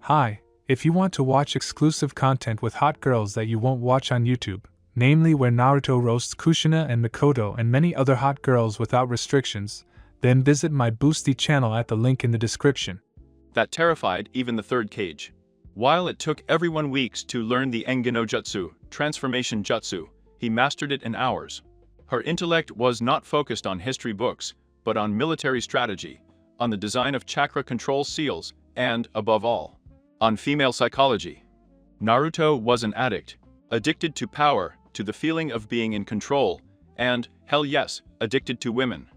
Hi, if you want to watch exclusive content with hot girls that you won't watch on YouTube, namely where Naruto roasts Kushina and Mikoto and many other hot girls without restrictions, then visit my Boosty channel at the link in the description. That terrified even the third cage. While it took everyone weeks to learn the Enga no Jutsu, transformation jutsu, he mastered it in hours. Her intellect was not focused on history books, but on military strategy, on the design of chakra control seals, and, above all, on female psychology. Naruto was an addict, addicted to power, to the feeling of being in control, and, hell yes, addicted to women.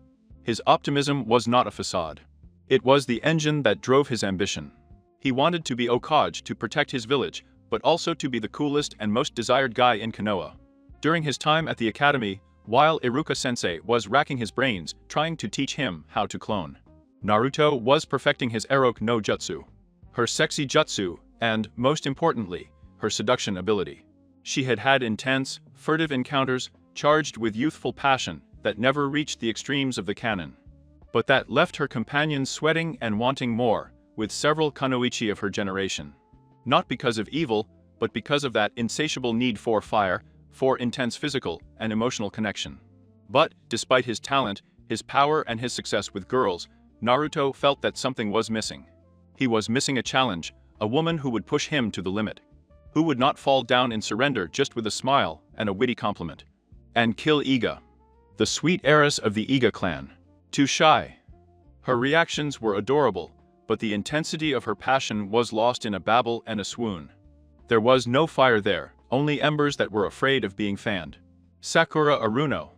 His optimism was not a facade. It was the engine that drove his ambition. He wanted to be Hokage to protect his village, but also to be the coolest and most desired guy in Konoha. During his time at the academy, while Iruka-sensei was racking his brains trying to teach him how to clone, Naruto was perfecting his Eroke no Jutsu. Her sexy jutsu, and, most importantly, her seduction ability. She had had intense, furtive encounters, charged with youthful passion, that never reached the extremes of the canon. But that left her companions sweating and wanting more, with several kunoichi of her generation. Not because of evil, but because of that insatiable need for fire, for intense physical and emotional connection. But, despite his talent, his power and his success with girls, Naruto felt that something was missing. He was missing a challenge, a woman who would push him to the limit. Who would not fall down in surrender just with a smile and a witty compliment. And kill Iga. The sweet heiress of the Iga clan. Too shy. Her reactions were adorable, but the intensity of her passion was lost in a babble and a swoon. There was no fire there, only embers that were afraid of being fanned. Sakura Aruno.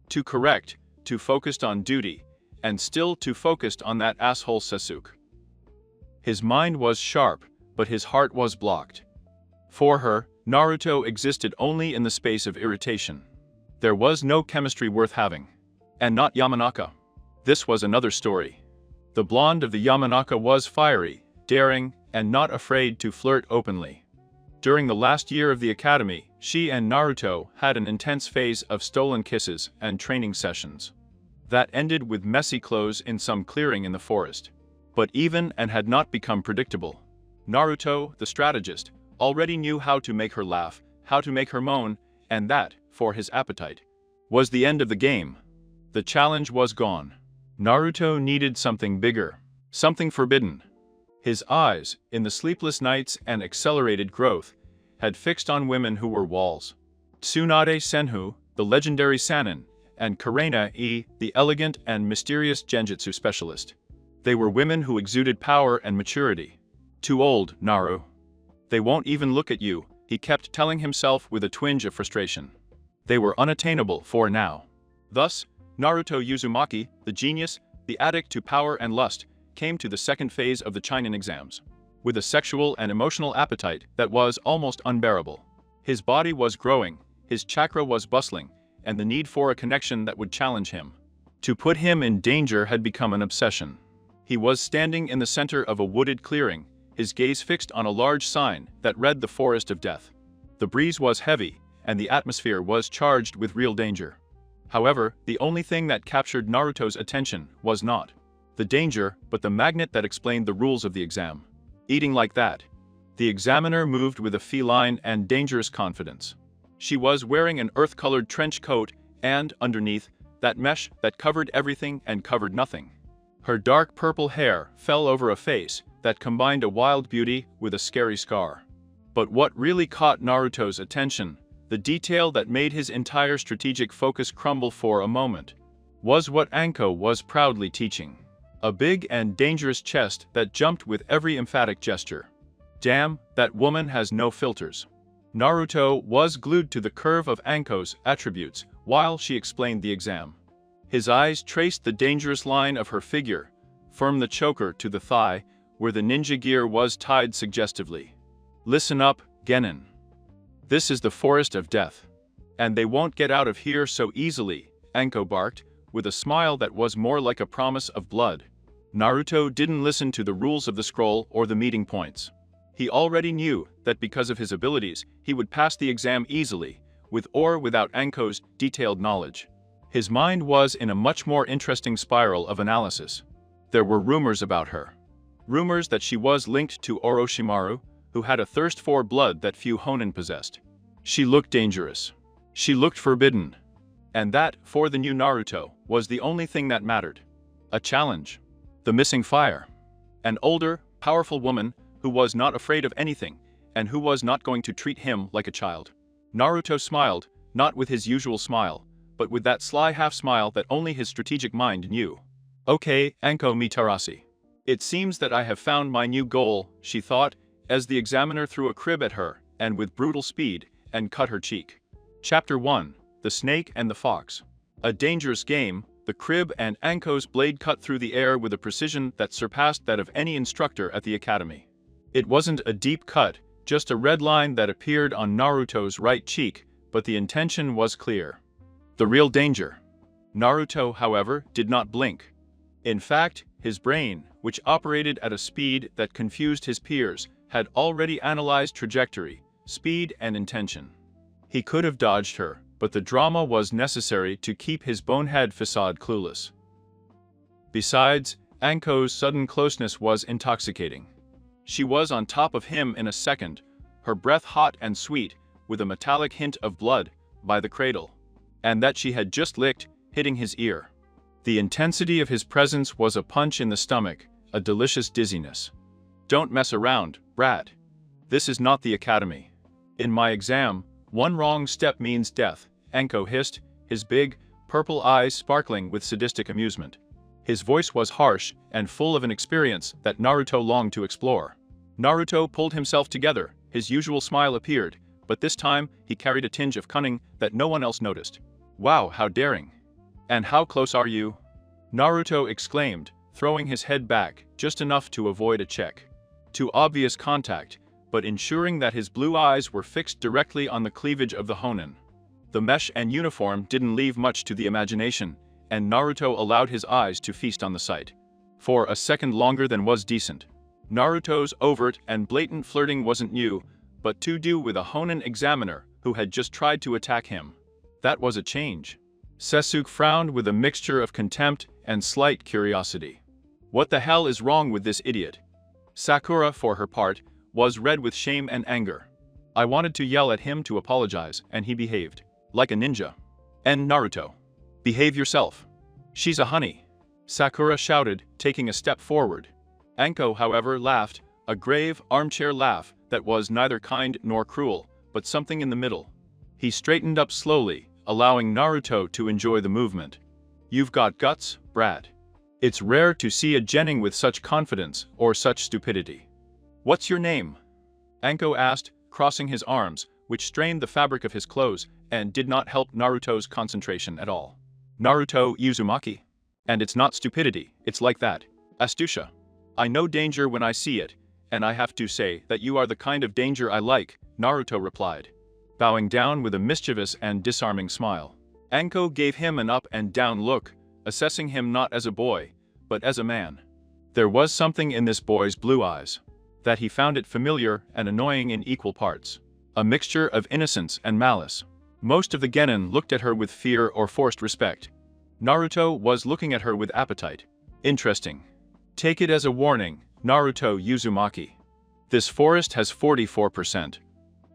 Too correct, too focused on duty, and still too focused on that asshole Sasuke. His mind was sharp, but his heart was blocked. For her, Naruto existed only in the space of irritation. There was no chemistry worth having. And not Yamanaka. This was another story. The blonde of the Yamanaka was fiery, daring, and not afraid to flirt openly. During the last year of the academy, she and Naruto had an intense phase of stolen kisses and training sessions. That ended with messy clothes in some clearing in the forest. But even and had not become predictable. Naruto, the strategist, already knew how to make her laugh, how to make her moan, and that, for his appetite, was the end of the game. The challenge was gone. Naruto needed something bigger, something forbidden. His eyes, in the sleepless nights and accelerated growth, had fixed on women who were walls. Tsunade Senju, the legendary Sannin, and Kureina, the elegant and mysterious genjutsu specialist. They were women who exuded power and maturity. Too old, Naru. They won't even look at you, he kept telling himself with a twinge of frustration. They were unattainable for now. Thus, Naruto Uzumaki, the genius, the addict to power and lust, came to the second phase of the Chunin exams. With a sexual and emotional appetite that was almost unbearable. His body was growing, his chakra was bustling, and the need for a connection that would challenge him. To put him in danger had become an obsession. He was standing in the center of a wooded clearing, his gaze fixed on a large sign that read the Forest of Death. The breeze was heavy, and the atmosphere was charged with real danger. However, the only thing that captured Naruto's attention was not the danger, but the magnet that explained the rules of the exam. Eating like that. The examiner moved with a feline and dangerous confidence. She was wearing an earth-colored trench coat and, underneath, that mesh that covered everything and covered nothing. Her dark purple hair fell over a face that combined a wild beauty with a scary scar. But what really caught Naruto's attention, the detail that made his entire strategic focus crumble for a moment, was what Anko was proudly teaching. A big and dangerous chest that jumped with every emphatic gesture. Damn, that woman has no filters. Naruto was glued to the curve of Anko's attributes while she explained the exam. His eyes traced the dangerous line of her figure, from the choker to the thigh, where the ninja gear was tied suggestively. Listen up, Genin. This is the Forest of Death. And they won't get out of here so easily, Anko barked, with a smile that was more like a promise of blood. Naruto didn't listen to the rules of the scroll or the meeting points. He already knew that because of his abilities, he would pass the exam easily, with or without Anko's detailed knowledge. His mind was in a much more interesting spiral of analysis. There were rumors about her. Rumors that she was linked to Orochimaru, who had a thirst for blood that few Honen possessed. She looked dangerous. She looked forbidden. And that, for the new Naruto, was the only thing that mattered. A challenge. The missing fire. An older, powerful woman who was not afraid of anything, and who was not going to treat him like a child. Naruto smiled, not with his usual smile, but with that sly half-smile that only his strategic mind knew. Okay, Anko Mitarashi. It seems that I have found my new goal, she thought, as the examiner threw a crib at her, and with brutal speed, and cut her cheek. Chapter 1. The Snake and the Fox. A dangerous game, the crib and Anko's blade cut through the air with a precision that surpassed that of any instructor at the academy. It wasn't a deep cut, just a red line that appeared on Naruto's right cheek, but the intention was clear. The real danger. Naruto, however, did not blink. In fact, his brain, which operated at a speed that confused his peers, had already analyzed trajectory, speed, and intention. He could have dodged her, but the drama was necessary to keep his bonehead facade clueless. Besides, Anko's sudden closeness was intoxicating. She was on top of him in a second, her breath hot and sweet, with a metallic hint of blood, by the cradle. And that she had just licked, hitting his ear. The intensity of his presence was a punch in the stomach, a delicious dizziness. Don't mess around, brat. This is not the academy. In my exam, one wrong step means death, Anko hissed, his big, purple eyes sparkling with sadistic amusement. His voice was harsh and full of an experience that Naruto longed to explore. Naruto pulled himself together, his usual smile appeared, but this time he carried a tinge of cunning that no one else noticed. Wow, how daring! And how close are you? Naruto exclaimed, throwing his head back, just enough to avoid a check. Too obvious contact, but ensuring that his blue eyes were fixed directly on the cleavage of the Honen. The mesh and uniform didn't leave much to the imagination, and Naruto allowed his eyes to feast on the sight. For a second longer than was decent. Naruto's overt and blatant flirting wasn't new, but to do with a Honen examiner who had just tried to attack him. That was a change. Sasuke frowned with a mixture of contempt and slight curiosity. What the hell is wrong with this idiot? Sakura, for her part, was red with shame and anger. I wanted to yell at him to apologize, and he behaved. Like a ninja. And Naruto. Behave yourself. She's a honey. Sakura shouted, taking a step forward. Anko, however, laughed, a grave, armchair laugh that was neither kind nor cruel, but something in the middle. He straightened up slowly, allowing Naruto to enjoy the movement. You've got guts, brat. It's rare to see a genin with such confidence or such stupidity. What's your name? Anko asked, crossing his arms, which strained the fabric of his clothes and did not help Naruto's concentration at all. Naruto Uzumaki. And it's not stupidity, it's like that. Astucia. I know danger when I see it, and I have to say that you are the kind of danger I like, Naruto replied, bowing down with a mischievous and disarming smile. Anko gave him an up and down look, assessing him not as a boy, but as a man. There was something in this boy's blue eyes, that he found it familiar and annoying in equal parts. A mixture of innocence and malice. Most of the genin looked at her with fear or forced respect. Naruto was looking at her with appetite. Interesting. Take it as a warning, Naruto Uzumaki. This forest has 44%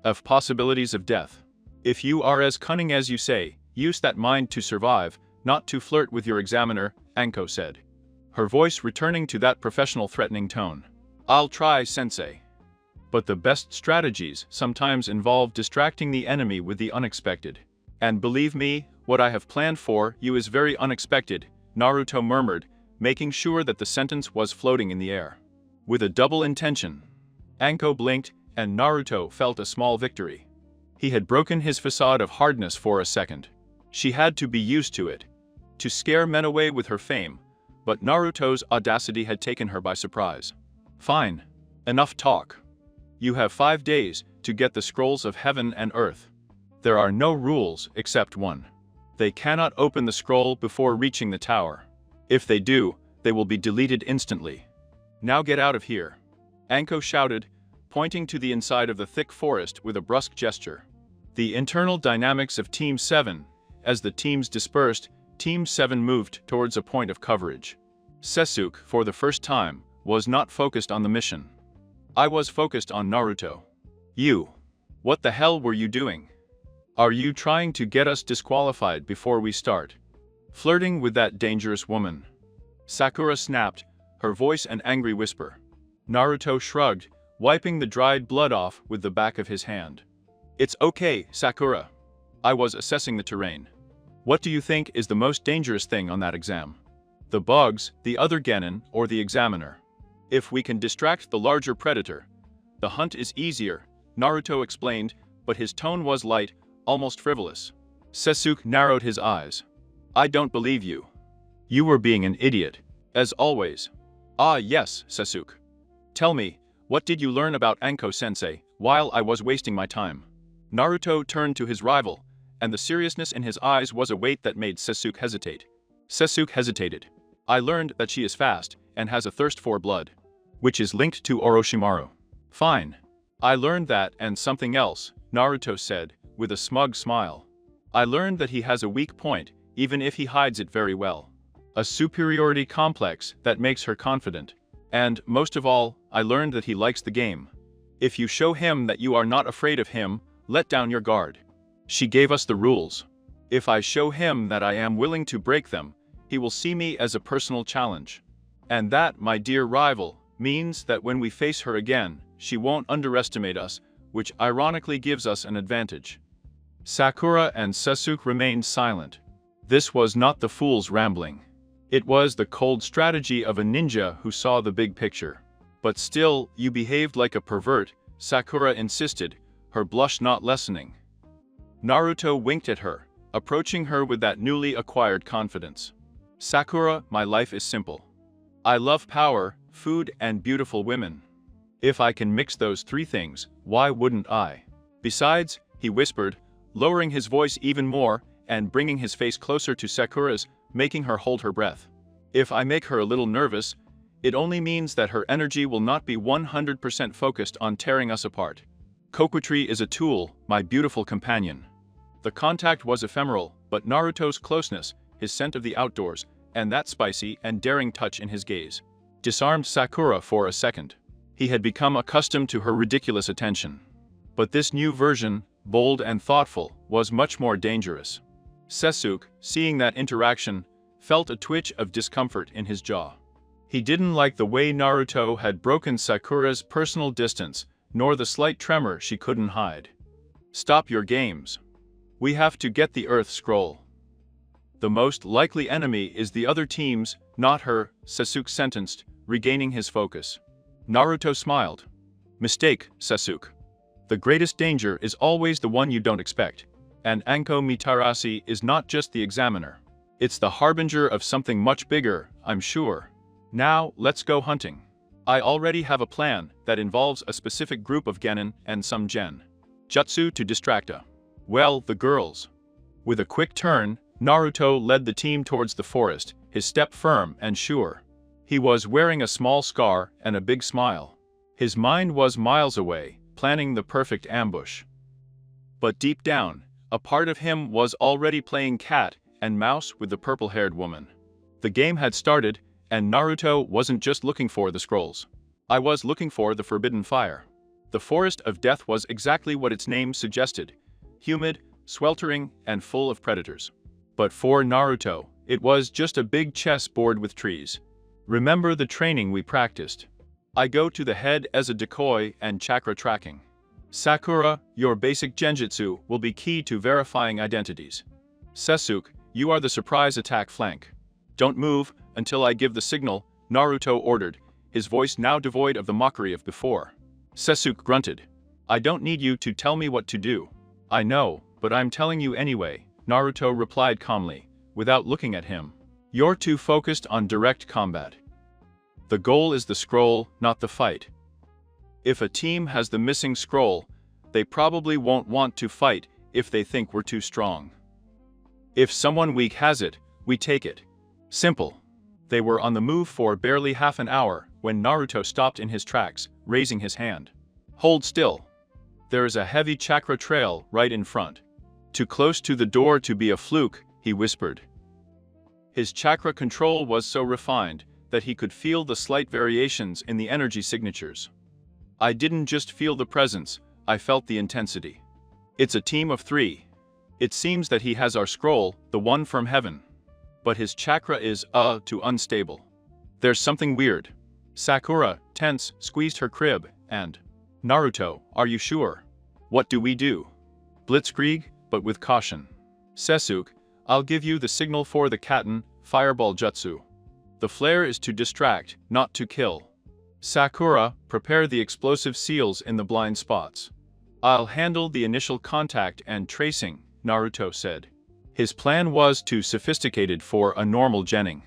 of possibilities of death. If you are as cunning as you say, use that mind to survive, not to flirt with your examiner, Anko said. Her voice returning to that professional threatening tone. I'll try, sensei. But the best strategies sometimes involve distracting the enemy with the unexpected. And believe me, what I have planned for you is very unexpected, Naruto murmured, making sure that the sentence was floating in the air. With a double intention. Anko blinked, and Naruto felt a small victory. He had broken his facade of hardness for a second. She had to be used to it. To scare men away with her fame, but Naruto's audacity had taken her by surprise. Fine. Enough talk. You have 5 days to get the scrolls of heaven and earth. There are no rules except one. They cannot open the scroll before reaching the tower. If they do, they will be deleted instantly. Now get out of here. Anko shouted, pointing to the inside of the thick forest with a brusque gesture. The internal dynamics of Team 7. As the teams dispersed, Team 7 moved towards a point of coverage. Sasuke, for the first time, was not focused on the mission. I was focused on Naruto. You. What the hell were you doing? Are you trying to get us disqualified before we start? Flirting with that dangerous woman? Sakura snapped, her voice an angry whisper. Naruto shrugged, wiping the dried blood off with the back of his hand. It's okay, Sakura. I was assessing the terrain. What do you think is the most dangerous thing on that exam? The bugs, the other genin, or the examiner? If we can distract the larger predator, the hunt is easier, Naruto explained, but his tone was light, almost frivolous. Sasuke narrowed his eyes. I don't believe you. You were being an idiot, as always. Ah yes, Sasuke. Tell me, what did you learn about Anko-sensei while I was wasting my time? Naruto turned to his rival, and the seriousness in his eyes was a weight that made Sasuke hesitate. Sasuke hesitated. I learned that she is fast and has a thirst for blood, which is linked to Orochimaru. Fine. I learned that and something else, Naruto said, with a smug smile. I learned that he has a weak point, even if he hides it very well. A superiority complex that makes her confident. And, most of all, I learned that he likes the game. If you show him that you are not afraid of him, let down your guard. She gave us the rules. If I show him that I am willing to break them, he will see me as a personal challenge. And that, my dear rival, means that when we face her again, she won't underestimate us, which ironically gives us an advantage. Sakura and Sasuke remained silent. This was not the fool's rambling. It was the cold strategy of a ninja who saw the big picture. But still, you behaved like a pervert, Sakura insisted, her blush not lessening. Naruto winked at her, approaching her with that newly acquired confidence. Sakura, my life is simple. I love power, food, and beautiful women. If I can mix those three things, why wouldn't I? Besides, he whispered, lowering his voice even more and bringing his face closer to Sakura's, making her hold her breath. If I make her a little nervous, it only means that her energy will not be 100% focused on tearing us apart. Coquetry is a tool, my beautiful companion. The contact was ephemeral, but Naruto's closeness, his scent of the outdoors, and that spicy and daring touch in his gaze, disarmed Sakura for a second. He had become accustomed to her ridiculous attention. But this new version, bold and thoughtful, was much more dangerous. Sasuke, seeing that interaction, felt a twitch of discomfort in his jaw. He didn't like the way Naruto had broken Sakura's personal distance, nor the slight tremor she couldn't hide. Stop your games. We have to get the Earth Scroll. The most likely enemy is the other team's, not her, Sasuke sentenced, regaining his focus. Naruto smiled. Mistake, Sasuke. The greatest danger is always the one you don't expect. And Anko Mitarashi is not just the examiner. It's the harbinger of something much bigger, I'm sure. Now, let's go hunting. I already have a plan that involves a specific group of genin and some gen jutsu to distract her. Well, the girls. With a quick turn, Naruto led the team towards the forest, his step firm and sure. He was wearing a small scar and a big smile. His mind was miles away, planning the perfect ambush. But deep down, a part of him was already playing cat and mouse with the purple-haired woman. The game had started, and Naruto wasn't just looking for the scrolls. I was looking for the forbidden fire. The forest of death was exactly what its name suggested, humid, sweltering, and full of predators. But for Naruto, it was just a big chessboard with trees. Remember the training we practiced. I go to the head as a decoy and chakra tracking. Sakura, your basic genjutsu will be key to verifying identities. Sasuke, you are the surprise attack flank. Don't move until I give the signal, Naruto ordered, his voice now devoid of the mockery of before. Sasuke grunted. I don't need you to tell me what to do. I know, but I'm telling you anyway, Naruto replied calmly, without looking at him. You're too focused on direct combat. The goal is the scroll, not the fight. If a team has the missing scroll, they probably won't want to fight if they think we're too strong. If someone weak has it, we take it. Simple. They were on the move for barely half an hour when Naruto stopped in his tracks, raising his hand. Hold still. There is a heavy chakra trail right in front. Too close to the door to be a fluke, he whispered. His chakra control was so refined that he could feel the slight variations in the energy signatures. I didn't just feel the presence, I felt the intensity. It's a team of 3. It seems that he has our scroll, the one from heaven. But his chakra is, too unstable. There's something weird. Sakura, tense, squeezed her crib, and, Naruto, are you sure? What do we do? Blitzkrieg, but with caution. Sasuke, I'll give you the signal for the Katen, fireball jutsu. The flare is to distract, not to kill. Sakura, prepare the explosive seals in the blind spots. I'll handle the initial contact and tracing, Naruto said. His plan was too sophisticated for a normal Genin.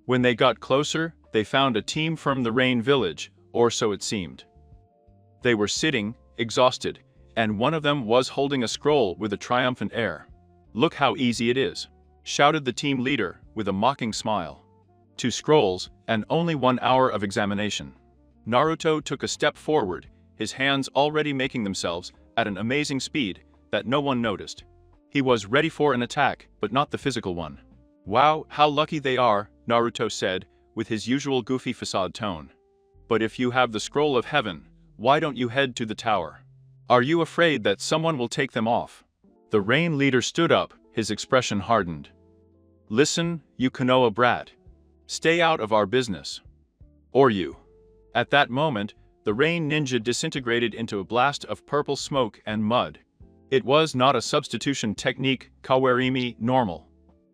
When they got closer, they found a team from the Rain Village, or so it seemed. They were sitting, exhausted, and one of them was holding a scroll with a triumphant air. Look how easy it is, shouted the team leader with a mocking smile. 2 scrolls, and only 1 hour of examination. Naruto took a step forward, his hands already making themselves at an amazing speed that no one noticed. He was ready for an attack, but not the physical one. Wow, how lucky they are, Naruto said, with his usual goofy facade tone. But if you have the scroll of heaven, why don't you head to the tower? Are you afraid that someone will take them off? The Rain leader stood up, his expression hardened. Listen, you Konoha brat. Stay out of our business. Or you. At that moment, the Rain ninja disintegrated into a blast of purple smoke and mud. It was not a substitution technique, Kawerimi, normal.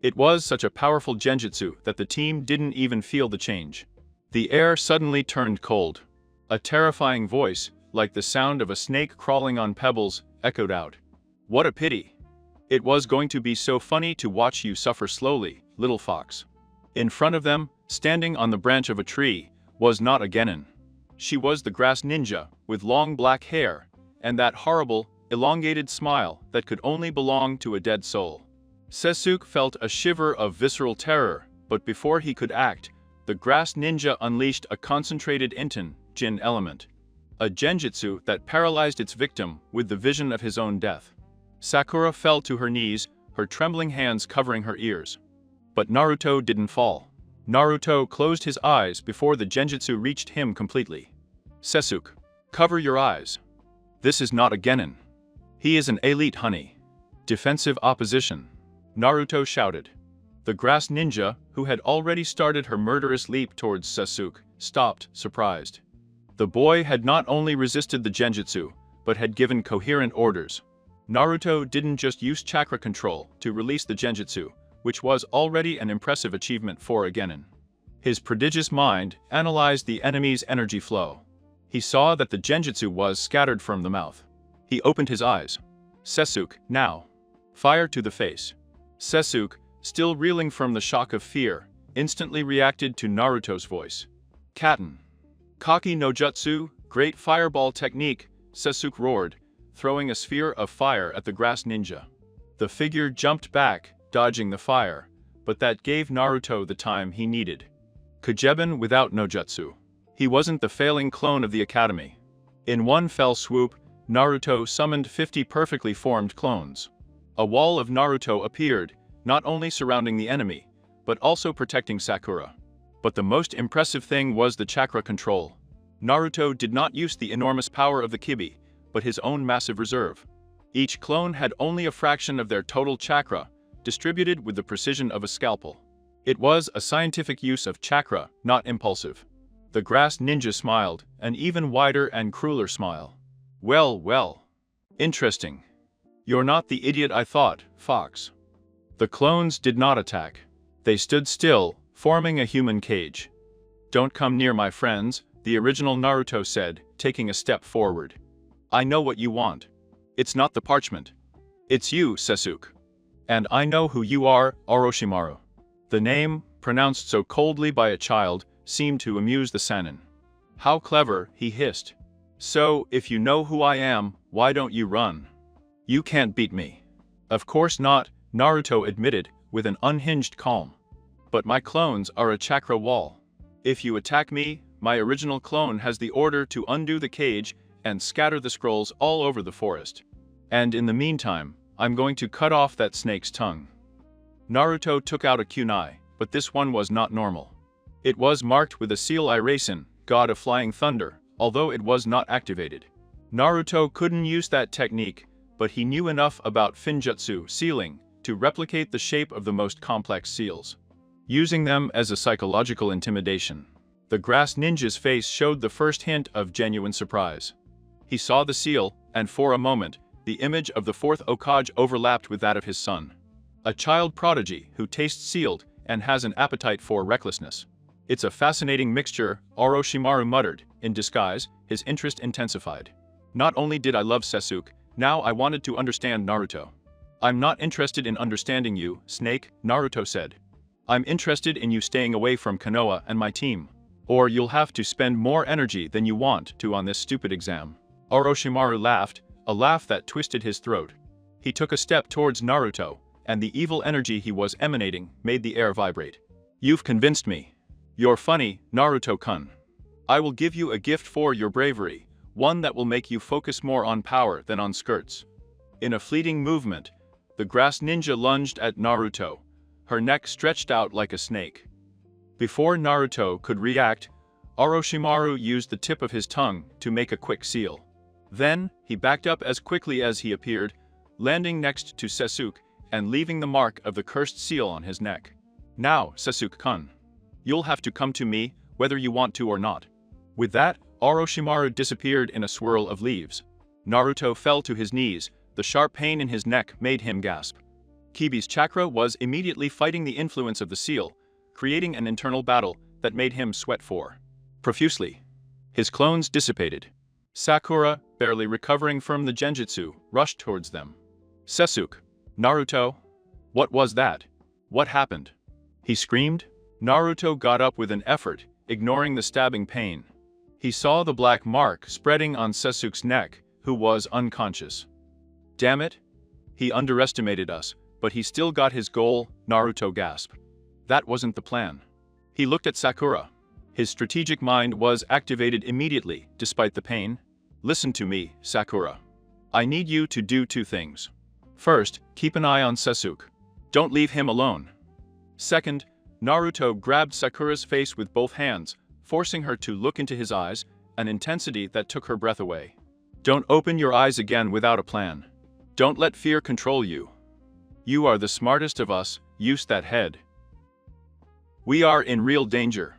It was such a powerful genjutsu that the team didn't even feel the change. The air suddenly turned cold. A terrifying voice, like the sound of a snake crawling on pebbles, echoed out. What a pity. It was going to be so funny to watch you suffer slowly, little fox. In front of them, standing on the branch of a tree, was not a genin. She was the grass ninja, with long black hair, and that horrible, elongated smile that could only belong to a dead soul. Sasuke felt a shiver of visceral terror, but before he could act, the grass ninja unleashed a concentrated Jin element. A genjutsu that paralyzed its victim with the vision of his own death. Sakura fell to her knees, her trembling hands covering her ears. But Naruto didn't fall. Naruto closed his eyes before the genjutsu reached him completely. Sasuke, cover your eyes. This is not a genin. He is an elite honey. Defensive opposition. Naruto shouted. The grass ninja, who had already started her murderous leap towards Sasuke, stopped, surprised. The boy had not only resisted the genjutsu, but had given coherent orders. Naruto didn't just use chakra control to release the genjutsu, which was already an impressive achievement for a genin. His prodigious mind analyzed the enemy's energy flow. He saw that the genjutsu was scattered from the mouth. He opened his eyes. Sasuke, now. Fire to the face. Sasuke, still reeling from the shock of fear, instantly reacted to Naruto's voice. Katen. Kaki no jutsu, great fireball technique, Sasuke roared, throwing a sphere of fire at the grass ninja. The figure jumped back, dodging the fire, but that gave Naruto the time he needed. Kujeben without no jutsu. He wasn't the failing clone of the academy. In one fell swoop, Naruto summoned 50 perfectly formed clones. A wall of Naruto appeared, not only surrounding the enemy, but also protecting Sakura. But the most impressive thing was the chakra control. Naruto did not use the enormous power of the Kibi, but his own massive reserve. Each clone had only a fraction of their total chakra, distributed with the precision of a scalpel. It was a scientific use of chakra, not impulsive. The grass ninja smiled, an even wider and crueler smile. Well, well. Interesting. You're not the idiot I thought, Fox. The clones did not attack. They stood still, forming a human cage. Don't come near my friends, the original Naruto said, taking a step forward. I know what you want. It's not the parchment. It's you, Sasuke. And I know who you are, Orochimaru. The name, pronounced so coldly by a child, seemed to amuse the Sannin. How clever, he hissed. So, if you know who I am, why don't you run? You can't beat me. Of course not, Naruto admitted, with an unhinged calm. But my clones are a chakra wall. If you attack me, my original clone has the order to undo the cage and scatter the scrolls all over the forest. And in the meantime, I'm going to cut off that snake's tongue. Naruto took out a kunai, but this one was not normal. It was marked with a seal Irasen, god of flying thunder, although it was not activated. Naruto couldn't use that technique, but he knew enough about Finjutsu sealing to replicate the shape of the most complex seals, using them as a psychological intimidation. The grass ninja's face showed the first hint of genuine surprise. He saw the seal, and for a moment, the image of the fourth Hokage overlapped with that of his son. A child prodigy who tastes sealed and has an appetite for recklessness. It's a fascinating mixture, Orochimaru muttered. In disguise, his interest intensified. Not only did I love Sasuke, now I wanted to understand Naruto. I'm not interested in understanding you, Snake, Naruto said. I'm interested in you staying away from Konoha and my team. Or you'll have to spend more energy than you want to on this stupid exam. Orochimaru laughed, a laugh that twisted his throat. He took a step towards Naruto, and the evil energy he was emanating made the air vibrate. You've convinced me. You're funny, Naruto-kun. I will give you a gift for your bravery, one that will make you focus more on power than on skirts. In a fleeting movement, the grass ninja lunged at Naruto, her neck stretched out like a snake. Before Naruto could react, Orochimaru used the tip of his tongue to make a quick seal. Then, he backed up as quickly as he appeared, landing next to Sasuke and leaving the mark of the cursed seal on his neck. Now, Sasuke-kun, you'll have to come to me, whether you want to or not. With that, Orochimaru disappeared in a swirl of leaves. Naruto fell to his knees, the sharp pain in his neck made him gasp. Kibi's chakra was immediately fighting the influence of the seal, creating an internal battle that made him sweat profusely. His clones dissipated. Sakura, barely recovering from the genjutsu, rushed towards them. Sasuke, Naruto, what was that? What happened? He screamed. Naruto got up with an effort, ignoring the stabbing pain. He saw the black mark spreading on Sasuke's neck, who was unconscious. Damn it! He underestimated us, but he still got his goal, Naruto gasped. That wasn't the plan. He looked at Sakura. His strategic mind was activated immediately, despite the pain. Listen to me, Sakura. I need you to do two things. First, keep an eye on Sasuke. Don't leave him alone. Second, Naruto grabbed Sakura's face with both hands, forcing her to look into his eyes, an intensity that took her breath away. Don't open your eyes again without a plan. Don't let fear control you. You are the smartest of us, use that head. We are in real danger.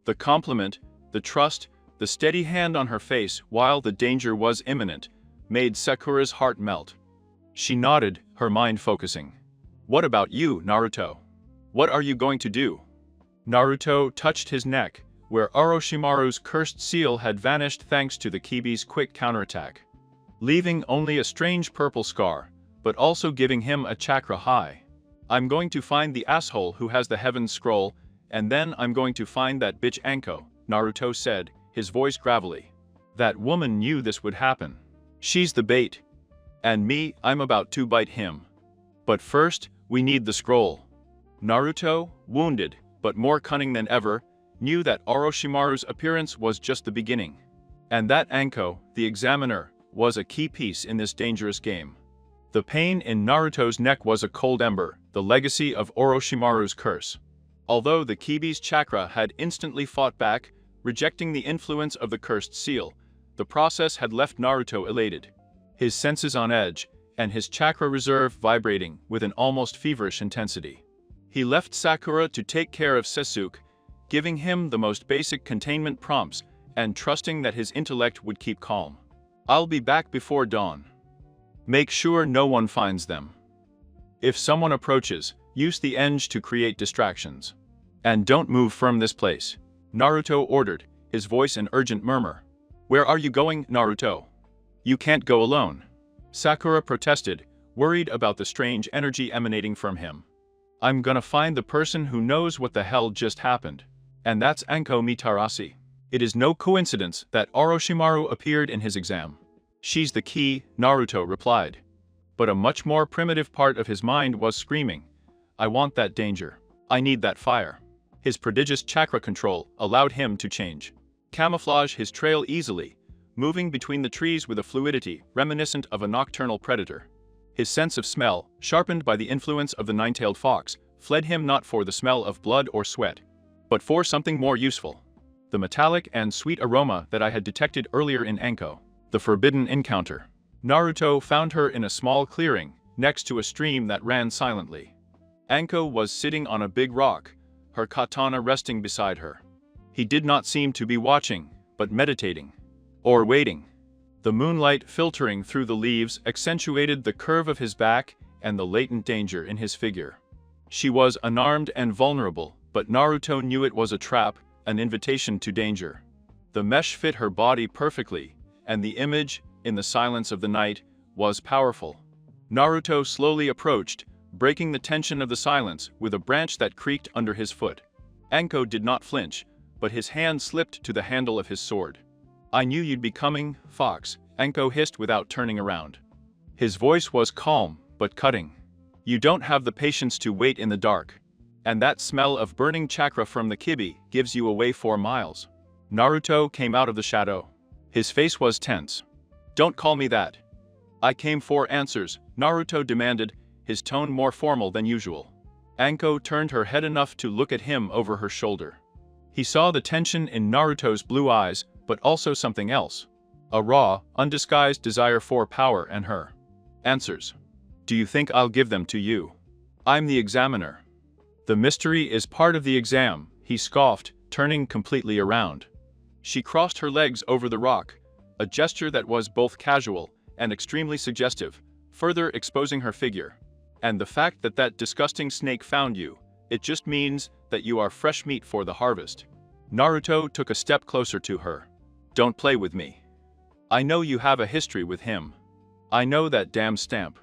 The compliment, the trust, the steady hand on her face while the danger was imminent, made Sakura's heart melt. She nodded, her mind focusing. What about you, Naruto? What are you going to do? Naruto touched his neck, where Orochimaru's cursed seal had vanished thanks to the Kibi's quick counterattack, leaving only a strange purple scar, but also giving him a chakra high. I'm going to find the asshole who has the Heaven's Scroll, and then I'm going to find that bitch Anko, Naruto said, his voice gravelly. That woman knew this would happen. She's the bait. And me, I'm about to bite him. But first, we need the scroll. Naruto, wounded, but more cunning than ever, knew that Orochimaru's appearance was just the beginning. And that Anko, the examiner, was a key piece in this dangerous game. The pain in Naruto's neck was a cold ember, the legacy of Orochimaru's curse. Although the Kibi's chakra had instantly fought back, rejecting the influence of the cursed seal, the process had left Naruto elated, his senses on edge, and his chakra reserve vibrating with an almost feverish intensity. He left Sakura to take care of Sasuke, giving him the most basic containment prompts and trusting that his intellect would keep calm. I'll be back before dawn. Make sure no one finds them. If someone approaches, use the Eng to create distractions. And don't move from this place, Naruto ordered, his voice an urgent murmur. Where are you going, Naruto? You can't go alone. Sakura protested, worried about the strange energy emanating from him. I'm gonna find the person who knows what the hell just happened. And that's Anko Mitarashi. It is no coincidence that Orochimaru appeared in his exam. She's the key, Naruto replied. But a much more primitive part of his mind was screaming. I want that danger. I need that fire. His prodigious chakra control allowed him to camouflage his trail easily, moving between the trees with a fluidity reminiscent of a nocturnal predator. His sense of smell, sharpened by the influence of the nine-tailed fox, fled him not for the smell of blood or sweat, but for something more useful. The metallic and sweet aroma that I had detected earlier in Anko. The forbidden encounter. Naruto found her in a small clearing, next to a stream that ran silently. Anko was sitting on a big rock, her katana resting beside her. He did not seem to be watching, but meditating. Or waiting. The moonlight filtering through the leaves accentuated the curve of his back and the latent danger in his figure. She was unarmed and vulnerable, but Naruto knew it was a trap, an invitation to danger. The mesh fit her body perfectly, and the image, in the silence of the night, was powerful. Naruto slowly approached, breaking the tension of the silence with a branch that creaked under his foot. Anko did not flinch, but his hand slipped to the handle of his sword. "I knew you'd be coming, Fox," Anko hissed without turning around. His voice was calm, but cutting. "You don't have the patience to wait in the dark. And that smell of burning chakra from the kibi gives you away 4 miles. Naruto came out of the shadow. His face was tense. "Don't call me that. I came for answers," Naruto demanded, his tone more formal than usual. Anko turned her head enough to look at him over her shoulder. He saw the tension in Naruto's blue eyes, but also something else. A raw, undisguised desire for power and her. "Answers. Do you think I'll give them to you? I'm the examiner." "The mystery is part of the exam," he scoffed, turning completely around. She crossed her legs over the rock, a gesture that was both casual and extremely suggestive, further exposing her figure. "And the fact that that disgusting snake found you, it just means that you are fresh meat for the harvest." Naruto took a step closer to her. "Don't play with me. I know you have a history with him. I know that damn stamp."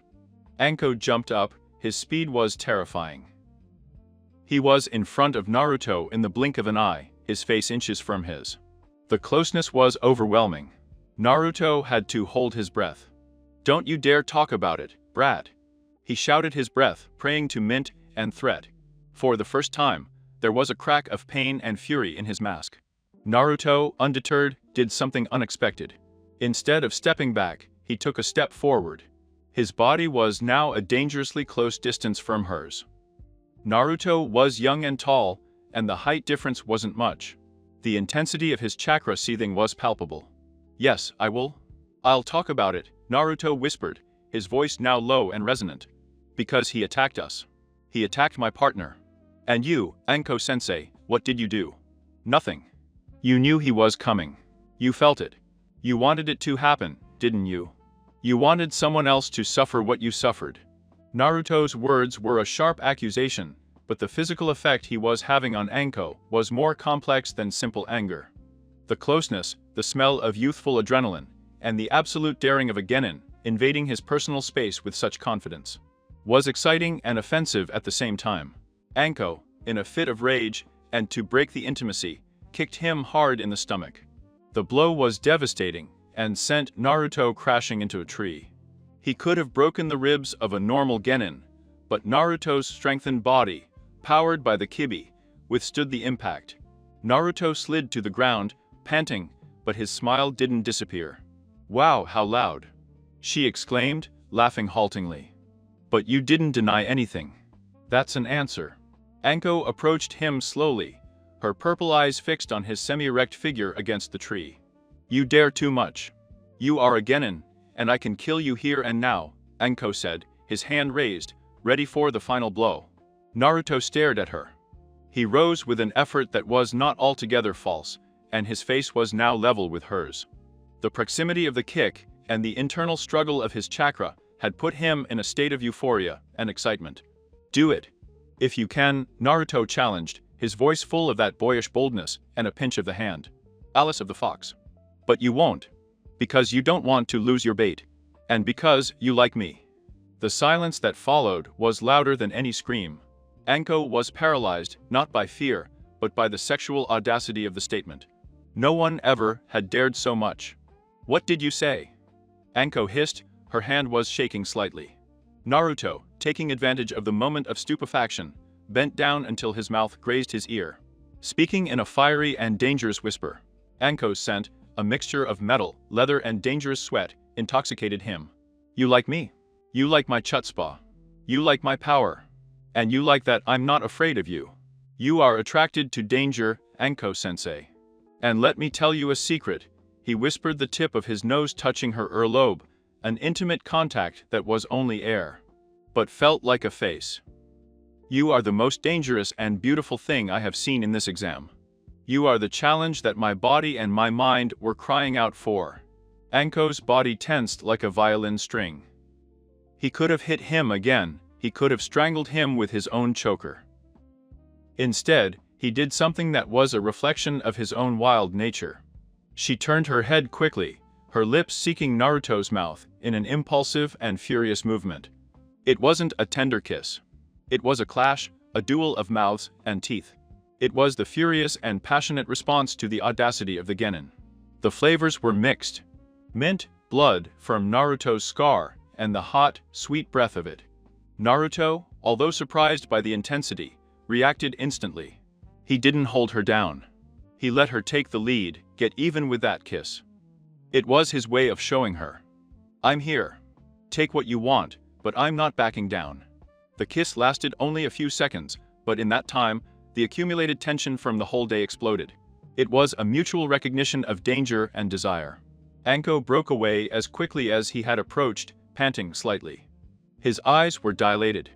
Anko jumped up, his speed was terrifying. He was in front of Naruto in the blink of an eye, his face inches from his. The closeness was overwhelming. Naruto had to hold his breath. "Don't you dare talk about it, brat." He shouted his breath, praying to mint and threat. For the first time, there was a crack of pain and fury in his mask. Naruto, undeterred, did something unexpected. Instead of stepping back, he took a step forward. His body was now a dangerously close distance from hers. Naruto was young and tall, and the height difference wasn't much. The intensity of his chakra seething was palpable. "Yes, I will. I'll talk about it," Naruto whispered, his voice now low and resonant. "Because he attacked us. He attacked my partner. And you, Anko-sensei, what did you do? Nothing. You knew he was coming. You felt it. You wanted it to happen, didn't you? You wanted someone else to suffer what you suffered." Naruto's words were a sharp accusation, but the physical effect he was having on Anko was more complex than simple anger. The closeness, the smell of youthful adrenaline, and the absolute daring of a genin, invading his personal space with such confidence, was exciting and offensive at the same time. Anko, in a fit of rage, and to break the intimacy, kicked him hard in the stomach. The blow was devastating, and sent Naruto crashing into a tree. He could have broken the ribs of a normal genin, but Naruto's strengthened body, powered by the kibi, withstood the impact. Naruto slid to the ground, panting, but his smile didn't disappear. "Wow, how loud!" she exclaimed, laughing haltingly. "But you didn't deny anything. That's an answer." Anko approached him slowly, her purple eyes fixed on his semi-erect figure against the tree. "You dare too much. You are a genin, and I can kill you here and now," Anko said, his hand raised, ready for the final blow. Naruto stared at her. He rose with an effort that was not altogether false, and his face was now level with hers. The proximity of the kick and the internal struggle of his chakra had put him in a state of euphoria and excitement. "Do it. If you can," Naruto challenged, his voice full of that boyish boldness and a pinch of the hand. "Alice of the Fox. But you won't. Because you don't want to lose your bait. And because you like me." The silence that followed was louder than any scream. Anko was paralyzed, not by fear, but by the sexual audacity of the statement. No one ever had dared so much. "What did you say?" Anko hissed, her hand was shaking slightly. Naruto, taking advantage of the moment of stupefaction, bent down until his mouth grazed his ear. Speaking in a fiery and dangerous whisper, Anko's scent, a mixture of metal, leather and dangerous sweat, intoxicated him. "You like me. You like my chutzpah. You like my power. And you like that I'm not afraid of you." You are attracted to danger, Anko-sensei. And let me tell you a secret, he whispered, the tip of his nose touching her earlobe, an intimate contact that was only air, but felt like a face. You are the most dangerous and beautiful thing I have seen in this exam. You are the challenge that my body and my mind were crying out for. Anko's body tensed like a violin string. He could have hit him again, he could have strangled him with his own choker. Instead, he did something that was a reflection of his own wild nature. She turned her head quickly, her lips seeking Naruto's mouth in an impulsive and furious movement. It wasn't a tender kiss. It was a clash, a duel of mouths and teeth. It was the furious and passionate response to the audacity of the genin. The flavors were mixed. Mint, blood from Naruto's scar, and the hot, sweet breath of it. Naruto, although surprised by the intensity, reacted instantly. He didn't hold her down. He let her take the lead, get even with that kiss. It was his way of showing her, I'm here. Take what you want, but I'm not backing down. The kiss lasted only a few seconds, but in that time, the accumulated tension from the whole day exploded. It was a mutual recognition of danger and desire. Anko broke away as quickly as he had approached, panting slightly. His eyes were dilated.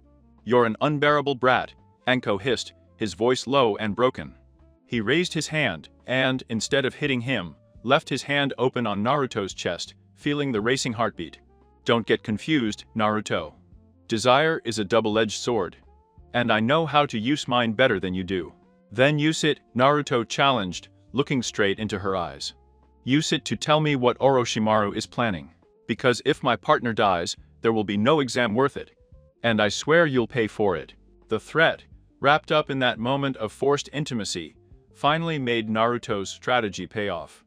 You're an unbearable brat, Anko hissed, his voice low and broken. He raised his hand, and, instead of hitting him, left his hand open on Naruto's chest, feeling the racing heartbeat. Don't get confused, Naruto. Desire is a double-edged sword. And I know how to use mine better than you do. Then use it, Naruto challenged, looking straight into her eyes. Use it to tell me what Orochimaru is planning. Because if my partner dies, there will be no exam worth it. And I swear you'll pay for it. The threat, wrapped up in that moment of forced intimacy, finally made Naruto's strategy pay off.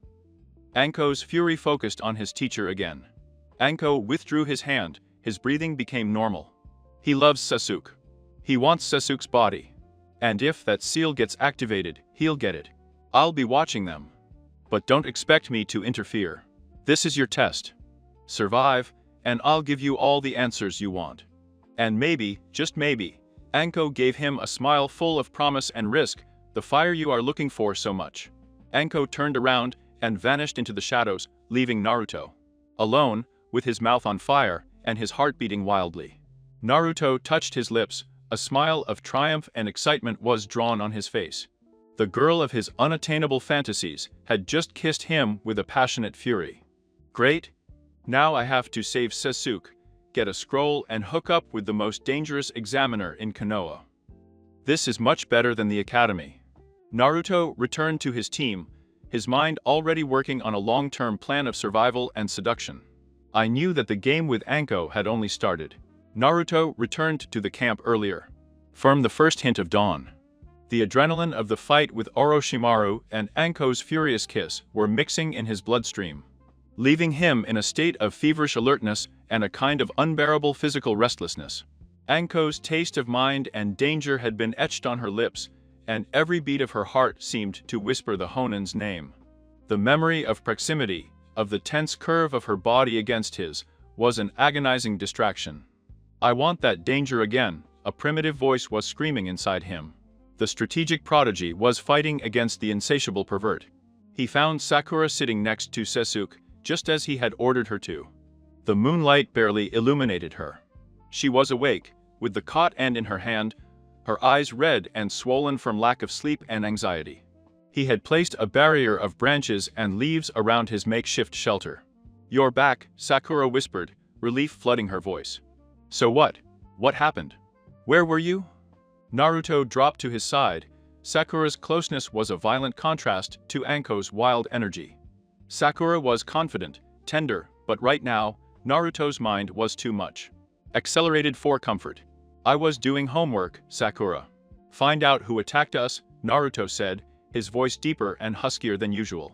Anko's fury focused on his teacher again. Anko withdrew his hand, his breathing became normal. He loves Sasuke. He wants Sasuke's body. And if that seal gets activated, he'll get it. I'll be watching them. But don't expect me to interfere. This is your test. Survive, and I'll give you all the answers you want. And maybe, just maybe, Anko gave him a smile full of promise and risk, the fire you are looking for so much. Anko turned around and vanished into the shadows, leaving Naruto alone, with his mouth on fire and his heart beating wildly. Naruto touched his lips, a smile of triumph and excitement was drawn on his face. The girl of his unattainable fantasies had just kissed him with a passionate fury. Great! Now I have to save Sasuke, get a scroll and hook up with the most dangerous examiner in Konoha. This is much better than the academy. Naruto returned to his team, his mind already working on a long-term plan of survival and seduction. I knew that the game with Anko had only started. Naruto returned to the camp earlier. From the first hint of dawn. The adrenaline of the fight with Orochimaru and Anko's furious kiss were mixing in his bloodstream, leaving him in a state of feverish alertness and a kind of unbearable physical restlessness. Anko's taste of mind and danger had been etched on her lips, and every beat of her heart seemed to whisper the Honin's name. The memory of proximity, of the tense curve of her body against his, was an agonizing distraction. I want that danger again, a primitive voice was screaming inside him. The strategic prodigy was fighting against the insatiable pervert. He found Sakura sitting next to Sasuke, just as he had ordered her to. The moonlight barely illuminated her. She was awake, with the caught end in her hand, her eyes red and swollen from lack of sleep and anxiety. He had placed a barrier of branches and leaves around his makeshift shelter. "You're back," Sakura whispered, relief flooding her voice. "So what? What happened? Where were you?" Naruto dropped to his side. Sakura's closeness was a violent contrast to Anko's wild energy. Sakura was confident, tender, but right now, Naruto's mind was too much. Accelerated for comfort. "I was doing homework, Sakura." "Find out who attacked us," Naruto said, his voice deeper and huskier than usual.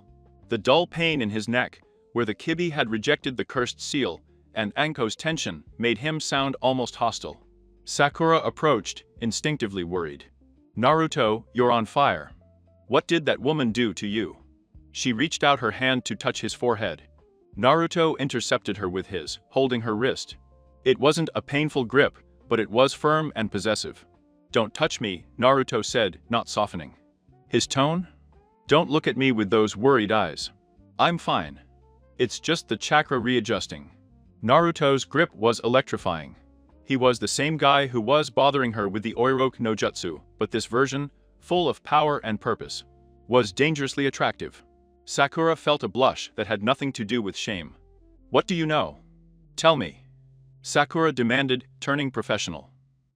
The dull pain in his neck, where the Kibi had rejected the cursed seal, and Anko's tension made him sound almost hostile. Sakura approached, instinctively worried. "Naruto, you're on fire. What did that woman do to you?" She reached out her hand to touch his forehead. Naruto intercepted her with his, holding her wrist. It wasn't a painful grip, but it was firm and possessive. "Don't touch me," Naruto said, not softening his tone. "Don't look at me with those worried eyes. I'm fine. It's just the chakra readjusting." Naruto's grip was electrifying. He was the same guy who was bothering her with the Oiroke no Jutsu, but this version, full of power and purpose, was dangerously attractive. Sakura felt a blush that had nothing to do with shame. "What do you know? Tell me," Sakura demanded, turning professional.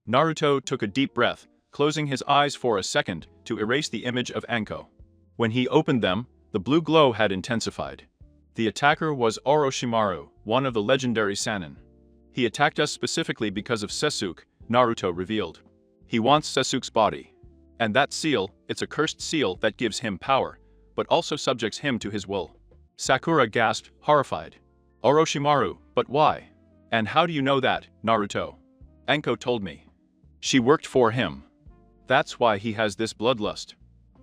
Naruto took a deep breath, closing his eyes for a second to erase the image of Anko. When he opened them, the blue glow had intensified. The attacker was Orochimaru, one of the legendary Sannin. "He attacked us specifically because of Sasuke," Naruto revealed. "He wants Sasuke's body. And that seal, it's a cursed seal that gives him power, but also subjects him to his will." Sakura gasped, horrified. "Orochimaru, but why? And how do you know that, Naruto?" "Anko told me. She worked for him. That's why he has this bloodlust.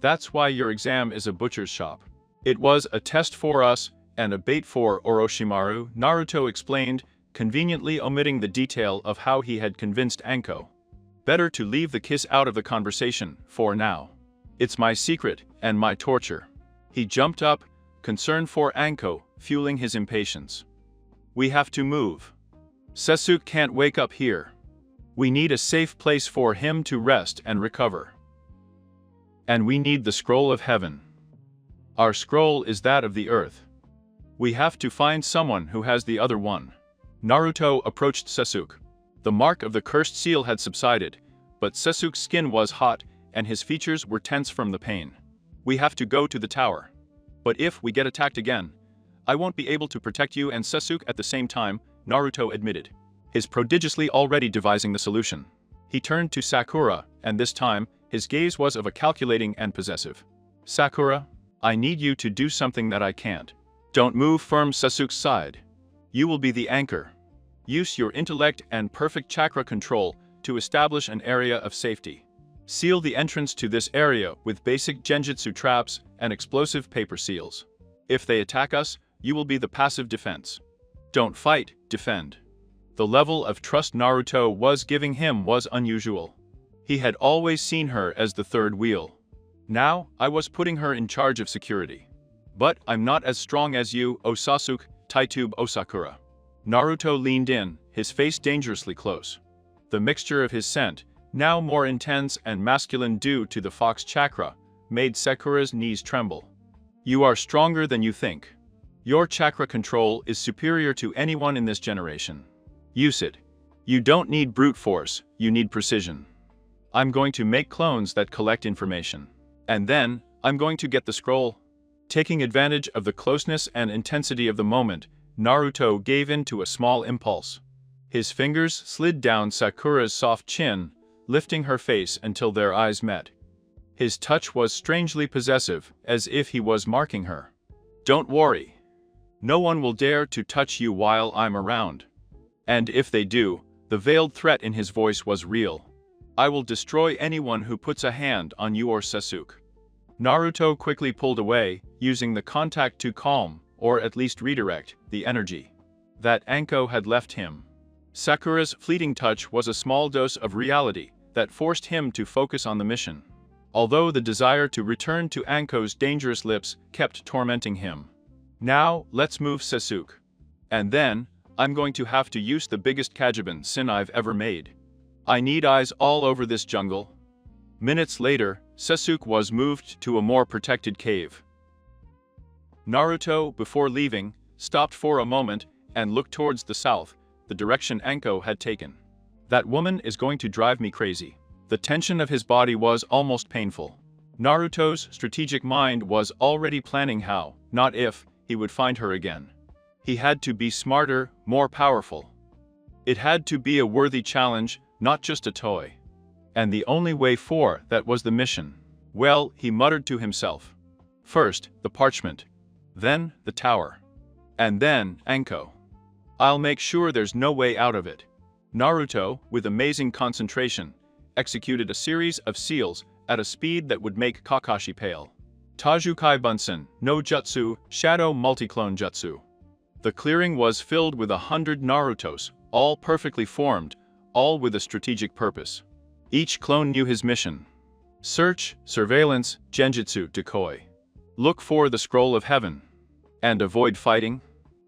That's why your exam is a butcher's shop. It was a test for us, and a bait for Orochimaru," Naruto explained, conveniently omitting the detail of how he had convinced Anko. "Better to leave the kiss out of the conversation, for now. It's my secret, and my torture." He jumped up, concern for Anko, fueling his impatience. "We have to move. Sasuke can't wake up here. We need a safe place for him to rest and recover. And we need the scroll of heaven. Our scroll is that of the earth. We have to find someone who has the other one." Naruto approached Sasuke. The mark of the cursed seal had subsided, but Sasuke's skin was hot and his features were tense from the pain. "We have to go to the tower. But if we get attacked again, I won't be able to protect you and Sasuke at the same time," Naruto admitted, his prodigiously already devising the solution. He turned to Sakura, and this time, his gaze was of a calculating and possessive. "Sakura, I need you to do something that I can't. Don't move from Sasuke's side. You will be the anchor. Use your intellect and perfect chakra control to establish an area of safety. Seal the entrance to this area with basic genjutsu traps and explosive paper seals. If they attack us, you will be the passive defense. Don't fight, defend." The level of trust Naruto was giving him was unusual. He had always seen her as the third wheel. Now, I was putting her in charge of security. "But I'm not as strong as you, O Sasuke, Taitube O Sakura." Naruto leaned in, his face dangerously close. The mixture of his scent, now more intense and masculine due to the fox chakra, made Sakura's knees tremble. "You are stronger than you think. Your chakra control is superior to anyone in this generation. Use it. You don't need brute force, you need precision. I'm going to make clones that collect information. And then, I'm going to get the scroll." Taking advantage of the closeness and intensity of the moment, Naruto gave in to a small impulse. His fingers slid down Sakura's soft chin, lifting her face until their eyes met. His touch was strangely possessive, as if he was marking her. "Don't worry. No one will dare to touch you while I'm around. And if they do," the veiled threat in his voice was real, "I will destroy anyone who puts a hand on you or Sasuke." Naruto quickly pulled away, using the contact to calm, or at least redirect, the energy that Anko had left him. Sakura's fleeting touch was a small dose of reality that forced him to focus on the mission, although the desire to return to Anko's dangerous lips kept tormenting him. "Now, let's move Sasuke. And then, I'm going to have to use the biggest Kajabun sin I've ever made. I need eyes all over this jungle." Minutes later, Sasuke was moved to a more protected cave. Naruto, before leaving, stopped for a moment and looked towards the south, the direction Anko had taken. "That woman is going to drive me crazy." The tension of his body was almost painful. Naruto's strategic mind was already planning how, not if, he would find her again. He had to be smarter, more powerful. It had to be a worthy challenge, not just a toy. And the only way for that was the mission. "Well," he muttered to himself. "First, the parchment. Then, the tower. And then, Anko. I'll make sure there's no way out of it." Naruto, with amazing concentration, executed a series of seals at a speed that would make Kakashi pale. Tajukai Bunsen, no Jutsu, Shadow Multiclone Jutsu. The clearing was filled with 100 Narutos, all perfectly formed, all with a strategic purpose. Each clone knew his mission. Search, surveillance, genjutsu, decoy. Look for the scroll of heaven. And avoid fighting.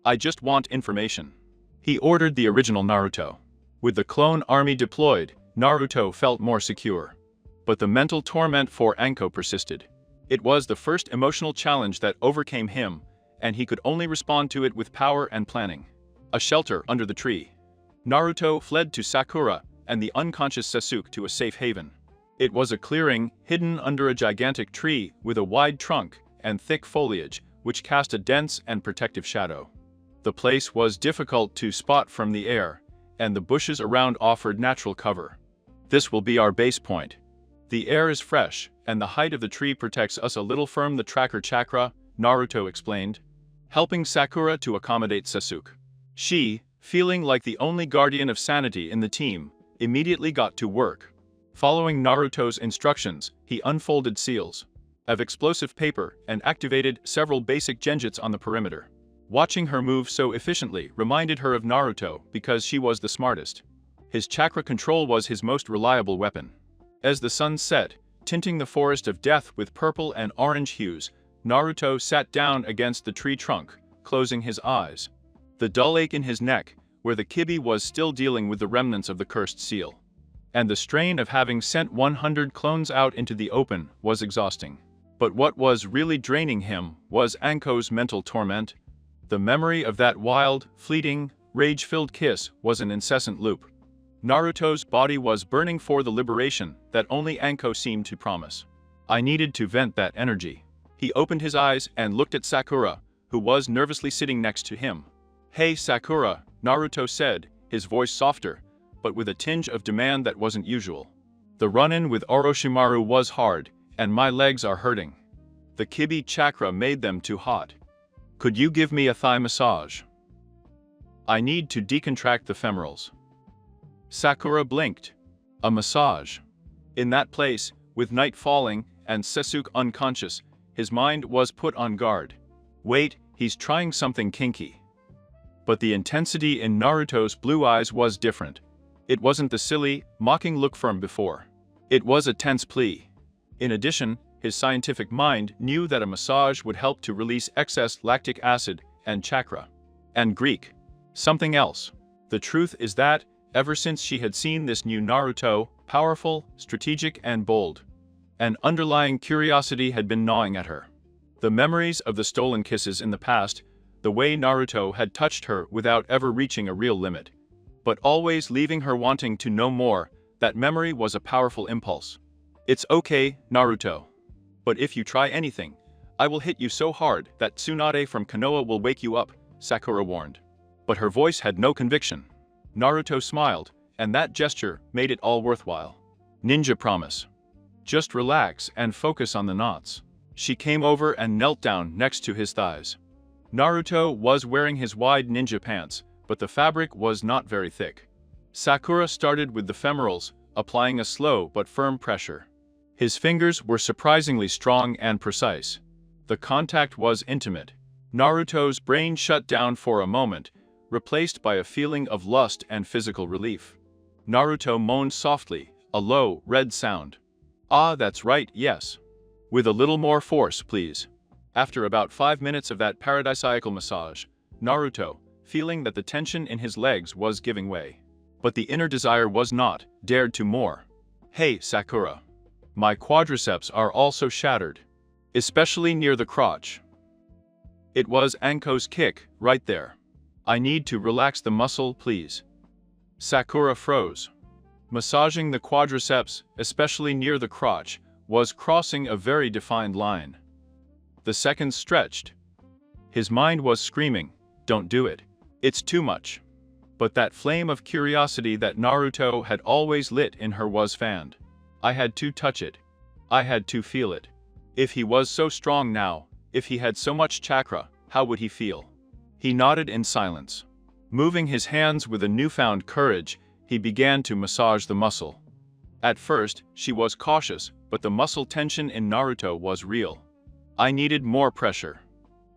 I just want information. He ordered the original Naruto. With the clone army deployed, Naruto felt more secure. But the mental torment for Anko persisted. It was the first emotional challenge that overcame him, and he could only respond to it with power and planning. A shelter under the tree. Naruto fled to Sakura and the unconscious Sasuke to a safe haven. It was a clearing hidden under a gigantic tree with a wide trunk and thick foliage, which cast a dense and protective shadow. The place was difficult to spot from the air, and the bushes around offered natural cover. This will be our base point. The air is fresh, and the height of the tree protects us a little from the tracker chakra, Naruto explained, helping Sakura to accommodate Sasuke. She, feeling like the only guardian of sanity in the team, immediately got to work. Following Naruto's instructions, he unfolded seals of explosive paper and activated several basic genjutsu on the perimeter. Watching her move so efficiently reminded her of Naruto because she was the smartest. His chakra control was his most reliable weapon. As the sun set, tinting the forest of death with purple and orange hues, Naruto sat down against the tree trunk, closing his eyes. The dull ache in his neck, where the Kibi was still dealing with the remnants of the cursed seal. And the strain of having sent 100 clones out into the open was exhausting. But what was really draining him was Anko's mental torment. The memory of that wild, fleeting, rage-filled kiss was an incessant loop. Naruto's body was burning for the liberation that only Anko seemed to promise. I needed to vent that energy. He opened his eyes and looked at Sakura, who was nervously sitting next to him. "Hey Sakura," Naruto said, his voice softer, but with a tinge of demand that wasn't usual. "The run-in with Orochimaru was hard, and my legs are hurting. The Kibi chakra made them too hot. Could you give me a thigh massage? I need to decontract the femorals." Sakura blinked. A massage. In that place, with night falling and Sasuke unconscious, his mind was put on guard. Wait, he's trying something kinky. But the intensity in Naruto's blue eyes was different. It wasn't the silly, mocking look from before. It was a tense plea. In addition, his scientific mind knew that a massage would help to release excess lactic acid and chakra. And Greek. Something else. The truth is that, ever since she had seen this new Naruto, powerful, strategic and bold, an underlying curiosity had been gnawing at her. The memories of the stolen kisses in the past, the way Naruto had touched her without ever reaching a real limit, but always leaving her wanting to know more, that memory was a powerful impulse. "It's okay, Naruto. But if you try anything, I will hit you so hard that Tsunade from Konoha will wake you up," Sakura warned. But her voice had no conviction. Naruto smiled, and that gesture made it all worthwhile. "Ninja promise. Just relax and focus on the knots." She came over and knelt down next to his thighs. Naruto was wearing his wide ninja pants, but the fabric was not very thick. Sakura started with the femorals, applying a slow but firm pressure. His fingers were surprisingly strong and precise. The contact was intimate. Naruto's brain shut down for a moment, replaced by a feeling of lust and physical relief. Naruto moaned softly, a low, red sound. "Ah, that's right, yes. With a little more force, please." After about 5 minutes of that paradisiacal massage, Naruto, feeling that the tension in his legs was giving way. But the inner desire was not, dared to more. "Hey, Sakura. My quadriceps are also shattered. Especially near the crotch." It was Anko's kick, right there. "I need to relax the muscle, please." Sakura froze. Massaging the quadriceps, especially near the crotch, was crossing a very defined line. The seconds stretched. His mind was screaming, "Don't do it. It's too much." But that flame of curiosity that Naruto had always lit in her was fanned. I had to touch it. I had to feel it. If he was so strong now, if he had so much chakra, how would he feel? He nodded in silence. Moving his hands with a newfound courage, he began to massage the muscle. At first, she was cautious, but the muscle tension in Naruto was real. I needed more pressure.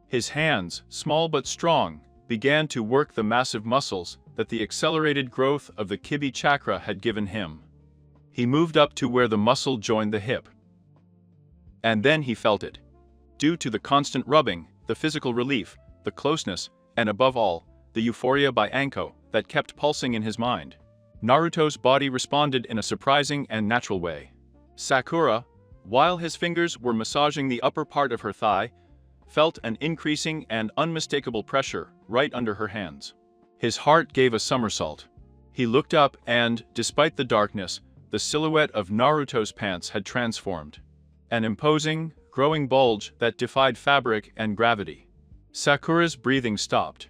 His hands, small but strong, began to work the massive muscles that the accelerated growth of the Kibi chakra had given him. He moved up to where the muscle joined the hip. And then he felt it. Due to the constant rubbing, the physical relief, the closeness, and above all, the euphoria by Anko that kept pulsing in his mind, Naruto's body responded in a surprising and natural way. Sakura, while his fingers were massaging the upper part of her thigh, felt an increasing and unmistakable pressure right under her hands. His heart gave a somersault. He looked up and, despite the darkness, the silhouette of Naruto's pants had transformed. An imposing, growing bulge that defied fabric and gravity. Sakura's breathing stopped.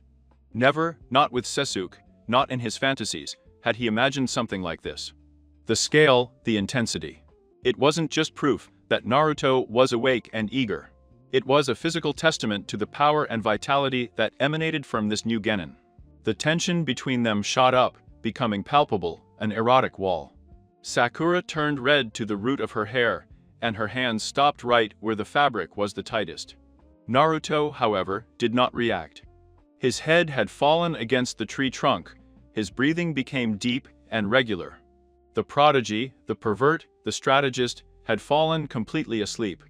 Never, not with Sasuke, not in his fantasies, had he imagined something like this. The scale, the intensity. It wasn't just proof that Naruto was awake and eager. It was a physical testament to the power and vitality that emanated from this new genin. The tension between them shot up, becoming palpable, an erotic wall. Sakura turned red to the root of her hair, and her hands stopped right where the fabric was the tightest. Naruto, however, did not react. His head had fallen against the tree trunk, his breathing became deep and regular. The prodigy, the pervert, the strategist, had fallen completely asleep.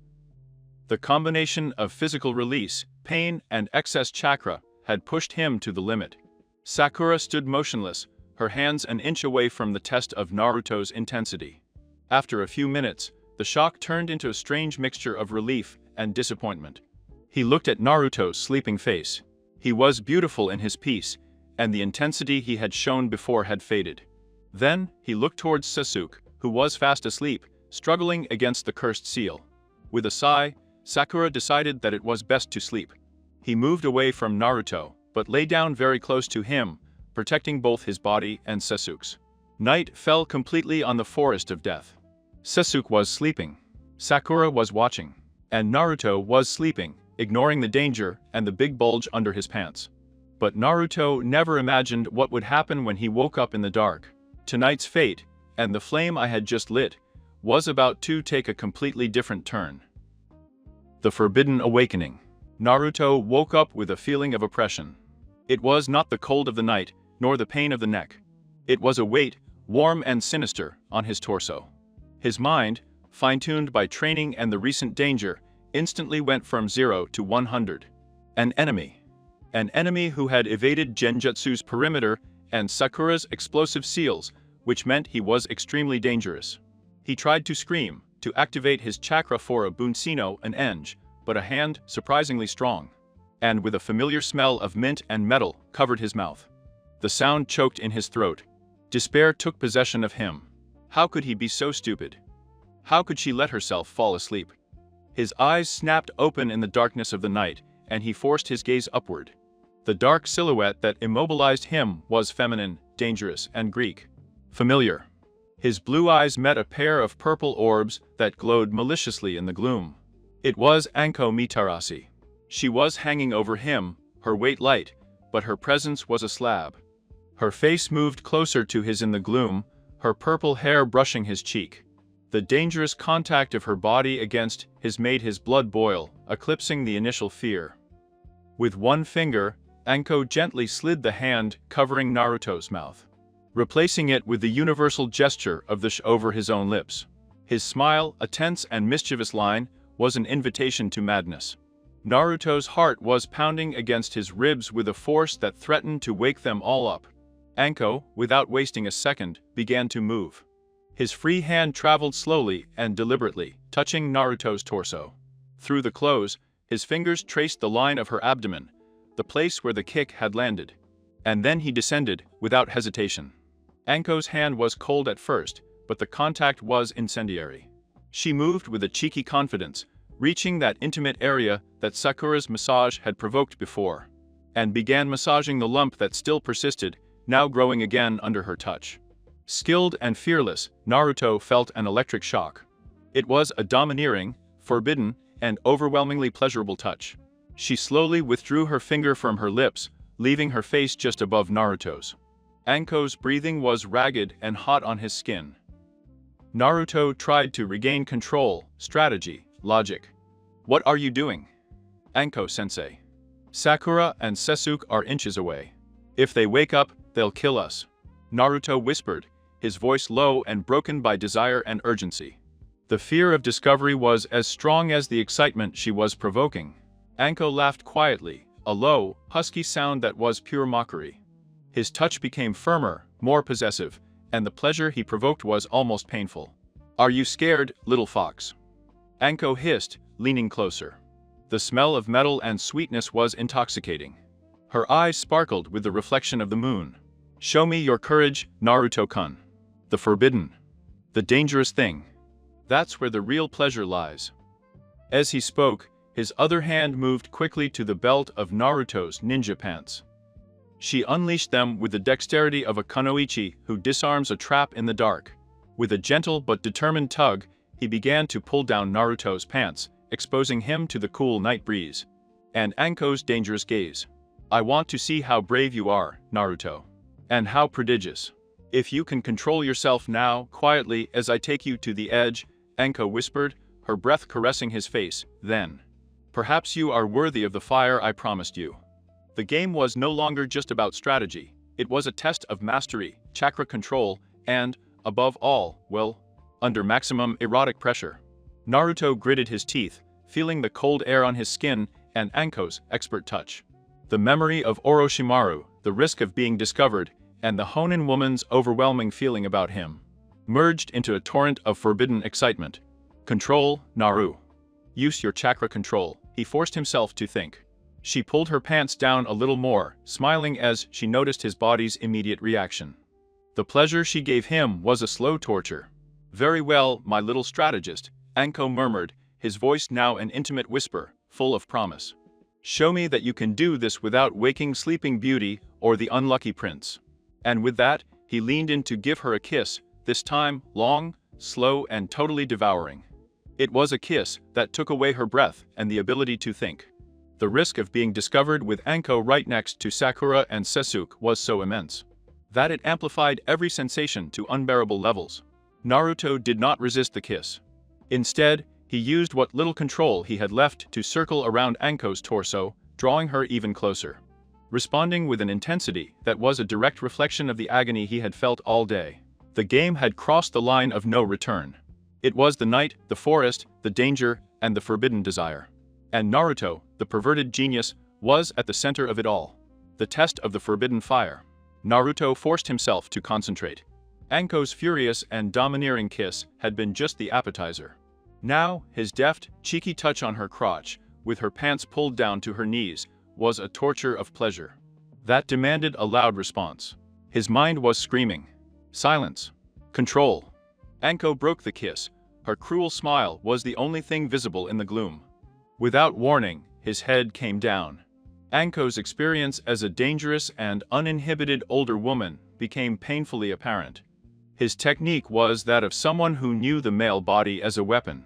The combination of physical release, pain, and excess chakra had pushed him to the limit. Sakura stood motionless, her hands an inch away from the test of Naruto's intensity. After a few minutes, the shock turned into a strange mixture of relief and disappointment. He looked at Naruto's sleeping face. He was beautiful in his peace, and the intensity he had shown before had faded. Then, he looked towards Sasuke, who was fast asleep, struggling against the cursed seal. With a sigh, Sakura decided that it was best to sleep. He moved away from Naruto, but lay down very close to him, protecting both his body and Sasuke's. Night fell completely on the forest of death. Sasuke was sleeping. Sakura was watching. And Naruto was sleeping, ignoring the danger and the big bulge under his pants. But Naruto never imagined what would happen when he woke up in the dark. Tonight's fate, and the flame I had just lit, was about to take a completely different turn. The Forbidden Awakening. Naruto woke up with a feeling of oppression. It was not the cold of the night, nor the pain of the neck. It was a weight, warm and sinister, on his torso. His mind, fine-tuned by training and the recent danger, instantly went from 0 to 100. An enemy. An enemy who had evaded Genjutsu's perimeter and Sakura's explosive seals, which meant he was extremely dangerous. He tried to scream, to activate his chakra for a bunsino, an enge, but a hand, surprisingly strong, and with a familiar smell of mint and metal, covered his mouth. The sound choked in his throat. Despair took possession of him. How could he be so stupid? How could she let herself fall asleep? His eyes snapped open in the darkness of the night, and he forced his gaze upward. The dark silhouette that immobilized him was feminine, dangerous, and Greek. Familiar. His blue eyes met a pair of purple orbs that glowed maliciously in the gloom. It was Anko Mitarashi. She was hanging over him, her weight light, but her presence was a slab. Her face moved closer to his in the gloom, her purple hair brushing his cheek. The dangerous contact of her body against his made his blood boil, eclipsing the initial fear. With one finger, Anko gently slid the hand covering Naruto's mouth, replacing it with the universal gesture of the sh over his own lips. His smile, a tense and mischievous line, was an invitation to madness. Naruto's heart was pounding against his ribs with a force that threatened to wake them all up. Anko, without wasting a second, began to move. His free hand traveled slowly and deliberately, touching Naruto's torso. Through the clothes, his fingers traced the line of her abdomen, the place where the kick had landed. And then he descended, without hesitation. Anko's hand was cold at first, but the contact was incendiary. She moved with a cheeky confidence, reaching that intimate area that Sakura's massage had provoked before, and began massaging the lump that still persisted, now growing again under her touch. Skilled and fearless, Naruto felt an electric shock. It was a domineering, forbidden, and overwhelmingly pleasurable touch. She slowly withdrew her finger from her lips, leaving her face just above Naruto's. Anko's breathing was ragged and hot on his skin. Naruto tried to regain control, strategy, logic. "What are you doing? Anko-sensei. Sakura and Sasuke are inches away. If they wake up, they'll kill us," Naruto whispered, his voice low and broken by desire and urgency. The fear of discovery was as strong as the excitement she was provoking. Anko laughed quietly, a low, husky sound that was pure mockery. His touch became firmer, more possessive, and the pleasure he provoked was almost painful. "Are you scared, little fox?" Anko hissed, leaning closer. The smell of metal and sweetness was intoxicating. Her eyes sparkled with the reflection of the moon. "Show me your courage, Naruto-kun. The forbidden. The dangerous thing. That's where the real pleasure lies." As he spoke, his other hand moved quickly to the belt of Naruto's ninja pants. She unleashed them with the dexterity of a kunoichi who disarms a trap in the dark. With a gentle but determined tug, he began to pull down Naruto's pants, exposing him to the cool night breeze. And Anko's dangerous gaze. "I want to see how brave you are, Naruto. And how prodigious. If you can control yourself now, quietly, as I take you to the edge," Anko whispered, her breath caressing his face, "then perhaps you are worthy of the fire I promised you." The game was no longer just about strategy. It was a test of mastery, chakra control, and, above all, well, under maximum erotic pressure. Naruto gritted his teeth, feeling the cold air on his skin and Anko's expert touch. The memory of Orochimaru, the risk of being discovered, and the Honin woman's overwhelming feeling about him merged into a torrent of forbidden excitement. "Control, Naru. Use your chakra control," he forced himself to think. She pulled her pants down a little more, smiling as she noticed his body's immediate reaction. The pleasure she gave him was a slow torture. "Very well, my little strategist," Anko murmured, his voice now an intimate whisper, full of promise. "Show me that you can do this without waking Sleeping Beauty or the unlucky prince." And with that, he leaned in to give her a kiss, this time long, slow, and totally devouring. It was a kiss that took away her breath and the ability to think. The risk of being discovered with Anko right next to Sakura and Sasuke was so immense that it amplified every sensation to unbearable levels. Naruto did not resist the kiss. Instead, he used what little control he had left to circle around Anko's torso, drawing her even closer. Responding with an intensity that was a direct reflection of the agony he had felt all day. The game had crossed the line of no return. It was the night, the forest, the danger, and the forbidden desire. And Naruto, the perverted genius, was at the center of it all. The test of the forbidden fire. Naruto forced himself to concentrate. Anko's furious and domineering kiss had been just the appetizer. Now, his deft, cheeky touch on her crotch, with her pants pulled down to her knees, was a torture of pleasure that demanded a loud response. His mind was screaming. Silence. Control. Anko broke the kiss. Her cruel smile was the only thing visible in the gloom. Without warning, his head came down. Anko's experience as a dangerous and uninhibited older woman became painfully apparent. His technique was that of someone who knew the male body as a weapon.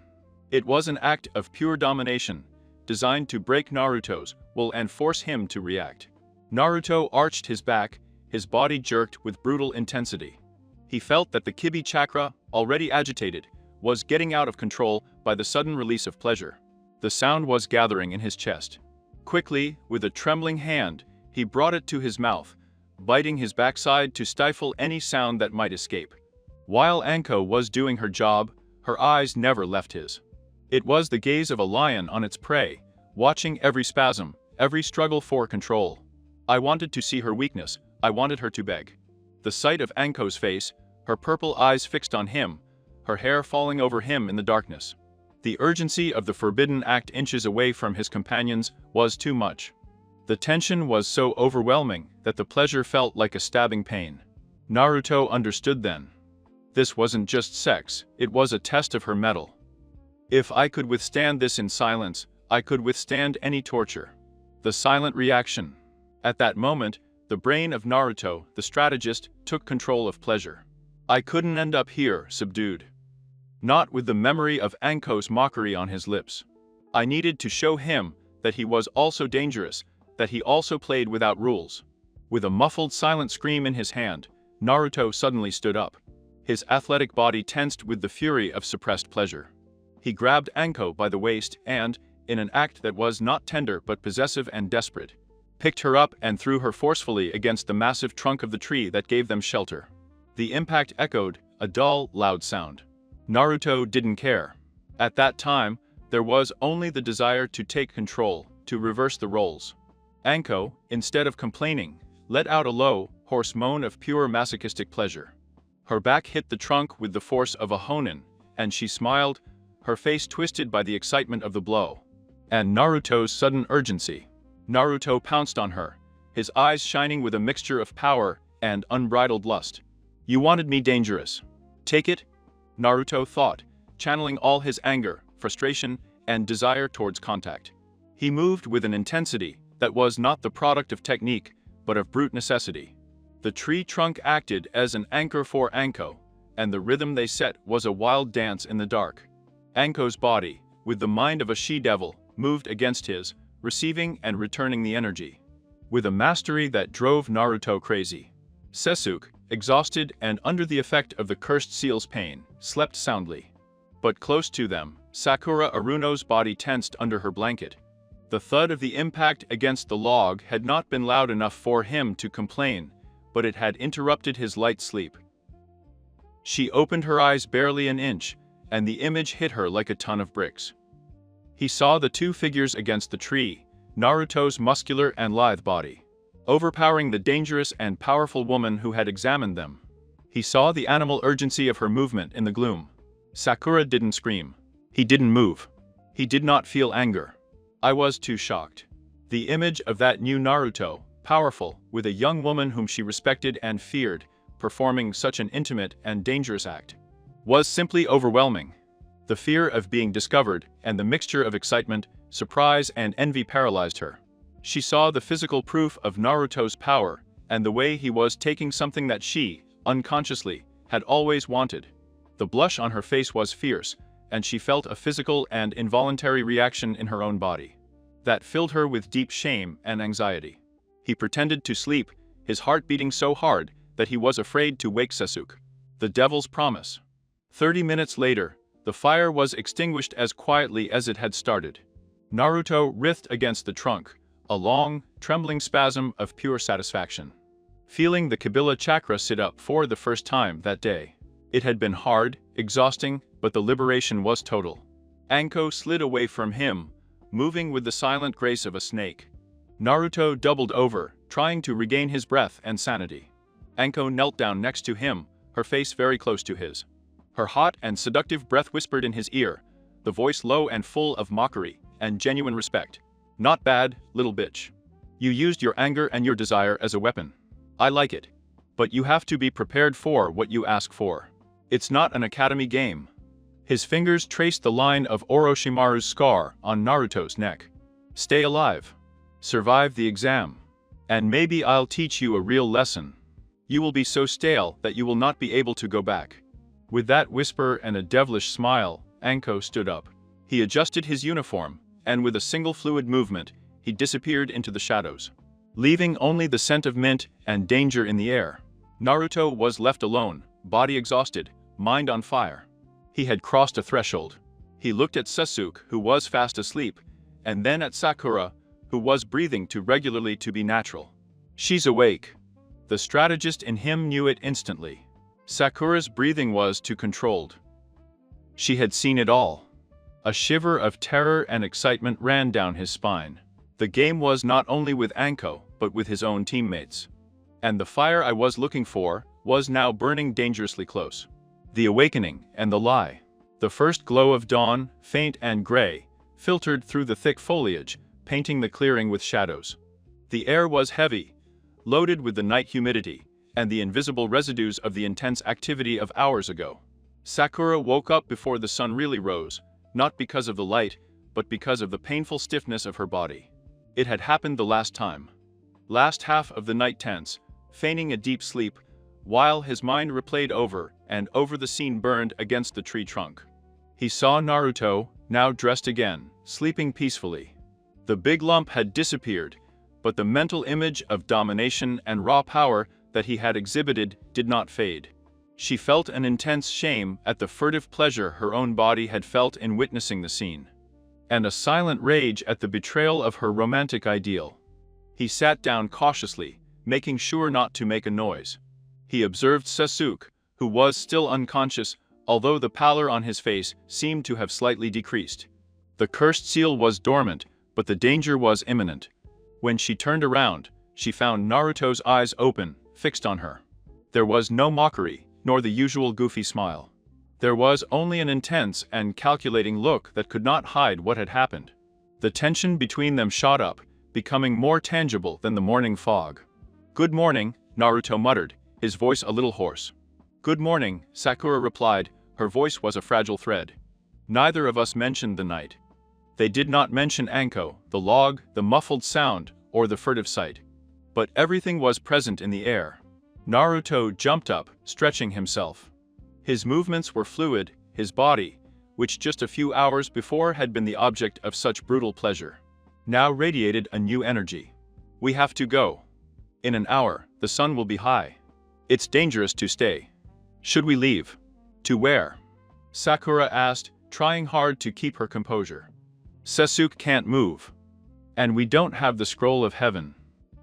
It was an act of pure domination, designed to break Naruto's will and force him to react. Naruto arched his back, his body jerked with brutal intensity. He felt that the Kibi chakra, already agitated, was getting out of control by the sudden release of pleasure. The sound was gathering in his chest. Quickly, with a trembling hand, he brought it to his mouth, biting his backside to stifle any sound that might escape. While Anko was doing her job, her eyes never left his. It was the gaze of a lion on its prey, watching every spasm, every struggle for control. I wanted to see her weakness, I wanted her to beg. The sight of Anko's face, her purple eyes fixed on him, her hair falling over him in the darkness. The urgency of the forbidden act inches away from his companions was too much. The tension was so overwhelming that the pleasure felt like a stabbing pain. Naruto understood then. This wasn't just sex, it was a test of her mettle. If I could withstand this in silence, I could withstand any torture. The silent reaction. At that moment, the brain of Naruto, the strategist, took control of pleasure. I couldn't end up here, subdued. Not with the memory of Anko's mockery on his lips. I needed to show him that he was also dangerous, that he also played without rules. With a muffled silent scream in his hand, Naruto suddenly stood up. His athletic body tensed with the fury of suppressed pleasure. He grabbed Anko by the waist and, in an act that was not tender but possessive and desperate, picked her up and threw her forcefully against the massive trunk of the tree that gave them shelter. The impact echoed, a dull, loud sound. Naruto didn't care. At that time, there was only the desire to take control, to reverse the roles. Anko, instead of complaining, let out a low, hoarse moan of pure masochistic pleasure. Her back hit the trunk with the force of a honen, and she smiled, her face twisted by the excitement of the blow. And Naruto's sudden urgency. Naruto pounced on her, his eyes shining with a mixture of power and unbridled lust. "You wanted me dangerous. Take it?" Naruto thought, channeling all his anger, frustration, and desire towards contact. He moved with an intensity that was not the product of technique, but of brute necessity. The tree trunk acted as an anchor for Anko, and the rhythm they set was a wild dance in the dark. Anko's body, with the mind of a she-devil, moved against his, receiving and returning the energy. With a mastery that drove Naruto crazy. Sasuke, exhausted and under the effect of the cursed seal's pain, slept soundly. But close to them, Sakura Aruno's body tensed under her blanket. The thud of the impact against the log had not been loud enough for him to complain, but it had interrupted his light sleep. She opened her eyes barely an inch, and the image hit her like a ton of bricks. He saw the two figures against the tree, Naruto's muscular and lithe body, overpowering the dangerous and powerful woman who had examined them. He saw the animal urgency of her movement in the gloom. Sakura didn't scream. He didn't move. He did not feel anger. I was too shocked. The image of that new Naruto, powerful, with a young woman whom she respected and feared, performing such an intimate and dangerous act, was simply overwhelming. The fear of being discovered and the mixture of excitement, surprise, and envy paralyzed her. She saw the physical proof of Naruto's power and the way he was taking something that she, unconsciously, had always wanted. The blush on her face was fierce, and she felt a physical and involuntary reaction in her own body that filled her with deep shame and anxiety. He pretended to sleep, his heart beating so hard that he was afraid to wake Sasuke. The devil's promise. 30 minutes later, the fire was extinguished as quietly as it had started. Naruto writhed against the trunk, a long, trembling spasm of pure satisfaction. Feeling the Kabila chakra sit up for the first time that day. It had been hard, exhausting, but the liberation was total. Anko slid away from him, moving with the silent grace of a snake. Naruto doubled over, trying to regain his breath and sanity. Anko knelt down next to him, her face very close to his. Her hot and seductive breath whispered in his ear, the voice low and full of mockery and genuine respect. "Not bad, little bitch. You used your anger and your desire as a weapon. I like it. But you have to be prepared for what you ask for. It's not an academy game." His fingers traced the line of Orochimaru's scar on Naruto's neck. "Stay alive. Survive the exam. And maybe I'll teach you a real lesson. You will be so stale that you will not be able to go back." With that whisper and a devilish smile, Anko stood up. He adjusted his uniform, and with a single fluid movement, he disappeared into the shadows, leaving only the scent of mint and danger in the air. Naruto was left alone, body exhausted, mind on fire. He had crossed a threshold. He looked at Sasuke, who was fast asleep, and then at Sakura, who was breathing too regularly to be natural. "She's awake." The strategist in him knew it instantly. Sakura's breathing was too controlled. She had seen it all. A shiver of terror and excitement ran down his spine. The game was not only with Anko, but with his own teammates. And the fire I was looking for was now burning dangerously close. The awakening and the lie. The first glow of dawn, faint and gray, filtered through the thick foliage, painting the clearing with shadows. The air was heavy, loaded with the night humidity, and the invisible residues of the intense activity of hours ago. Sakura woke up before the sun really rose, not because of the light, but because of the painful stiffness of her body. It had happened the last time. Last half of the night tense, feigning a deep sleep, while his mind replayed over and over the scene burned against the tree trunk. He saw Naruto, now dressed again, sleeping peacefully. The big lump had disappeared, but the mental image of domination and raw power that he had exhibited did not fade. She felt an intense shame at the furtive pleasure her own body had felt in witnessing the scene, and a silent rage at the betrayal of her romantic ideal. He sat down cautiously, making sure not to make a noise. He observed Sasuke, who was still unconscious, although the pallor on his face seemed to have slightly decreased. The cursed seal was dormant, but the danger was imminent. When she turned around, she found Naruto's eyes open, fixed on her. There was no mockery, nor the usual goofy smile. There was only an intense and calculating look that could not hide what had happened. The tension between them shot up, becoming more tangible than the morning fog. "Good morning," Naruto muttered, his voice a little hoarse. "Good morning," Sakura replied, her voice was a fragile thread. Neither of us mentioned the night. They did not mention Anko, the log, the muffled sound, or the furtive sight. But everything was present in the air. Naruto jumped up, stretching himself. His movements were fluid, his body, which just a few hours before had been the object of such brutal pleasure, now radiated a new energy. "We have to go. In an hour, the sun will be high. It's dangerous to stay. Should we leave?" "To where?" Sakura asked, trying hard to keep her composure. "Sasuke can't move. And we don't have the scroll of heaven."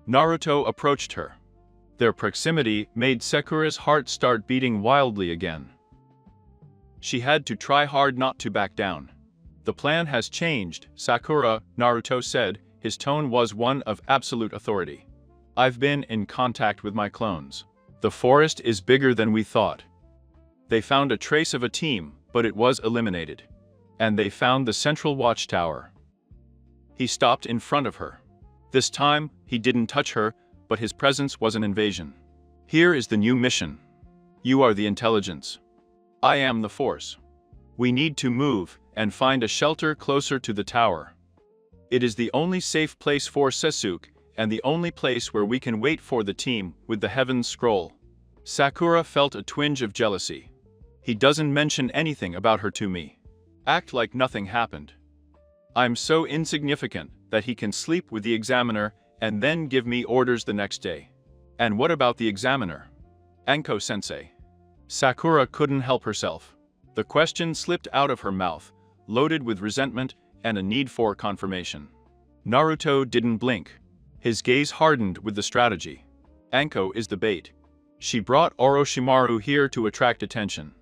Naruto approached her. Their proximity made Sakura's heart start beating wildly again. She had to try hard not to back down. "The plan has changed, Sakura," Naruto said, his tone was one of absolute authority. "I've been in contact with my clones. The forest is bigger than we thought. They found a trace of a team, but it was eliminated. And they found the central watchtower." He stopped in front of her. This time, he didn't touch her, but his presence was an invasion. "Here is the new mission. You are the intelligence. I am the force. We need to move and find a shelter closer to the tower. It is the only safe place for Sasuke, and the only place where we can wait for the team with the Heaven's Scroll." Sakura felt a twinge of jealousy. "He doesn't mention anything about her to me. Act like nothing happened. I'm so insignificant that he can sleep with the examiner and then give me orders the next day. And what about the examiner? Anko-sensei?" Sakura couldn't help herself. The question slipped out of her mouth, loaded with resentment and a need for confirmation. Naruto didn't blink. His gaze hardened with the strategy. "Anko is the bait. She brought Orochimaru here to attract attention."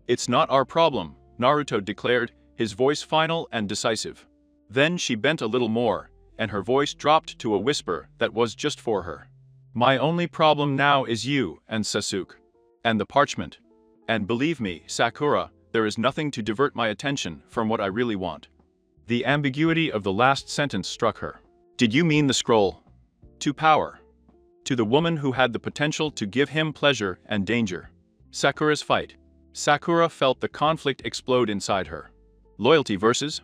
"It's not our problem," Naruto declared, his voice final and decisive. Then she bent a little more, and her voice dropped to a whisper that was just for her. "My only problem now is you and Sasuke. And the parchment. And believe me, Sakura, there is nothing to divert my attention from what I really want." The ambiguity of the last sentence struck her. "Did you mean the scroll? To power? To the woman who had the potential to give him pleasure and danger? Sakura's fight?" Sakura felt the conflict explode inside her. Loyalty versus?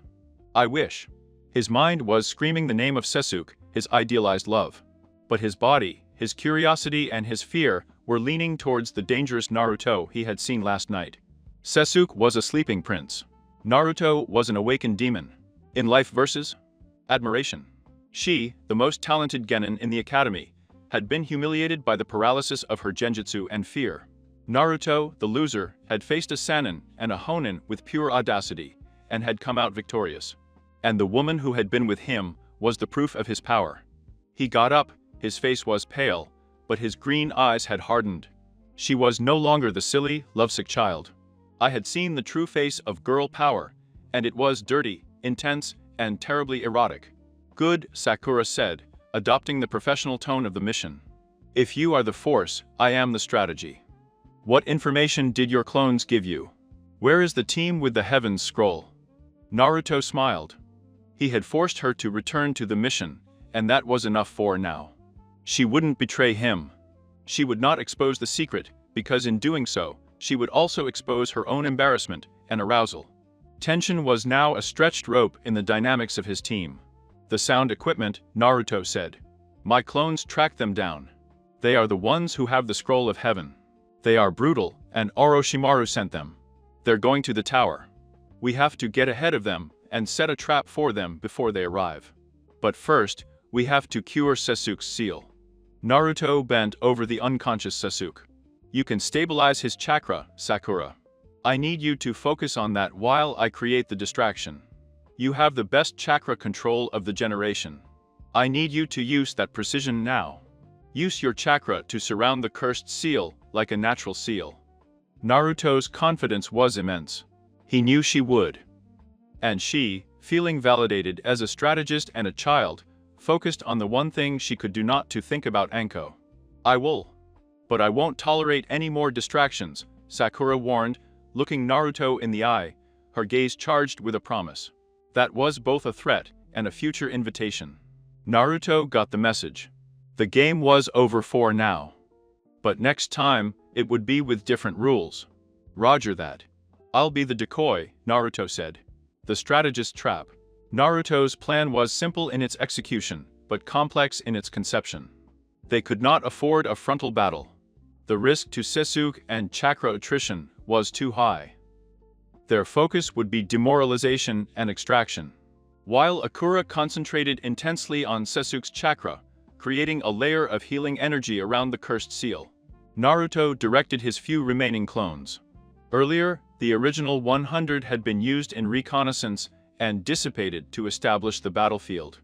I wish. His mind was screaming the name of Sasuke, his idealized love. But his body, his curiosity and his fear were leaning towards the dangerous Naruto he had seen last night. Sasuke was a sleeping prince. Naruto was an awakened demon. In life versus? Admiration. She, the most talented genin in the academy, had been humiliated by the paralysis of her genjutsu and fear. Naruto, the loser, had faced a Sannin and a Honin with pure audacity, and had come out victorious. And the woman who had been with him was the proof of his power. He got up, his face was pale, but his green eyes had hardened. She was no longer the silly, lovesick child. I had seen the true face of girl power, and it was dirty, intense, and terribly erotic. "Good," Sakura said, adopting the professional tone of the mission. "If you are the force, I am the strategy. What information did your clones give you? Where is the team with the Heaven's Scroll?" Naruto smiled. He had forced her to return to the mission, and that was enough for now. She wouldn't betray him. She would not expose the secret, because in doing so, she would also expose her own embarrassment and arousal. Tension was now a stretched rope in the dynamics of his team. "The sound equipment," Naruto said. "My clones tracked them down. They are the ones who have the Scroll of Heaven. They are brutal, and Orochimaru sent them. They're going to the tower. We have to get ahead of them and set a trap for them before they arrive. But first, we have to cure Sasuke's seal." Naruto bent over the unconscious Sasuke. "You can stabilize his chakra, Sakura. I need you to focus on that while I create the distraction. You have the best chakra control of the generation. I need you to use that precision now. Use your chakra to surround the cursed seal like a natural seal. Naruto's confidence was immense. He knew she would. And she, feeling validated as a strategist and a child, focused on the one thing she could do, not to think about Anko. "I will. But I won't tolerate any more distractions," Sakura warned, looking Naruto in the eye, her gaze charged with a promise. That was both a threat and a future invitation. Naruto got the message. The game was over for now. But next time, it would be with different rules. "Roger that. I'll be the decoy," Naruto said. The strategist trap. Naruto's plan was simple in its execution, but complex in its conception. They could not afford a frontal battle. The risk to Sasuke and chakra attrition was too high. Their focus would be demoralization and extraction. While Akura concentrated intensely on Sasuke's chakra, creating a layer of healing energy around the cursed seal, Naruto directed his few remaining clones. Earlier, the original 100 had been used in reconnaissance and dissipated to establish the battlefield.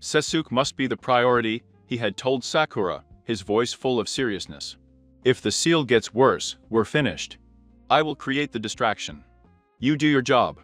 Sasuke must be the priority, he had told Sakura, his voice full of seriousness. "If the seal gets worse, we're finished. I will create the distraction. You do your job."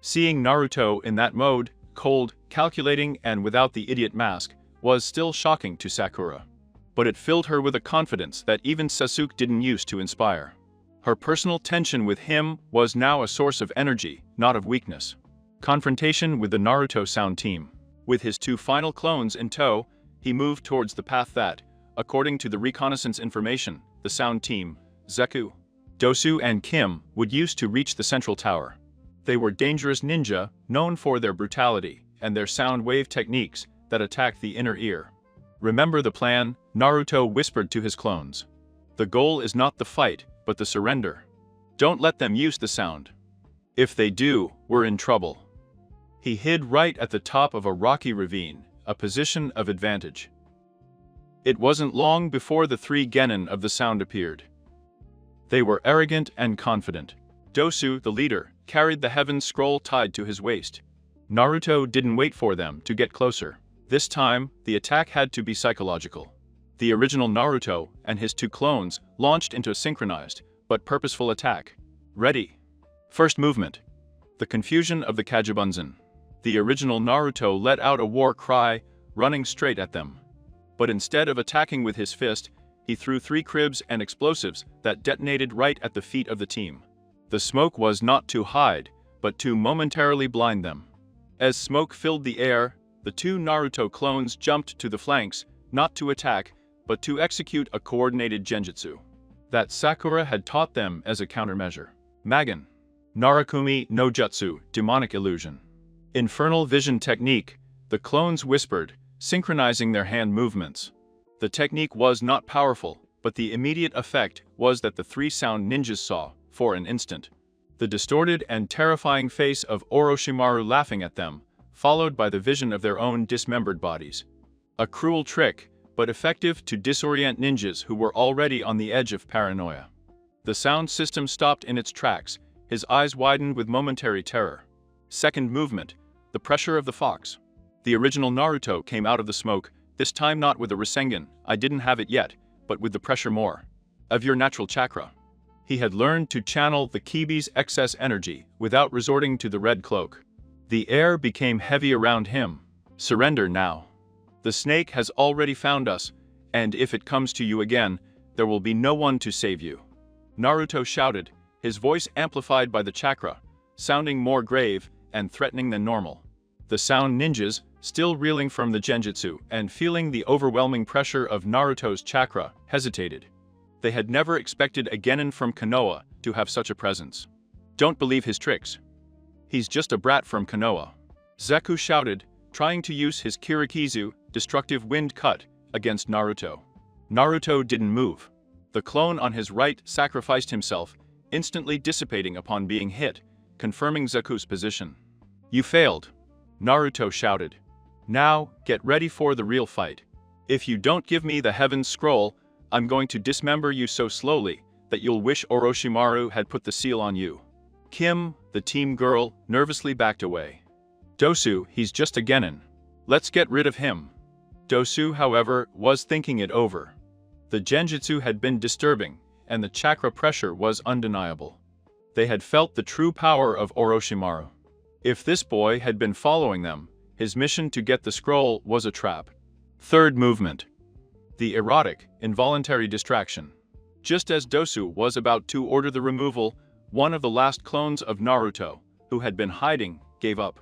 Seeing Naruto in that mode, cold, calculating, and without the idiot mask, was still shocking to Sakura. But it filled her with a confidence that even Sasuke didn't use to inspire. Her personal tension with him was now a source of energy, not of weakness. Confrontation with the Naruto Sound team. With his two final clones in tow, he moved towards the path that, according to the reconnaissance information, the Sound team, Zeku, Dosu and Kim, would use to reach the central tower. They were dangerous ninja, known for their brutality and their sound wave techniques that attack the inner ear. "Remember the plan," Naruto whispered to his clones. "The goal is not the fight, but the surrender. Don't let them use the sound. If they do, we're in trouble." He hid right at the top of a rocky ravine, a position of advantage. It wasn't long before the three genin of the sound appeared. They were arrogant and confident. Dosu, the leader, carried the heaven scroll tied to his waist. Naruto didn't wait for them to get closer. This time, the attack had to be psychological. The original Naruto and his two clones launched into a synchronized, but purposeful attack. Ready. First movement. The confusion of the Kajibunzen. The original Naruto let out a war cry, running straight at them. But instead of attacking with his fist, he threw three cribs and explosives that detonated right at the feet of the team. The smoke was not to hide, but to momentarily blind them. As smoke filled the air, the two Naruto clones jumped to the flanks, not to attack, but to execute a coordinated genjutsu that Sakura had taught them as a countermeasure. Magen. Narakumi no Jutsu, demonic illusion. Infernal vision technique, the clones whispered, synchronizing their hand movements. The technique was not powerful, but the immediate effect was that the three sound ninjas saw, for an instant, the distorted and terrifying face of Orochimaru laughing at them, followed by the vision of their own dismembered bodies. A cruel trick, but effective to disorient ninjas who were already on the edge of paranoia. The sound system stopped in its tracks, his eyes widened with momentary terror. Second movement, the pressure of the fox. The original Naruto came out of the smoke, this time not with a Rasengan, I didn't have it yet, but with the pressure more of your natural chakra. He had learned to channel the Kibi's excess energy without resorting to the red cloak. The air became heavy around him. Surrender now. The snake has already found us, and if it comes to you again, there will be no one to save you. Naruto shouted, his voice amplified by the chakra, sounding more grave and threatening than normal. The sound ninjas, still reeling from the genjutsu and feeling the overwhelming pressure of Naruto's chakra, hesitated. They had never expected a genin from Konoha to have such a presence. Don't believe his tricks. He's just a brat from Konoha. Zeku shouted, trying to use his Kirikizu, destructive wind cut, against Naruto. Naruto didn't move. The clone on his right sacrificed himself, instantly dissipating upon being hit, confirming Zeku's position. You failed. Naruto shouted. Now, get ready for the real fight. If you don't give me the Heaven's Scroll, I'm going to dismember you so slowly that you'll wish Orochimaru had put the seal on you. Kim, the team girl, nervously backed away. Dosu, he's just a genin. Let's get rid of him. Dosu, however, was thinking it over. The genjutsu had been disturbing, and the chakra pressure was undeniable. They had felt the true power of Orochimaru. If this boy had been following them, his mission to get the scroll was a trap. Third movement. The erotic, involuntary distraction. Just as Dosu was about to order the removal, one of the last clones of Naruto, who had been hiding, gave up.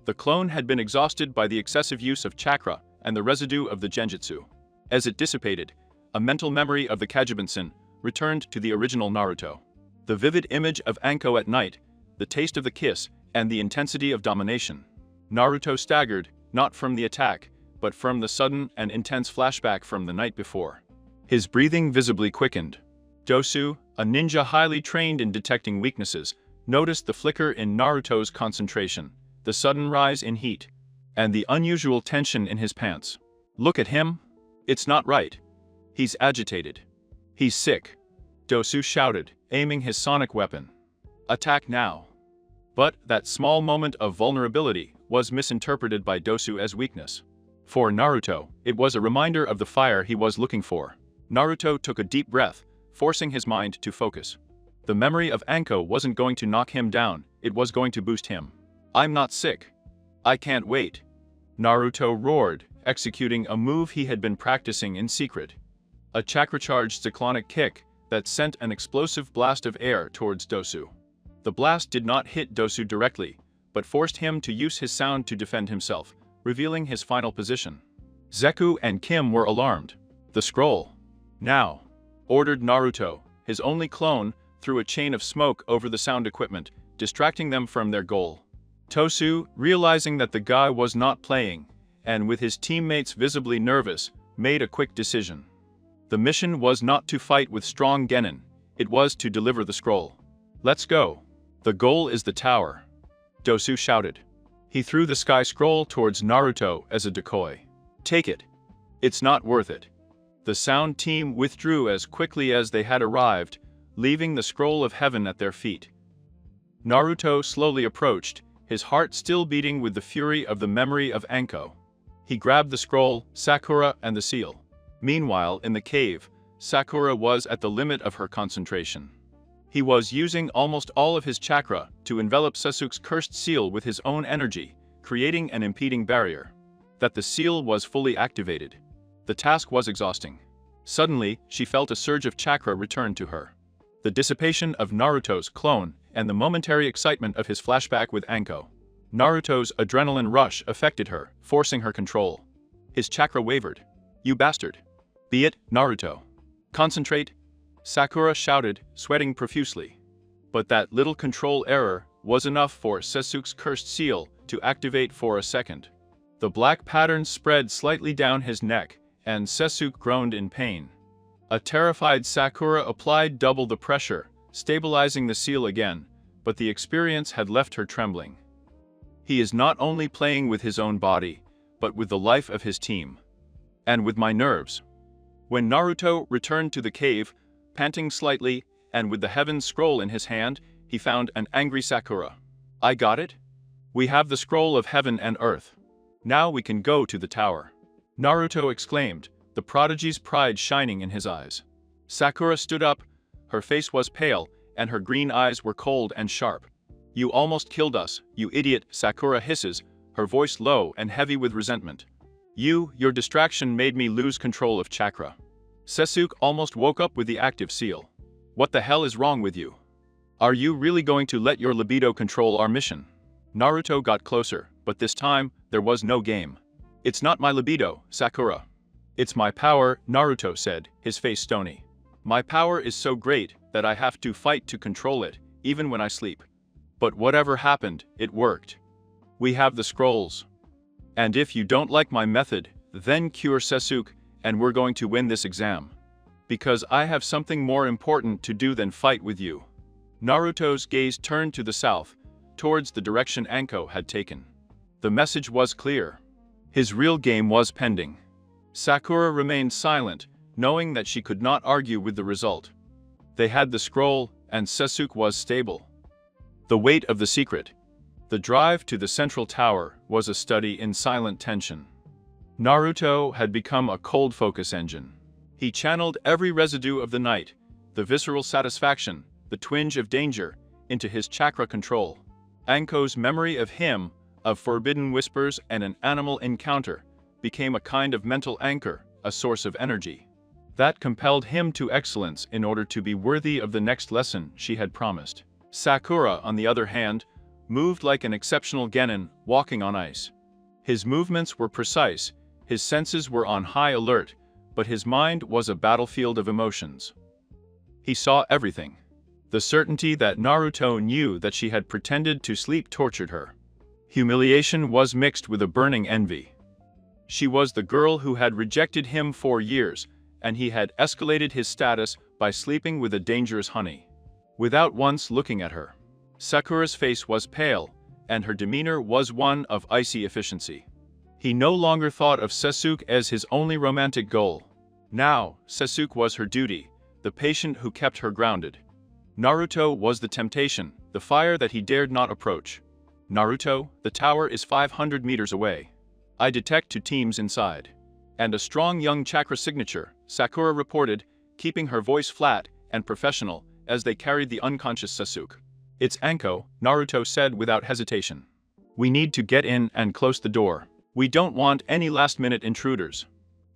The clone had been exhausted by the excessive use of chakra and the residue of the genjutsu. As it dissipated, a mental memory of the Kajibunsen returned to the original Naruto. The vivid image of Anko at night, the taste of the kiss, and the intensity of domination. Naruto staggered, not from the attack, but from the sudden and intense flashback from the night before. His breathing visibly quickened. Dosu, a ninja highly trained in detecting weaknesses, noticed the flicker in Naruto's concentration, the sudden rise in heat, and the unusual tension in his pants. Look at him. It's not right. He's agitated. He's sick. Dosu shouted, aiming his sonic weapon. Attack now. But that small moment of vulnerability was misinterpreted by Dosu as weakness. For Naruto, it was a reminder of the fire he was looking for. Naruto took a deep breath, forcing his mind to focus. The memory of Anko wasn't going to knock him down, it was going to boost him. I'm not sick. I can't wait. Naruto roared, executing a move he had been practicing in secret. A chakra-charged cyclonic kick that sent an explosive blast of air towards Dosu. The blast did not hit Dosu directly, but forced him to use his sound to defend himself, revealing his final position. Zeku and Kim were alarmed. The scroll. Now, ordered Naruto, his only clone, threw a chain of smoke over the sound equipment, distracting them from their goal. Tosu, realizing that the guy was not playing, and with his teammates visibly nervous, made a quick decision. The mission was not to fight with strong genin, it was to deliver the scroll. Let's go. The goal is the tower. Dosu shouted. He threw the sky scroll towards Naruto as a decoy. Take it. It's not worth it. The sound team withdrew as quickly as they had arrived, leaving the scroll of heaven at their feet. Naruto slowly approached, his heart still beating with the fury of the memory of Anko. He grabbed the scroll, Sakura, and the seal. Meanwhile, in the cave, Sakura was at the limit of her concentration. He was using almost all of his chakra to envelop Sasuke's cursed seal with his own energy, creating an impeding barrier. That the seal was fully activated. The task was exhausting. Suddenly, she felt a surge of chakra return to her. The dissipation of Naruto's clone and the momentary excitement of his flashback with Anko. Naruto's adrenaline rush affected her, forcing her control. His chakra wavered. You bastard. Be it, Naruto. Concentrate. Sakura shouted, sweating profusely. But that little control error was enough for Sasuke's cursed seal to activate for a second. The black pattern spread slightly down his neck, and Sasuke groaned in pain. A terrified Sakura applied double the pressure, stabilizing the seal again, but the experience had left her trembling. He is not only playing with his own body, but with the life of his team. And with my nerves. When Naruto returned to the cave, panting slightly, and with the heaven scroll in his hand, he found an angry Sakura. I got it? We have the scroll of heaven and earth. Now we can go to the tower. Naruto exclaimed, the prodigy's pride shining in his eyes. Sakura stood up, her face was pale, and her green eyes were cold and sharp. You almost killed us, you idiot, Sakura hisses, her voice low and heavy with resentment. Your distraction made me lose control of chakra. Sasuke almost woke up with the active seal. What the hell is wrong with you? Are you really going to let your libido control our mission? Naruto got closer, but this time, there was no game. It's not my libido, Sakura. It's my power, Naruto said, his face stony. My power is so great that I have to fight to control it, even when I sleep. But whatever happened, it worked. We have the scrolls. And if you don't like my method, then cure Sasuke, and we're going to win this exam. Because I have something more important to do than fight with you. Naruto's gaze turned to the south, towards the direction Anko had taken. The message was clear. His real game was pending. Sakura remained silent, knowing that she could not argue with the result. They had the scroll, and Sasuke was stable. The weight of the secret. The drive to the central tower was a study in silent tension. Naruto had become a cold focus engine. He channeled every residue of the night, the visceral satisfaction, the twinge of danger, into his chakra control. Anko's memory of him, of forbidden whispers and an animal encounter, became a kind of mental anchor, a source of energy. That compelled him to excellence in order to be worthy of the next lesson she had promised. Sakura, on the other hand, moved like an exceptional genin walking on ice. His movements were precise, his senses were on high alert, but his mind was a battlefield of emotions. He saw everything. The certainty that Naruto knew that she had pretended to sleep tortured her. Humiliation was mixed with a burning envy. She was the girl who had rejected him for years, and he had escalated his status by sleeping with a dangerous honey. Without once looking at her. Sakura's face was pale, and her demeanor was one of icy efficiency. He no longer thought of Sasuke as his only romantic goal. Now, Sasuke was her duty, the patient who kept her grounded. Naruto was the temptation, the fire that he dared not approach. Naruto, the tower is 500 meters away. I detect 2 teams inside. And a strong young chakra signature, Sakura reported, keeping her voice flat and professional as they carried the unconscious Sasuke. It's Anko, Naruto said without hesitation. We need to get in and close the door. We don't want any last-minute intruders.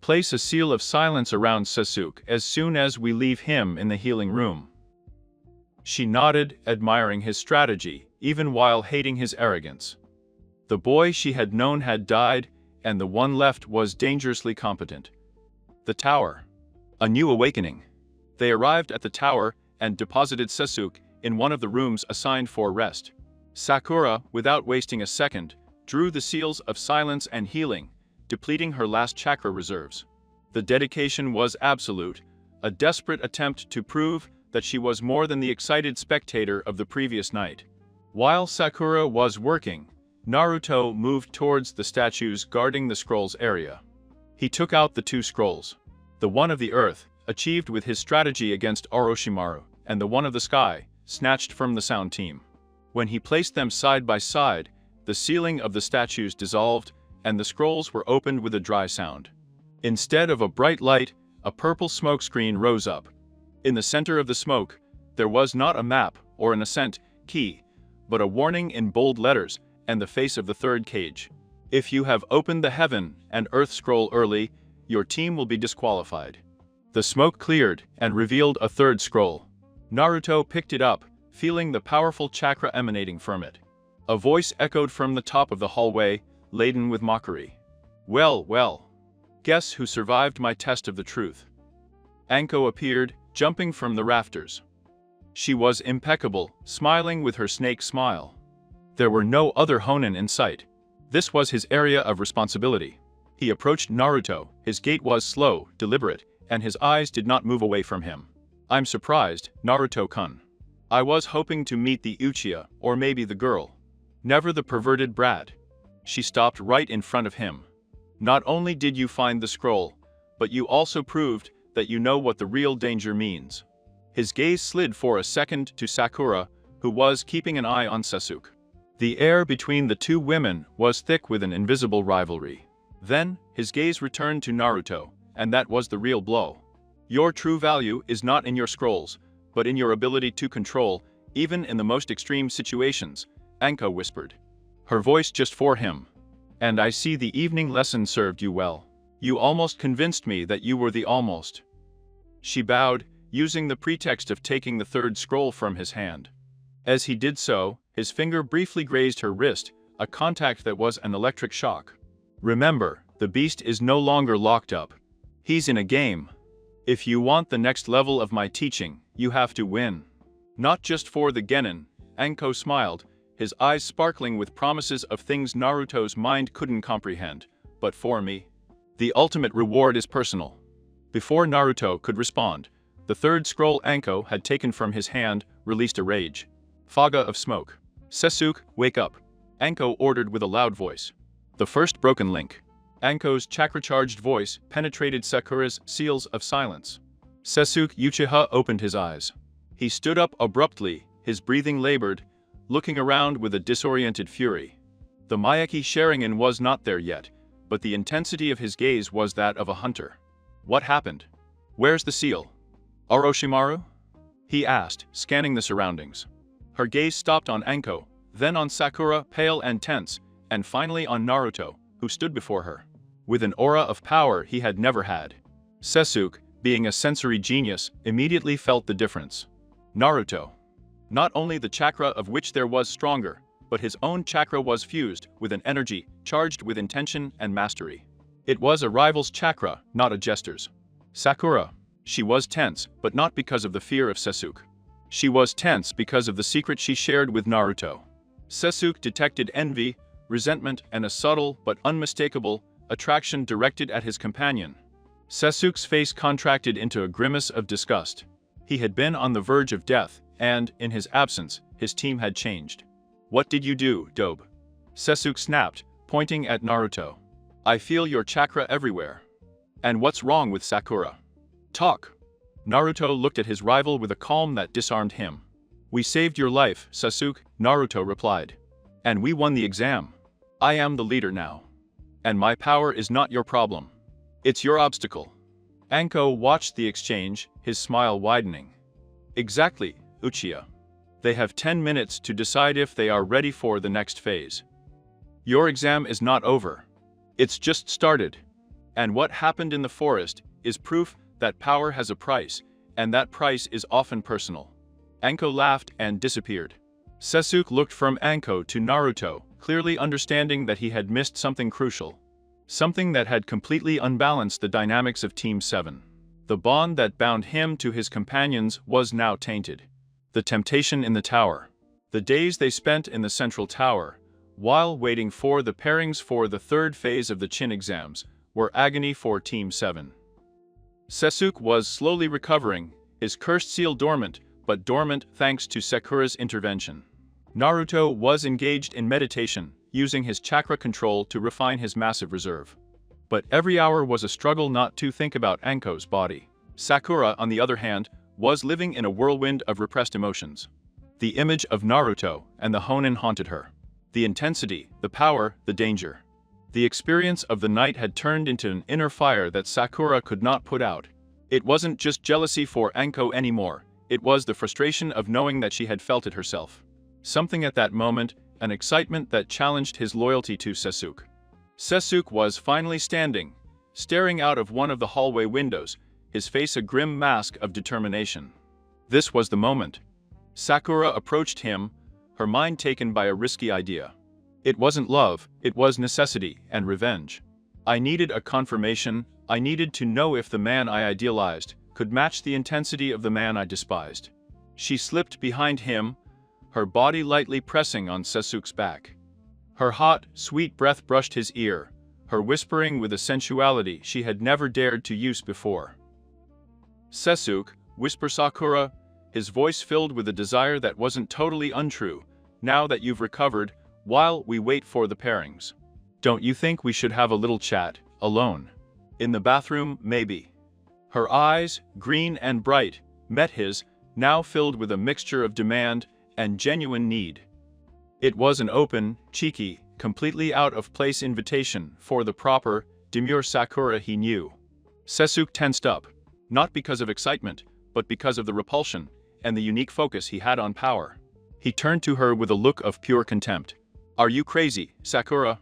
Place a seal of silence around Sasuke as soon as we leave him in the healing room. She nodded, admiring his strategy, even while hating his arrogance. The boy she had known had died, and the one left was dangerously competent. The tower. A new awakening. They arrived at the tower and deposited Sasuke in one of the rooms assigned for rest. Sakura, without wasting a second, drew the seals of silence and healing, depleting her last chakra reserves. The dedication was absolute, a desperate attempt to prove that she was more than the excited spectator of the previous night. While Sakura was working, Naruto moved towards the statues guarding the scrolls area. He took out the 2 scrolls. The one of the earth, achieved with his strategy against Orochimaru, and the one of the sky, snatched from the sound team. When he placed them side by side, the ceiling of the statues dissolved, and the scrolls were opened with a dry sound. Instead of a bright light, a purple smoke screen rose up. In the center of the smoke, there was not a map or an ascent key, but a warning in bold letters and the face of the 3rd cage. If you have opened the heaven and earth scroll early, your team will be disqualified. The smoke cleared and revealed a 3rd scroll. Naruto picked it up, feeling the powerful chakra emanating from it. A voice echoed from the top of the hallway, laden with mockery. Well, well. Guess who survived my test of the truth? Anko appeared, jumping from the rafters. She was impeccable, smiling with her snake smile. There were no other Honin in sight. This was his area of responsibility. He approached Naruto, his gait was slow, deliberate, and his eyes did not move away from him. I'm surprised, Naruto-kun. I was hoping to meet the Uchiha, or maybe the girl. Never the perverted brat. She stopped right in front of him. Not only did you find the scroll, but you also proved that you know what the real danger means. His gaze slid for a second to Sakura, who was keeping an eye on Sasuke. The air between the 2 women was thick with an invisible rivalry. Then, his gaze returned to Naruto, and that was the real blow. Your true value is not in your scrolls, but in your ability to control, even in the most extreme situations, Anko whispered. Her voice just for him. And I see the evening lesson served you well. You almost convinced me that you were the almost. She bowed, using the pretext of taking the 3rd scroll from his hand. As he did so, his finger briefly grazed her wrist, a contact that was an electric shock. Remember, the beast is no longer locked up. He's in a game. If you want the next level of my teaching, you have to win. Not just for the genin, Anko smiled, his eyes sparkling with promises of things Naruto's mind couldn't comprehend, but for me. The ultimate reward is personal. Before Naruto could respond, the 3rd scroll Anko had taken from his hand released a rage. Faga of smoke. Sasuke, wake up. Anko ordered with a loud voice. The first broken link. Anko's chakra-charged voice penetrated Sakura's seals of silence. Sasuke Uchiha opened his eyes. He stood up abruptly, his breathing labored, looking around with a disoriented fury. The Mayaki Sharingan was not there yet, but the intensity of his gaze was that of a hunter. What happened? Where's the seal? Orochimaru? he asked, scanning the surroundings. Her gaze stopped on Anko, then on Sakura, pale and tense, and finally on Naruto, who stood before her, with an aura of power he had never had. Sasuke, being a sensory genius, immediately felt the difference. Naruto. Not only the chakra of which there was stronger, but his own chakra was fused with an energy charged with intention and mastery. It was a rival's chakra, not a jester's. Sakura. She was tense, but not because of the fear of Sasuke. She was tense because of the secret she shared with Naruto. Sasuke detected envy, resentment, and a subtle but unmistakable attraction directed at his companion. Sasuke's face contracted into a grimace of disgust. He had been on the verge of death, and, in his absence, his team had changed. "What did you do, Dobe?" Sasuke snapped, pointing at Naruto. "I feel your chakra everywhere." "And what's wrong with Sakura?" "Talk." Naruto looked at his rival with a calm that disarmed him. "We saved your life, Sasuke," Naruto replied. "And we won the exam. I am the leader now. And my power is not your problem. It's your obstacle." Anko watched the exchange, his smile widening. "Exactly, Uchiha. They have 10 minutes to decide if they are ready for the next phase. Your exam is not over. It's just started. And what happened in the forest is proof that power has a price, and that price is often personal." Anko laughed and disappeared. Sasuke looked from Anko to Naruto, clearly understanding that he had missed something crucial. Something that had completely unbalanced the dynamics of Team 7. The bond that bound him to his companions was now tainted. The temptation in the tower. The days they spent in the central tower, while waiting for the pairings for the third phase of the Chin exams, were agony for Team 7. Sasuke was slowly recovering, his cursed seal dormant, but dormant thanks to Sakura's intervention. Naruto was engaged in meditation, using his chakra control to refine his massive reserve. But every hour was a struggle not to think about Anko's body. Sakura, on the other hand, was living in a whirlwind of repressed emotions. The image of Naruto and the Honin haunted her. The intensity, the power, the danger. The experience of the night had turned into an inner fire that Sakura could not put out. It wasn't just jealousy for Anko anymore, it was the frustration of knowing that she had felt it herself. Something at that moment, an excitement that challenged his loyalty to Sasuke. Sasuke was finally standing, staring out of one of the hallway windows, his face a grim mask of determination. This was the moment. Sakura approached him, her mind taken by a risky idea. It wasn't love, it was necessity and revenge. I needed a confirmation, I needed to know if the man I idealized could match the intensity of the man I despised. She slipped behind him, her body lightly pressing on Sasuke's back. Her hot, sweet breath brushed his ear, her whispering with a sensuality she had never dared to use before. "Sasuke," whispered Sakura, his voice filled with a desire that wasn't totally untrue, "now that you've recovered, while we wait for the pairings, don't you think we should have a little chat, alone? In the bathroom, maybe?" Her eyes, green and bright, met his, now filled with a mixture of demand and genuine need. It was an open, cheeky, completely out-of-place invitation for the proper, demure Sakura he knew. Sasuke tensed up, not because of excitement, but because of the repulsion and the unique focus he had on power. He turned to her with a look of pure contempt. "Are you crazy, Sakura?"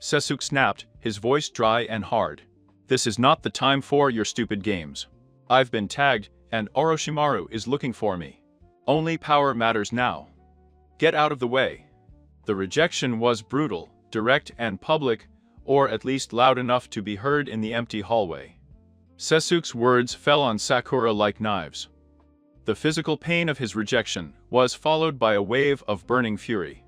Sasuke snapped, his voice dry and hard. "This is not the time for your stupid games. I've been tagged, and Orochimaru is looking for me. Only power matters now. Get out of the way." The rejection was brutal, direct and public, or at least loud enough to be heard in the empty hallway. Sasuke's words fell on Sakura like knives. The physical pain of his rejection was followed by a wave of burning fury.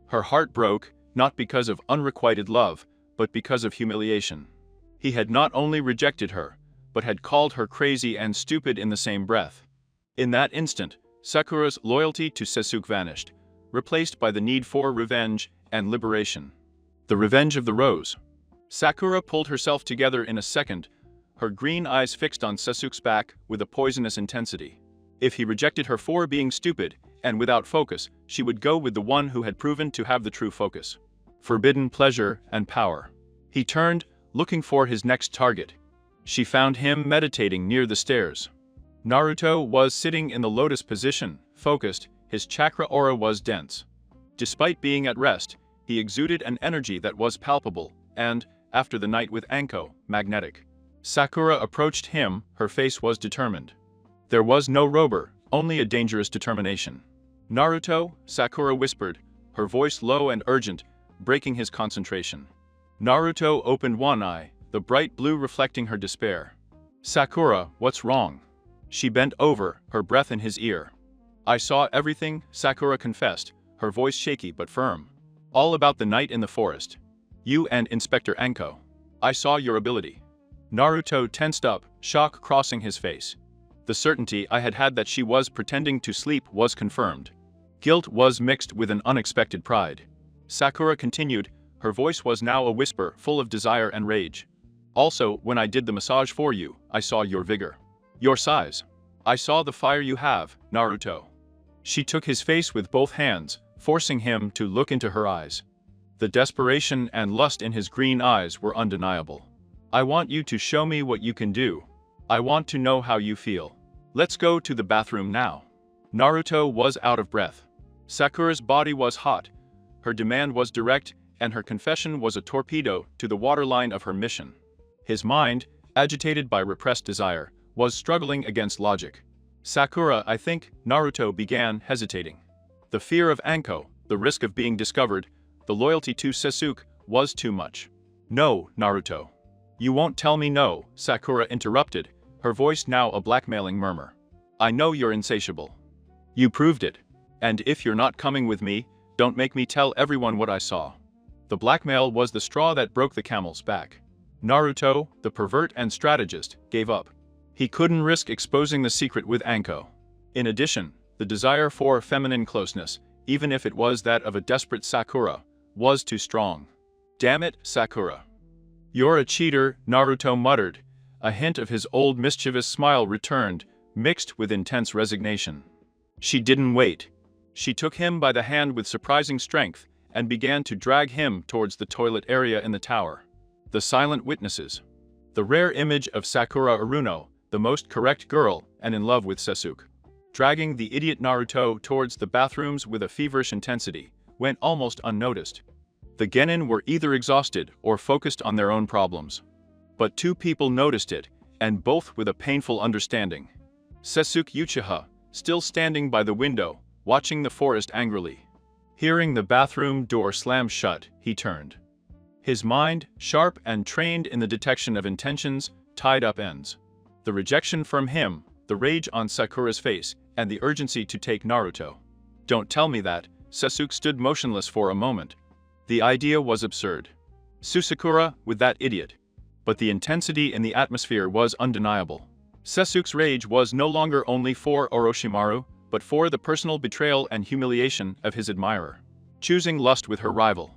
Her heart broke, not because of unrequited love, but because of humiliation. He had not only rejected her, but had called her crazy and stupid in the same breath. In that instant, Sakura's loyalty to Sasuke vanished, replaced by the need for revenge and liberation. The revenge of the rose. Sakura pulled herself together in a second, her green eyes fixed on Sasuke's back with a poisonous intensity. If he rejected her for being stupid and without focus, she would go with the one who had proven to have the true focus. Forbidden pleasure and power. He turned, looking for his next target. She found him meditating near the stairs. Naruto was sitting in the lotus position, focused, his chakra aura was dense. Despite being at rest, he exuded an energy that was palpable, and, after the night with Anko, magnetic. Sakura approached him, her face was determined. There was no rober, only a dangerous determination. "Naruto," Sakura whispered, her voice low and urgent, breaking his concentration. Naruto opened one eye, the bright blue reflecting her despair. "Sakura, what's wrong?" She bent over, her breath in his ear. "I saw everything," Sakura confessed, her voice shaky but firm. "All about the night in the forest. You and Inspector Anko. I saw your ability." Naruto tensed up, shock crossing his face. The certainty I had had that she was pretending to sleep was confirmed. Guilt was mixed with an unexpected pride. Sakura continued, her voice was now a whisper full of desire and rage. "Also, when I did the massage for you, I saw your vigor. Your size. I saw the fire you have, Naruto." She took his face with both hands, forcing him to look into her eyes. The desperation and lust in his green eyes were undeniable. "I want you to show me what you can do. I want to know how you feel. Let's go to the bathroom now." Naruto was out of breath. Sakura's body was hot, her demand was direct, and her confession was a torpedo to the waterline of her mission. His mind, agitated by repressed desire, was struggling against logic. "Sakura, I think," Naruto began, hesitating. The fear of Anko, the risk of being discovered, the loyalty to Sasuke, was too much. "No, Naruto." "You won't tell me no," Sakura interrupted, her voice now a blackmailing murmur. "I know you're insatiable. You proved it. And if you're not coming with me, don't make me tell everyone what I saw." The blackmail was the straw that broke the camel's back. Naruto, the pervert and strategist, gave up. He couldn't risk exposing the secret with Anko. In addition, the desire for feminine closeness, even if it was that of a desperate Sakura, was too strong. "Damn it, Sakura. You're a cheater," Naruto muttered. A hint of his old mischievous smile returned, mixed with intense resignation. She didn't wait. She took him by the hand with surprising strength and began to drag him towards the toilet area in the tower. The silent witnesses. The rare image of Sakura Aruno, the most correct girl and in love with Sasuke. Dragging the idiot Naruto towards the bathrooms with a feverish intensity, went almost unnoticed. The genin were either exhausted or focused on their own problems. But two people noticed it, and both with a painful understanding. Sasuke Uchiha, still standing by the window, watching the forest angrily. Hearing the bathroom door slam shut, he turned. His mind, sharp and trained in the detection of intentions, tied up ends. The rejection from him, the rage on Sakura's face, and the urgency to take Naruto. "Don't tell me that." Sasuke stood motionless for a moment. The idea was absurd. Susakura with that idiot. But the intensity in the atmosphere was undeniable. Sasuke's rage was no longer only for Orochimaru, but for the personal betrayal and humiliation of his admirer. Choosing lust with her rival.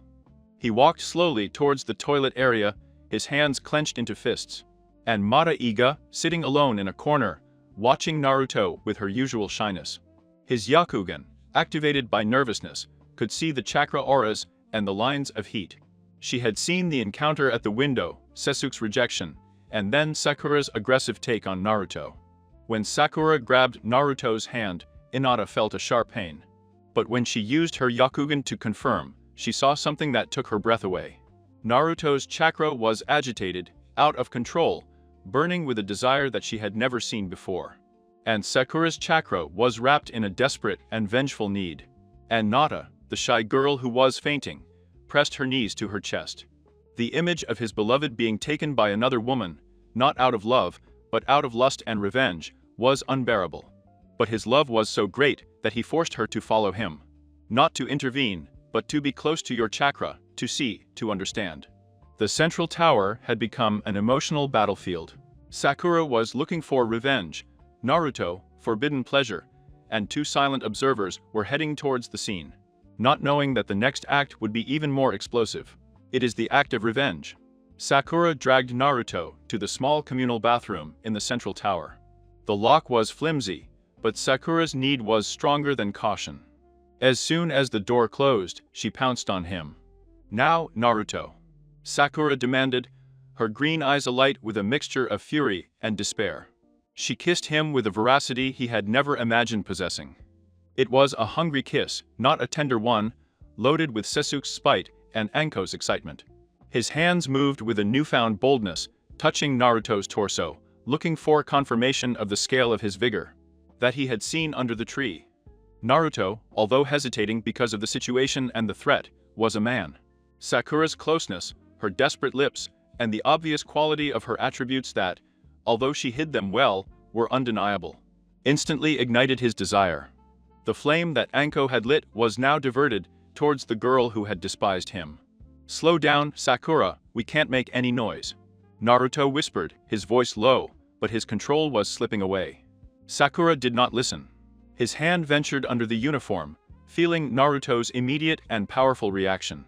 He walked slowly towards the toilet area, his hands clenched into fists. And Mata Iga, sitting alone in a corner, watching Naruto with her usual shyness. His Yakugan, activated by nervousness, could see the chakra auras and the lines of heat. She had seen the encounter at the window, Sasuke's rejection, and then Sakura's aggressive take on Naruto. When Sakura grabbed Naruto's hand, Hinata felt a sharp pain. But when she used her Yakugan to confirm, she saw something that took her breath away. Naruto's chakra was agitated, out of control, burning with a desire that she had never seen before. And Sakura's chakra was wrapped in a desperate and vengeful need. And Hinata, the shy girl who was fainting, pressed her knees to her chest. The image of his beloved being taken by another woman, not out of love, but out of lust and revenge, was unbearable. But his love was so great that he forced her to follow him. Not to intervene, but to be close to your chakra, to see, to understand. The central tower had become an emotional battlefield. Sakura was looking for revenge, Naruto, forbidden pleasure, and two silent observers were heading towards the scene, not knowing that the next act would be even more explosive. It is the act of revenge. Sakura dragged Naruto to the small communal bathroom in the central tower. The lock was flimsy, but Sakura's need was stronger than caution. As soon as the door closed, she pounced on him. "Now, Naruto," Sakura demanded, her green eyes alight with a mixture of fury and despair. She kissed him with a veracity he had never imagined possessing. It was a hungry kiss, not a tender one, loaded with Sasuke's spite and Anko's excitement. His hands moved with a newfound boldness, touching Naruto's torso, looking for confirmation of the scale of his vigor that he had seen under the tree. Naruto, although hesitating because of the situation and the threat, was a man. Sakura's closeness, her desperate lips, and the obvious quality of her attributes that, although she hid them well, were undeniable, instantly ignited his desire. The flame that Anko had lit was now diverted towards the girl who had despised him. "Slow down, Sakura, we can't make any noise," Naruto whispered, his voice low, but his control was slipping away. Sakura did not listen. His hand ventured under the uniform, feeling Naruto's immediate and powerful reaction.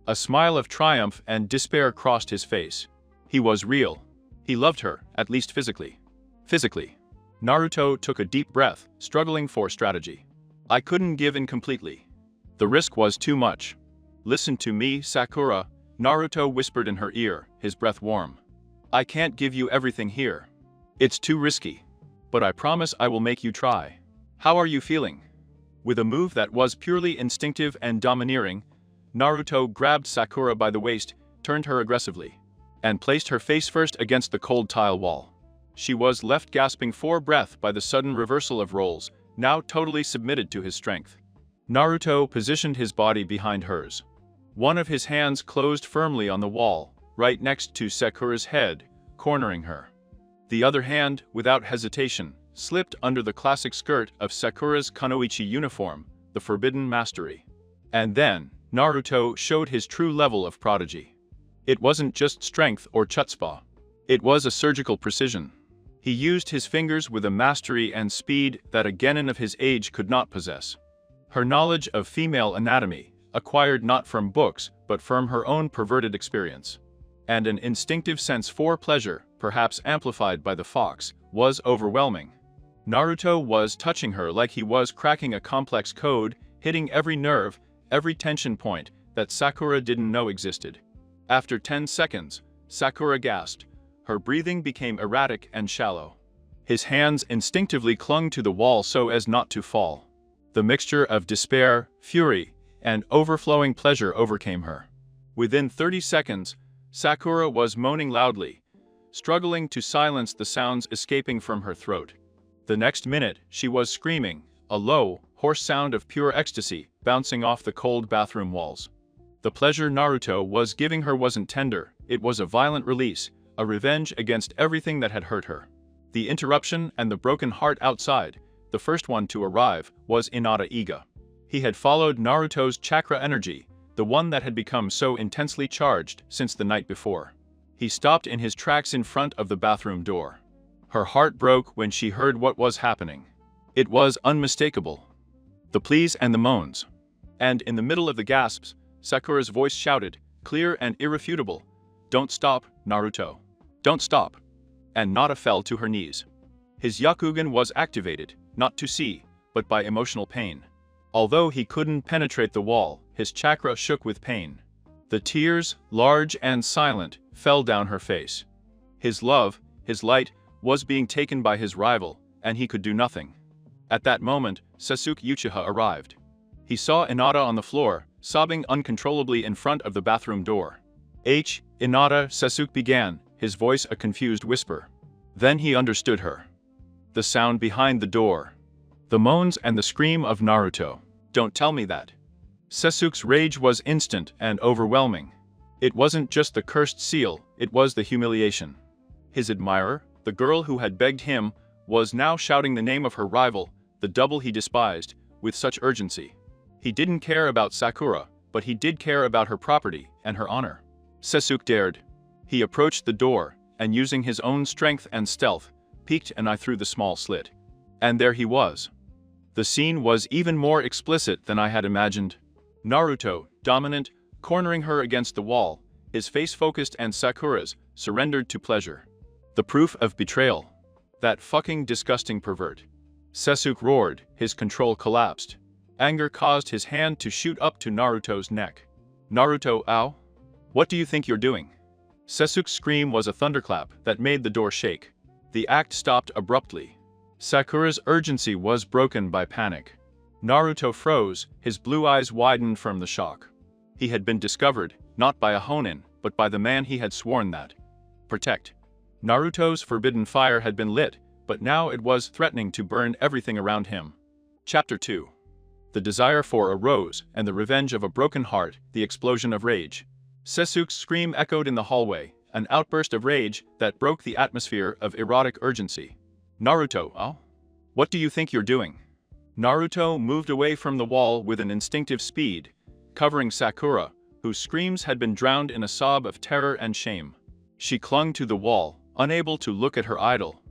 A smile of triumph and despair crossed his face. He was real. He loved her, at least physically. Physically. Naruto took a deep breath, struggling for strategy. "I couldn't give in completely. The risk was too much." "Listen to me, Sakura," Naruto whispered in her ear, his breath warm. "I can't give you everything here. It's too risky. But I promise I will make you try. How are you feeling?" With a move that was purely instinctive and domineering, Naruto grabbed Sakura by the waist, turned her aggressively, and placed her face first against the cold tile wall. She was left gasping for breath by the sudden reversal of roles, now totally submitted to his strength. Naruto positioned his body behind hers. One of his hands closed firmly on the wall, right next to Sakura's head, cornering her. The other hand, without hesitation, slipped under the classic skirt of Sakura's Kunoichi uniform, the Forbidden Mastery. And then, Naruto showed his true level of prodigy. It wasn't just strength or chutzpah. It was a surgical precision. He used his fingers with a mastery and speed that a genin of his age could not possess. Her knowledge of female anatomy, acquired not from books but from her own perverted experience, and an instinctive sense for pleasure, perhaps amplified by the fox, was overwhelming. Naruto was touching her like he was cracking a complex code, hitting every nerve, every tension point that Sakura didn't know existed. After 10 seconds, Sakura gasped. Her breathing became erratic and shallow. His hands instinctively clung to the wall so as not to fall. The mixture of despair, fury, and overflowing pleasure overcame her. Within 30 seconds, Sakura was moaning loudly, struggling to silence the sounds escaping from her throat. The next minute, she was screaming, a low, hoarse sound of pure ecstasy bouncing off the cold bathroom walls. The pleasure Naruto was giving her wasn't tender, it was a violent release, a revenge against everything that had hurt her. The interruption and the broken heart outside, the first one to arrive, was Inada Iga. He had followed Naruto's chakra energy, the one that had become so intensely charged since the night before. He stopped in his tracks in front of the bathroom door. Her heart broke when she heard what was happening. It was unmistakable. The pleas and the moans. And in the middle of the gasps, Sakura's voice shouted, clear and irrefutable, "Don't stop, Naruto. Don't stop." And Nada fell to her knees. His Yakugan was activated, not to see, but by emotional pain. Although he couldn't penetrate the wall, his chakra shook with pain. The tears, large and silent, fell down her face. His love, his light, was being taken by his rival, and he could do nothing. At that moment, Sasuke Uchiha arrived. He saw Inada on the floor, sobbing uncontrollably in front of the bathroom door. Inada, Sasuke began, his voice a confused whisper. Then he understood her. The sound behind the door. The moans and the scream of Naruto. "Don't tell me that." Sasuke's rage was instant and overwhelming. It wasn't just the cursed seal, it was the humiliation. His admirer, the girl who had begged him, was now shouting the name of her rival, the double he despised, with such urgency. He didn't care about Sakura, but he did care about her property and her honor. Sasuke dared. He approached the door, and using his own strength and stealth, peeked an eye through the small slit. And there he was. The scene was even more explicit than I had imagined. Naruto, dominant, cornering her against the wall, his face focused, and Sakura's, surrendered to pleasure. The proof of betrayal. That fucking disgusting pervert. Sasuke roared, his control collapsed. Anger caused his hand to shoot up to Naruto's neck. "Naruto, ow? What do you think you're doing?" Sasuke's scream was a thunderclap that made the door shake. The act stopped abruptly. Sakura's urgency was broken by panic. Naruto froze, his blue eyes widened from the shock. He had been discovered, not by a Honin, but by the man he had sworn that protect. Naruto's forbidden fire had been lit, but now it was threatening to burn everything around him. Chapter 2. The desire for a rose and the revenge of a broken heart, the explosion of rage. Sasuke's scream echoed in the hallway, an outburst of rage that broke the atmosphere of erotic urgency. Naruto, oh? What do you think you're doing? Naruto moved away from the wall with an instinctive speed, covering Sakura, whose screams had been drowned in a sob of terror and shame. She clung to the wall, unable to look at her idol.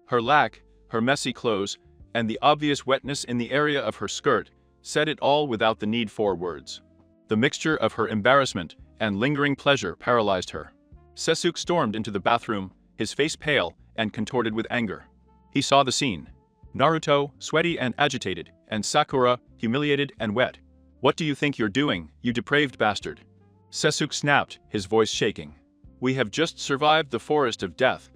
Her lack, her messy clothes, and the obvious wetness in the area of her skirt said it all without the need for words. The mixture of her embarrassment and lingering pleasure paralyzed her. Sasuke stormed into the bathroom, his face pale and contorted with anger. He saw the scene. Naruto, sweaty and agitated, and Sakura, humiliated and wet. "What do you think you're doing, you depraved bastard?" Sasuke snapped, his voice shaking. "We have just survived the forest of death.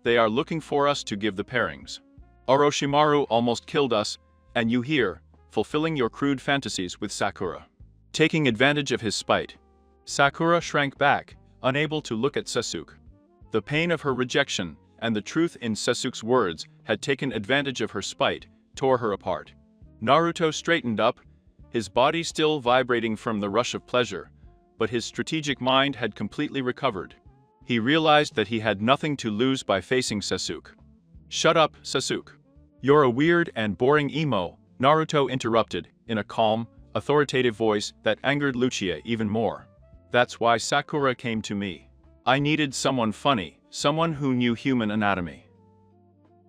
They are looking for us to give the pairings. Orochimaru almost killed us, and you here, fulfilling your crude fantasies with Sakura." Taking advantage of his spite, Sakura shrank back, unable to look at Sasuke. The pain of her rejection and the truth in Sasuke's words had taken advantage of her spite, tore her apart. Naruto straightened up, his body still vibrating from the rush of pleasure, but his strategic mind had completely recovered. He realized that he had nothing to lose by facing Sasuke. "Shut up, Sasuke. You're a weird and boring emo," Naruto interrupted, in a calm, authoritative voice that angered Lucia even more. "That's why Sakura came to me. I needed someone funny, someone who knew human anatomy.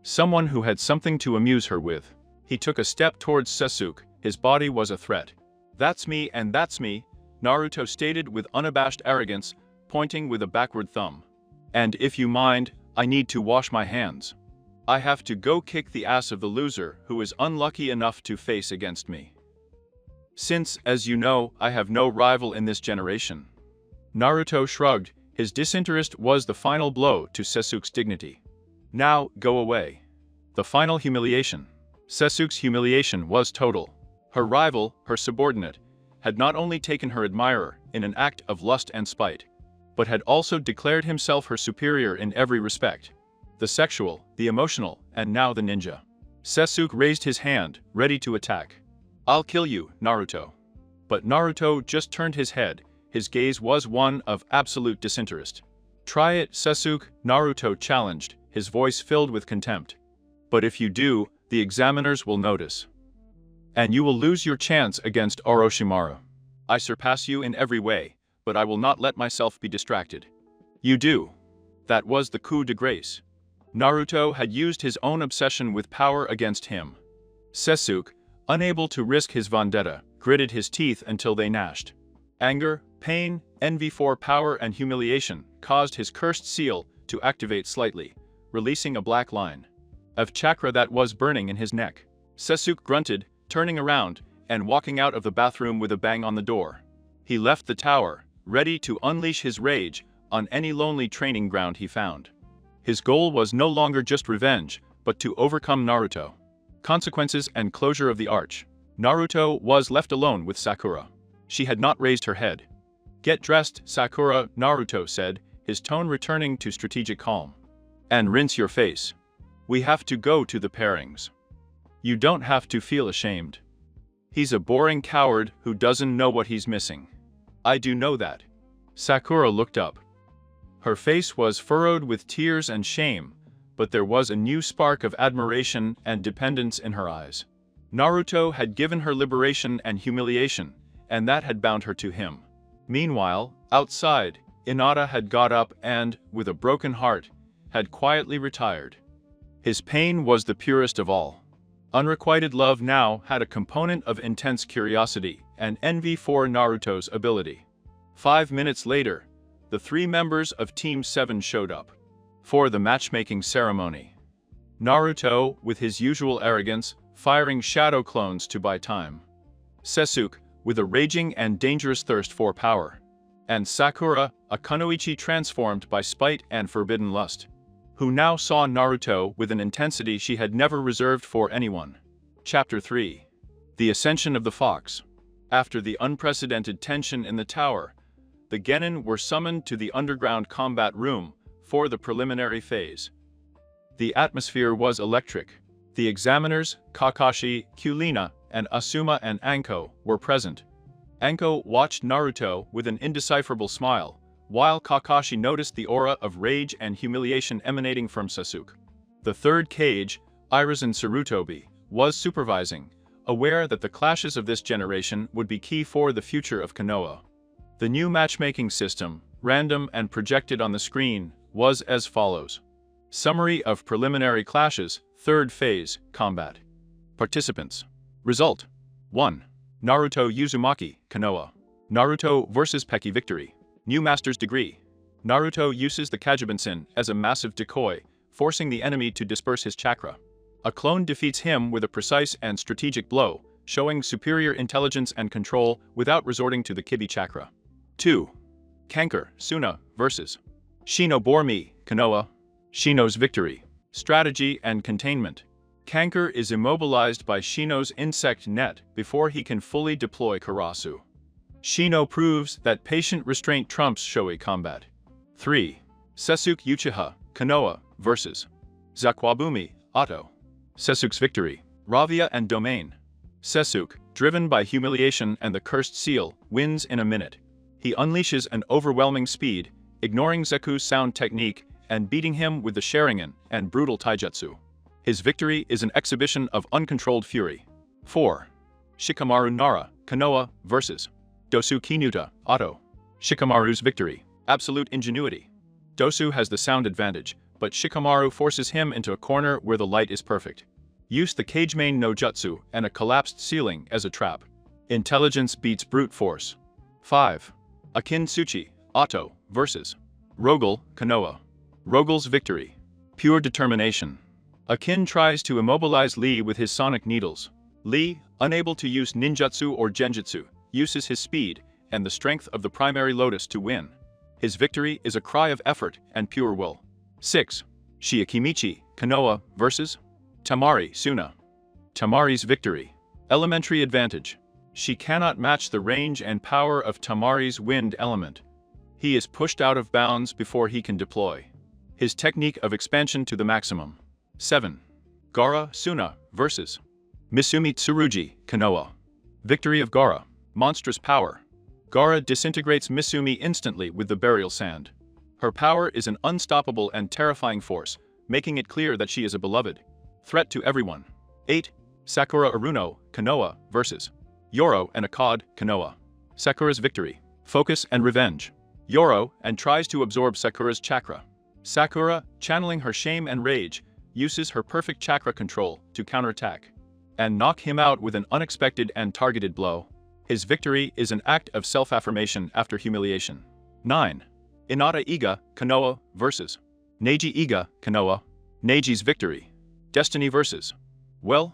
Someone who had something to amuse her with." He took a step towards Sasuke, his body was a threat. "That's me and that's me," Naruto stated with unabashed arrogance, pointing with a backward thumb. "And if you mind, I need to wash my hands. I have to go kick the ass of the loser who is unlucky enough to face against me. Since, as you know, I have no rival in this generation." Naruto shrugged, his disinterest was the final blow to Sasuke's dignity. "Now, go away." The final humiliation. Sasuke's humiliation was total. Her rival, her subordinate, had not only taken her admirer in an act of lust and spite, but had also declared himself her superior in every respect. The sexual, the emotional, and now the ninja. Sasuke raised his hand, ready to attack. "I'll kill you, Naruto." But Naruto just turned his head, his gaze was one of absolute disinterest. "Try it, Sasuke," Naruto challenged, his voice filled with contempt. "But if you do, the examiners will notice. And you will lose your chance against Orochimaru. I surpass you in every way, but I will not let myself be distracted." "You do." That was the coup de grace. Naruto had used his own obsession with power against him. Sasuke, unable to risk his vendetta, gritted his teeth until they gnashed. Anger, pain, envy for power and humiliation caused his cursed seal to activate slightly, releasing a black line of chakra that was burning in his neck. Sasuke grunted, turning around and walking out of the bathroom with a bang on the door. He left the tower, ready to unleash his rage on any lonely training ground he found. His goal was no longer just revenge, but to overcome Naruto. Consequences and closure of the arch. Naruto was left alone with Sakura. She had not raised her head. "Get dressed, Sakura," Naruto said, his tone returning to strategic calm. "And rinse your face. We have to go to the pairings. You don't have to feel ashamed. He's a boring coward who doesn't know what he's missing." "I do know that." Sakura looked up. Her face was furrowed with tears and shame, but there was a new spark of admiration and dependence in her eyes. Naruto had given her liberation and humiliation, and that had bound her to him. Meanwhile, outside, Hinata had got up and, with a broken heart, had quietly retired. His pain was the purest of all. Unrequited love now had a component of intense curiosity and envy for Naruto's ability. 5 minutes later, the 3 members of Team 7 showed up for the matchmaking ceremony. Naruto, with his usual arrogance, firing shadow clones to buy time. Sasuke, with a raging and dangerous thirst for power. And Sakura, a kunoichi transformed by spite and forbidden lust. who now saw Naruto with an intensity she had never reserved for anyone. Chapter 3. The Ascension of the Fox. After the unprecedented tension in the tower, the genin were summoned to the underground combat room for the preliminary phase. The atmosphere was electric. The examiners, Kakashi, Kushina, and Asuma and Anko, were present. Anko watched Naruto with an indecipherable smile, while Kakashi noticed the aura of rage and humiliation emanating from Sasuke. The third cage, Irizen Sarutobi, was supervising, aware that the clashes of this generation would be key for the future of Konoha. The new matchmaking system, random and projected on the screen, was as follows. Summary of preliminary clashes, third phase, combat. Participants. Result. 1. Naruto Uzumaki, Konoha. Naruto vs. Peki victory. New Master's Degree. Naruto uses the Kagebunsen as a massive decoy, forcing the enemy to disperse his chakra. A clone defeats him with a precise and strategic blow, showing superior intelligence and control without resorting to the Kibi chakra. 2. Kanker, Suna vs. Shino Bormi, Konoha. Shino's victory. Strategy and containment. Kanker is immobilized by Shino's insect net before he can fully deploy Karasu. Shino proves that patient restraint trumps showy combat. 3. Sasuke Uchiha, Konoha vs. Zakwabumi, Otto. Sasuke's victory. Ravia and Domain. Sasuke, driven by humiliation and the cursed seal, wins in a minute. He unleashes an overwhelming speed, ignoring Zeku's sound technique and beating him with the Sharingan and brutal taijutsu. His victory is an exhibition of uncontrolled fury. 4. Shikamaru Nara, Konoha vs. Dosu Kinuta, Otto. Shikamaru's victory. Absolute ingenuity. Dosu has the sound advantage, but Shikamaru forces him into a corner where the light is perfect. Use the Cage Main no Jutsu and a collapsed ceiling as a trap. Intelligence beats brute force. 5. Akin Tsuchi, Otto vs. Rogel, Konoha. Rogel's victory. Pure determination. Akin tries to immobilize Lee with his sonic needles. Lee, unable to use ninjutsu or genjutsu, uses his speed and the strength of the primary lotus to win. His victory is a cry of effort and pure will. 6. Shiakimichi, Konoha vs. Tamari, Suna. Tamari's victory. Elementary advantage. She cannot match the range and power of Tamari's wind element. He is pushed out of bounds before he can deploy his technique of expansion to the maximum. 7. Gaara, Suna vs. Misumi Tsurugi, Konoha. Victory of Gaara. Monstrous power. Gaara disintegrates Misumi instantly with the burial sand. Her power is an unstoppable and terrifying force, making it clear that she is a beloved threat to everyone. 8. Sakura Aruno, Konoha vs. Yoro and Akkad, Konoha. Sakura's victory. Focus and revenge. Yoro and tries to absorb Sakura's chakra. Sakura, channeling her shame and rage, uses her perfect chakra control to counterattack and knock him out with an unexpected and targeted blow. His victory is an act of self-affirmation after humiliation. 9. Inada Iga, Konoha vs. Neji Iga, Konoha. Neji's victory. Destiny vs. Well,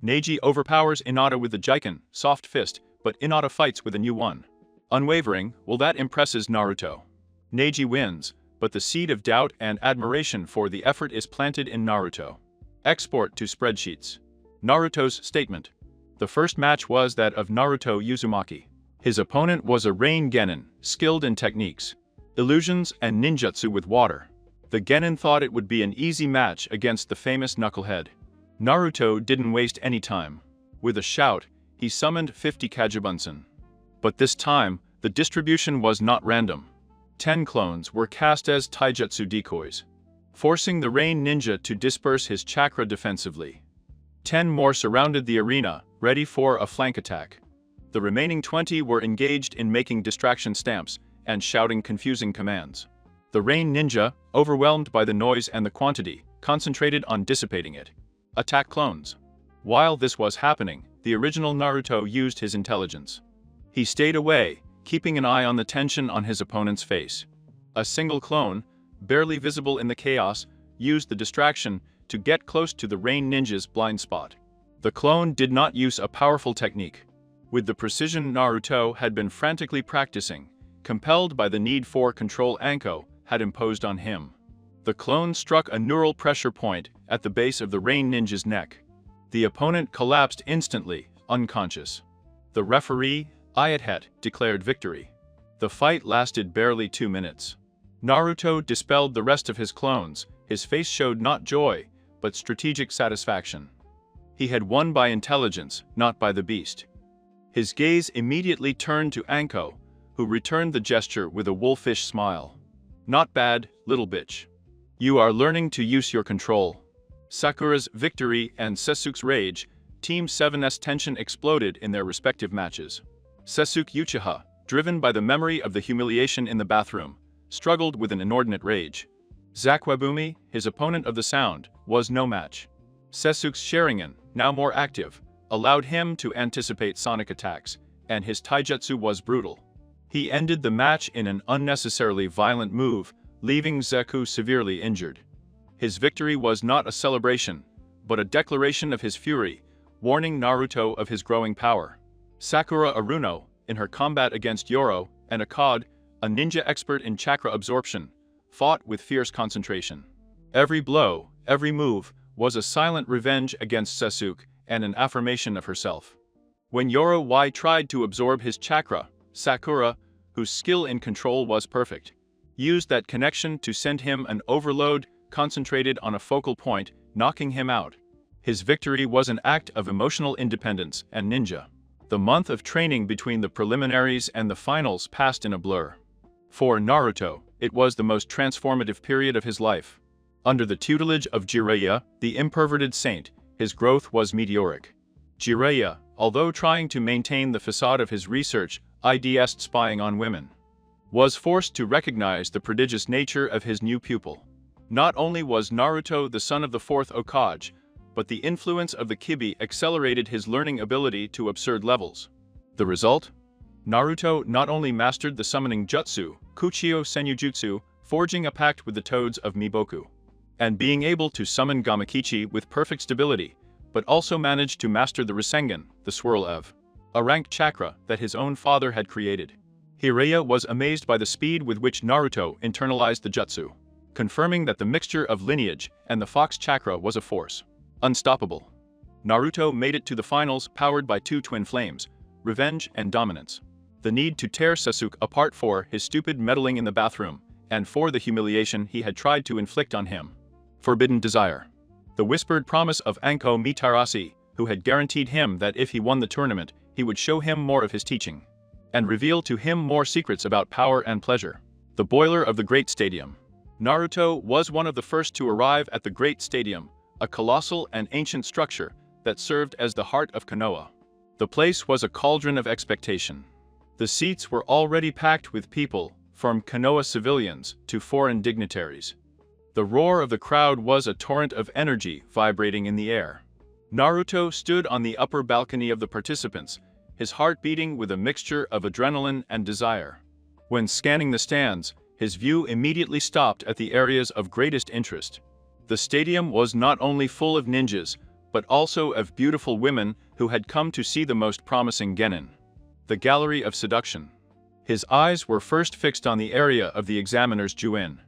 Neji overpowers Inada with the Jiken, soft fist, but Inada fights with a new one. Unwavering, well, that impresses Naruto. Neji wins, but the seed of doubt and admiration for the effort is planted in Naruto. Export to spreadsheets. Naruto's statement. The first match was that of Naruto Uzumaki. His opponent was a Rain Genin, skilled in techniques, illusions and ninjutsu with water. The Genin thought it would be an easy match against the famous knucklehead. Naruto didn't waste any time. With a shout, he summoned 50 Kagebunsen. But this time, the distribution was not random. 10 clones were cast as taijutsu decoys, forcing the Rain Ninja to disperse his chakra defensively. 10 more surrounded the arena, ready for a flank attack. The remaining 20 were engaged in making distraction stamps and shouting confusing commands. The Rain Ninja, overwhelmed by the noise and the quantity, concentrated on dissipating it. Attack clones. While this was happening, the original Naruto used his intelligence. He stayed away, keeping an eye on the tension on his opponent's face. A single clone, barely visible in the chaos, used the distraction to get close to the Rain Ninja's blind spot. The clone did not use a powerful technique. With the precision Naruto had been frantically practicing, compelled by the need for control Anko had imposed on him. The clone struck a neural pressure point at the base of the Rain Ninja's neck. The opponent collapsed instantly, unconscious. The referee, Ayatet, declared victory. The fight lasted barely 2 minutes. Naruto dispelled the rest of his clones. His face showed not joy, but strategic satisfaction. He had won by intelligence, not by the beast. His gaze immediately turned to Anko, who returned the gesture with a wolfish smile. "Not bad, little bitch. You are learning to use your control." Sakura's victory and Sasuke's rage, Team 7's tension exploded in their respective matches. Sasuke Uchiha, driven by the memory of the humiliation in the bathroom, struggled with an inordinate rage. Zakwabumi, his opponent of the sound, was no match. Sasuke's Sharingan, now more active, allowed him to anticipate sonic attacks, and his taijutsu was brutal. He ended the match in an unnecessarily violent move, leaving Zeku severely injured. His victory was not a celebration, but a declaration of his fury, warning Naruto of his growing power. Sakura Aruno, in her combat against Yoro, and Akkad, a ninja expert in chakra absorption, fought with fierce concentration. Every blow, every move, was a silent revenge against Sasuke and an affirmation of herself. When Yoro tried to absorb his chakra, Sakura, whose skill in control was perfect, used that connection to send him an overload concentrated on a focal point, knocking him out. His victory was an act of emotional independence and ninja. The month of training between the preliminaries and the finals passed in a blur. For Naruto, it was the most transformative period of his life. Under the tutelage of Jiraiya, the imperverted saint, his growth was meteoric. Jiraiya, although trying to maintain the facade of his research, IDS spying on women, was forced to recognize the prodigious nature of his new pupil. Not only was Naruto the son of the fourth Hokage, but the influence of the Kibi accelerated his learning ability to absurd levels. The result? Naruto not only mastered the summoning jutsu, Kuchio Senjutsu, forging a pact with the toads of Miboku, and being able to summon Gamakichi with perfect stability, but also managed to master the Rasengan, the swirl of a ranked chakra that his own father had created. Jiraiya was amazed by the speed with which Naruto internalized the jutsu, confirming that the mixture of lineage and the fox chakra was a force unstoppable. Naruto made it to the finals powered by two twin flames, revenge and dominance. The need to tear Sasuke apart for his stupid meddling in the bathroom, and for the humiliation he had tried to inflict on him. Forbidden desire. The whispered promise of Anko Mitarashi, who had guaranteed him that if he won the tournament, he would show him more of his teaching, and reveal to him more secrets about power and pleasure. The boiler of the Great Stadium. Naruto was one of the first to arrive at the Great Stadium, a colossal and ancient structure that served as the heart of Konoha. The place was a cauldron of expectation. The seats were already packed with people, from Konoha civilians to foreign dignitaries. The roar of the crowd was a torrent of energy vibrating in the air. Naruto stood on the upper balcony of the participants, his heart beating with a mixture of adrenaline and desire. When scanning the stands, his view immediately stopped at the areas of greatest interest. The stadium was not only full of ninjas, but also of beautiful women who had come to see the most promising genin. The Gallery of Seduction. His eyes were first fixed on the area of the examiner's juin.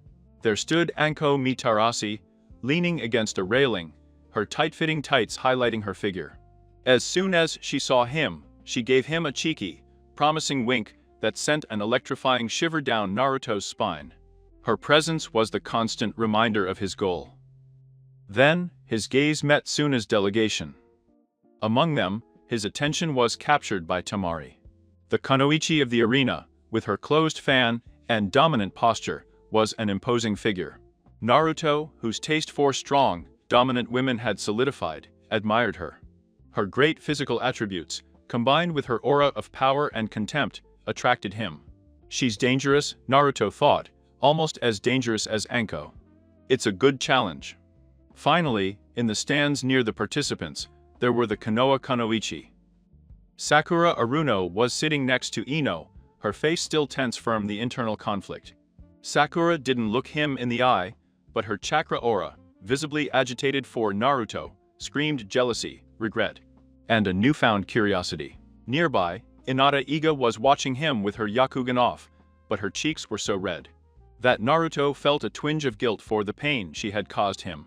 There stood Anko Mitarashi, leaning against a railing, her tight-fitting tights highlighting her figure. As soon as she saw him, she gave him a cheeky, promising wink that sent an electrifying shiver down Naruto's spine. Her presence was the constant reminder of his goal. Then, his gaze met Suna's delegation. Among them, his attention was captured by Temari. The Kunoichi of the arena, with her closed fan and dominant posture, was an imposing figure. Naruto, whose taste for strong, dominant women had solidified, admired her. Her great physical attributes, combined with her aura of power and contempt, attracted him. She's dangerous, Naruto thought, almost as dangerous as Anko. It's a good challenge. Finally, in the stands near the participants, there were the Konoha Kunoichi. Sakura Aruno was sitting next to Ino, her face still tense from the internal conflict. Sakura didn't look him in the eye, but her chakra aura, visibly agitated for Naruto, screamed jealousy, regret, and a newfound curiosity. Nearby, Inada Iga was watching him with her Yakugan off, but her cheeks were so red. that Naruto felt a twinge of guilt for the pain she had caused him.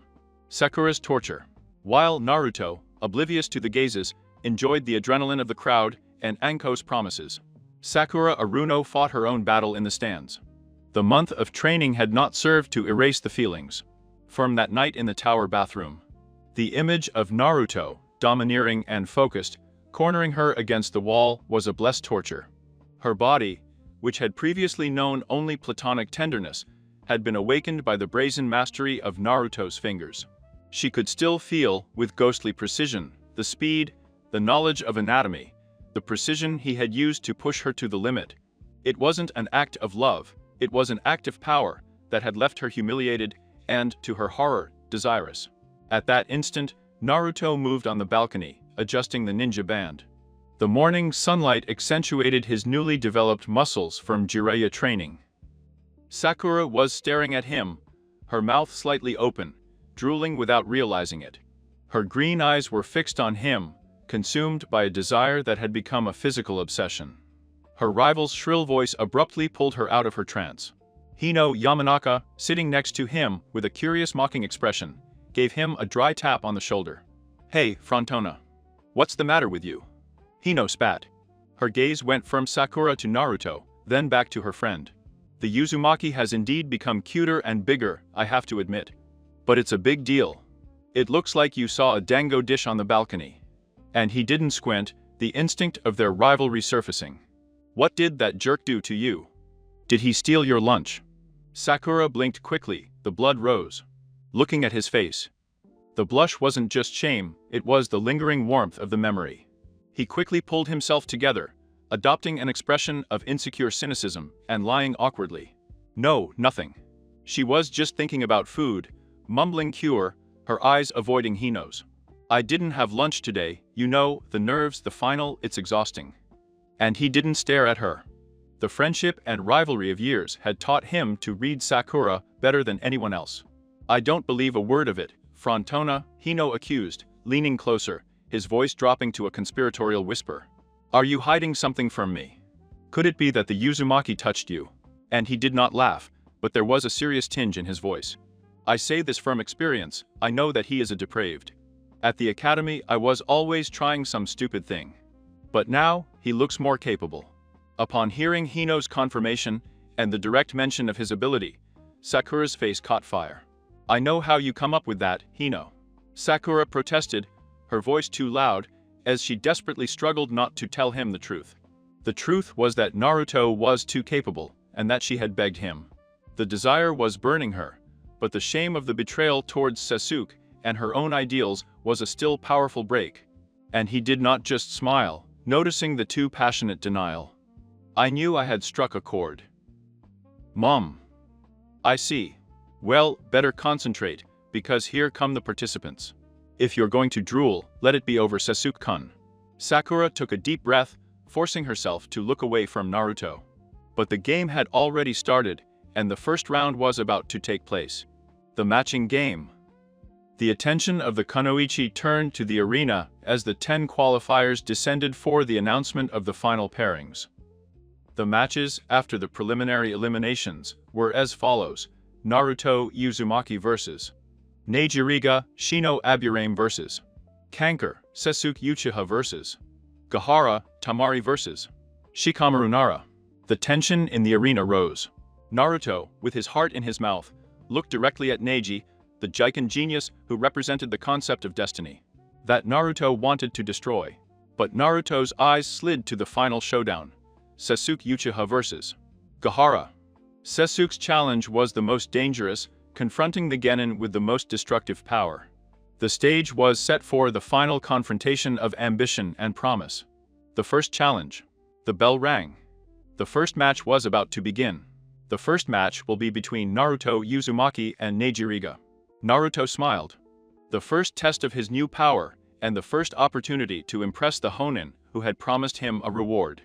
Sakura's torture. While Naruto, oblivious to the gazes, enjoyed the adrenaline of the crowd and Anko's promises, Sakura Aruno fought her own battle in the stands. The month of training had not served to erase the feelings. From that night in the tower bathroom, the image of Naruto, domineering and focused, cornering her against the wall, was a blessed torture. Her body, which had previously known only platonic tenderness, had been awakened by the brazen mastery of Naruto's fingers. She could still feel, with ghostly precision, the speed, the knowledge of anatomy, the precision he had used to push her to the limit. It wasn't an act of love, it was an act of power that had left her humiliated and, to her horror, desirous. At that instant, Naruto moved on the balcony, adjusting the ninja band. The morning sunlight accentuated his newly developed muscles from Jiraiya training. Sakura was staring at him, her mouth slightly open, drooling without realizing it. Her green eyes were fixed on him, consumed by a desire that had become a physical obsession. Her rival's shrill voice abruptly pulled her out of her trance. Hino Yamanaka, sitting next to him with a curious mocking expression, gave him a dry tap on the shoulder. "Hey, Frontona. What's the matter with you?" Hino spat. Her gaze went from Sakura to Naruto, then back to her friend. "The Uzumaki has indeed become cuter and bigger, I have to admit. But it's a big deal. It looks like you saw a dango dish on the balcony." And he didn't squint, the instinct of their rivalry surfacing. "What did that jerk do to you? Did he steal your lunch?" Sakura blinked quickly, the blood rose. Looking at his face, the blush wasn't just shame, it was the lingering warmth of the memory. He quickly pulled himself together, adopting an expression of insecure cynicism and lying awkwardly. "No, nothing. She was just thinking about food," mumbling cure, her eyes avoiding Hino's. "I didn't have lunch today, you know, the nerves, the final, it's exhausting." And he didn't stare at her. The friendship and rivalry of years had taught him to read Sakura better than anyone else. "I don't believe a word of it, Frontona," Hino accused, leaning closer, his voice dropping to a conspiratorial whisper. "Are you hiding something from me? Could it be that the Uzumaki touched you?" And he did not laugh, but there was a serious tinge in his voice. "I say this from experience, I know that he is a depraved. At the academy I was always trying some stupid thing. But now, he looks more capable." Upon hearing Hino's confirmation, and the direct mention of his ability, Sakura's face caught fire. "I know how you come up with that, Hino." Sakura protested, her voice too loud, as she desperately struggled not to tell him the truth. The truth was that Naruto was too capable, and that she had begged him. The desire was burning her, but the shame of the betrayal towards Sasuke and her own ideals was a still powerful break. And he did not just smile, noticing the too passionate denial. "I knew I had struck a chord." "Mom. I see. Well, better concentrate, because here come the participants. If you're going to drool, let it be over Sasuke-kun." Sakura took a deep breath, forcing herself to look away from Naruto. But the game had already started, and the first round was about to take place. The matching game. The attention of the kunoichi turned to the arena as the 10 qualifiers descended for the announcement of the final pairings. The matches, after the preliminary eliminations, were as follows: Naruto Uzumaki vs. Neijiriga Shino Aburame vs. Kanker Sasuke Uchiha vs. Gaara Tamari vs. Shikamaru Nara. The tension in the arena rose. Naruto, with his heart in his mouth, looked directly at Neji, the Jiken genius who represented the concept of destiny that Naruto wanted to destroy. But Naruto's eyes slid to the final showdown: Sasuke Uchiha vs. Gaara. Sasuke's challenge was the most dangerous, confronting the genin with the most destructive power. The stage was set for the final confrontation of ambition and promise. The first challenge. The bell rang. The first match was about to begin. The first match will be between Naruto Uzumaki and Neijiriga. Naruto smiled. The first test of his new power, and the first opportunity to impress the Honin who had promised him a reward.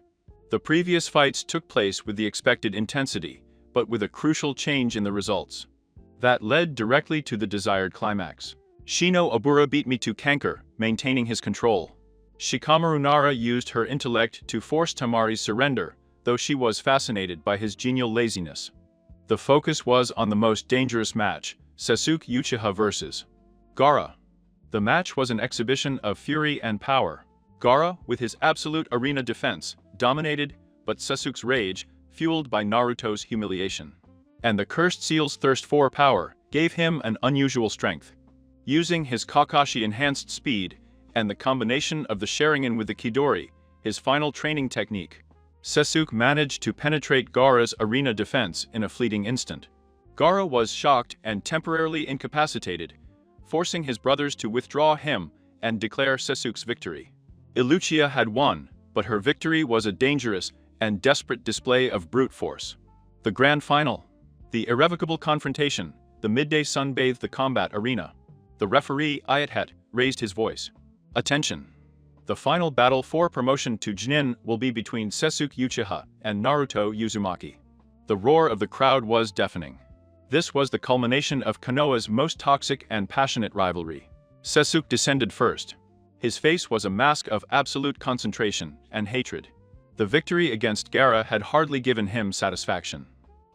The previous fights took place with the expected intensity, but with a crucial change in the results. That led directly to the desired climax. Shino Abura beat me to Kanker, maintaining his control. Shikamaru Nara used her intellect to force Tamari's surrender, though she was fascinated by his genial laziness. The focus was on the most dangerous match, Sasuke Uchiha vs. Gaara. The match was an exhibition of fury and power. Gaara, with his absolute arena defense, dominated, but Sasuke's rage, fueled by Naruto's humiliation, and the cursed seal's thirst for power, gave him an unusual strength. Using his Kakashi-enhanced speed, and the combination of the Sharingan with the Chidori, his final training technique, Sasuke managed to penetrate Gaara's arena defense in a fleeting instant. Gaara was shocked and temporarily incapacitated, forcing his brothers to withdraw him and declare Sasuke's victory. Iluchia had won, but her victory was a dangerous and desperate display of brute force. The grand final. The irrevocable confrontation. The midday sun bathed the combat arena. The referee, Ayatet, raised his voice. Attention! The final battle for promotion to Chunin will be between Sasuke Uchiha and Naruto Uzumaki. The roar of the crowd was deafening. This was the culmination of Konoha's most toxic and passionate rivalry. Sasuke descended first. His face was a mask of absolute concentration and hatred. The victory against Gaara had hardly given him satisfaction.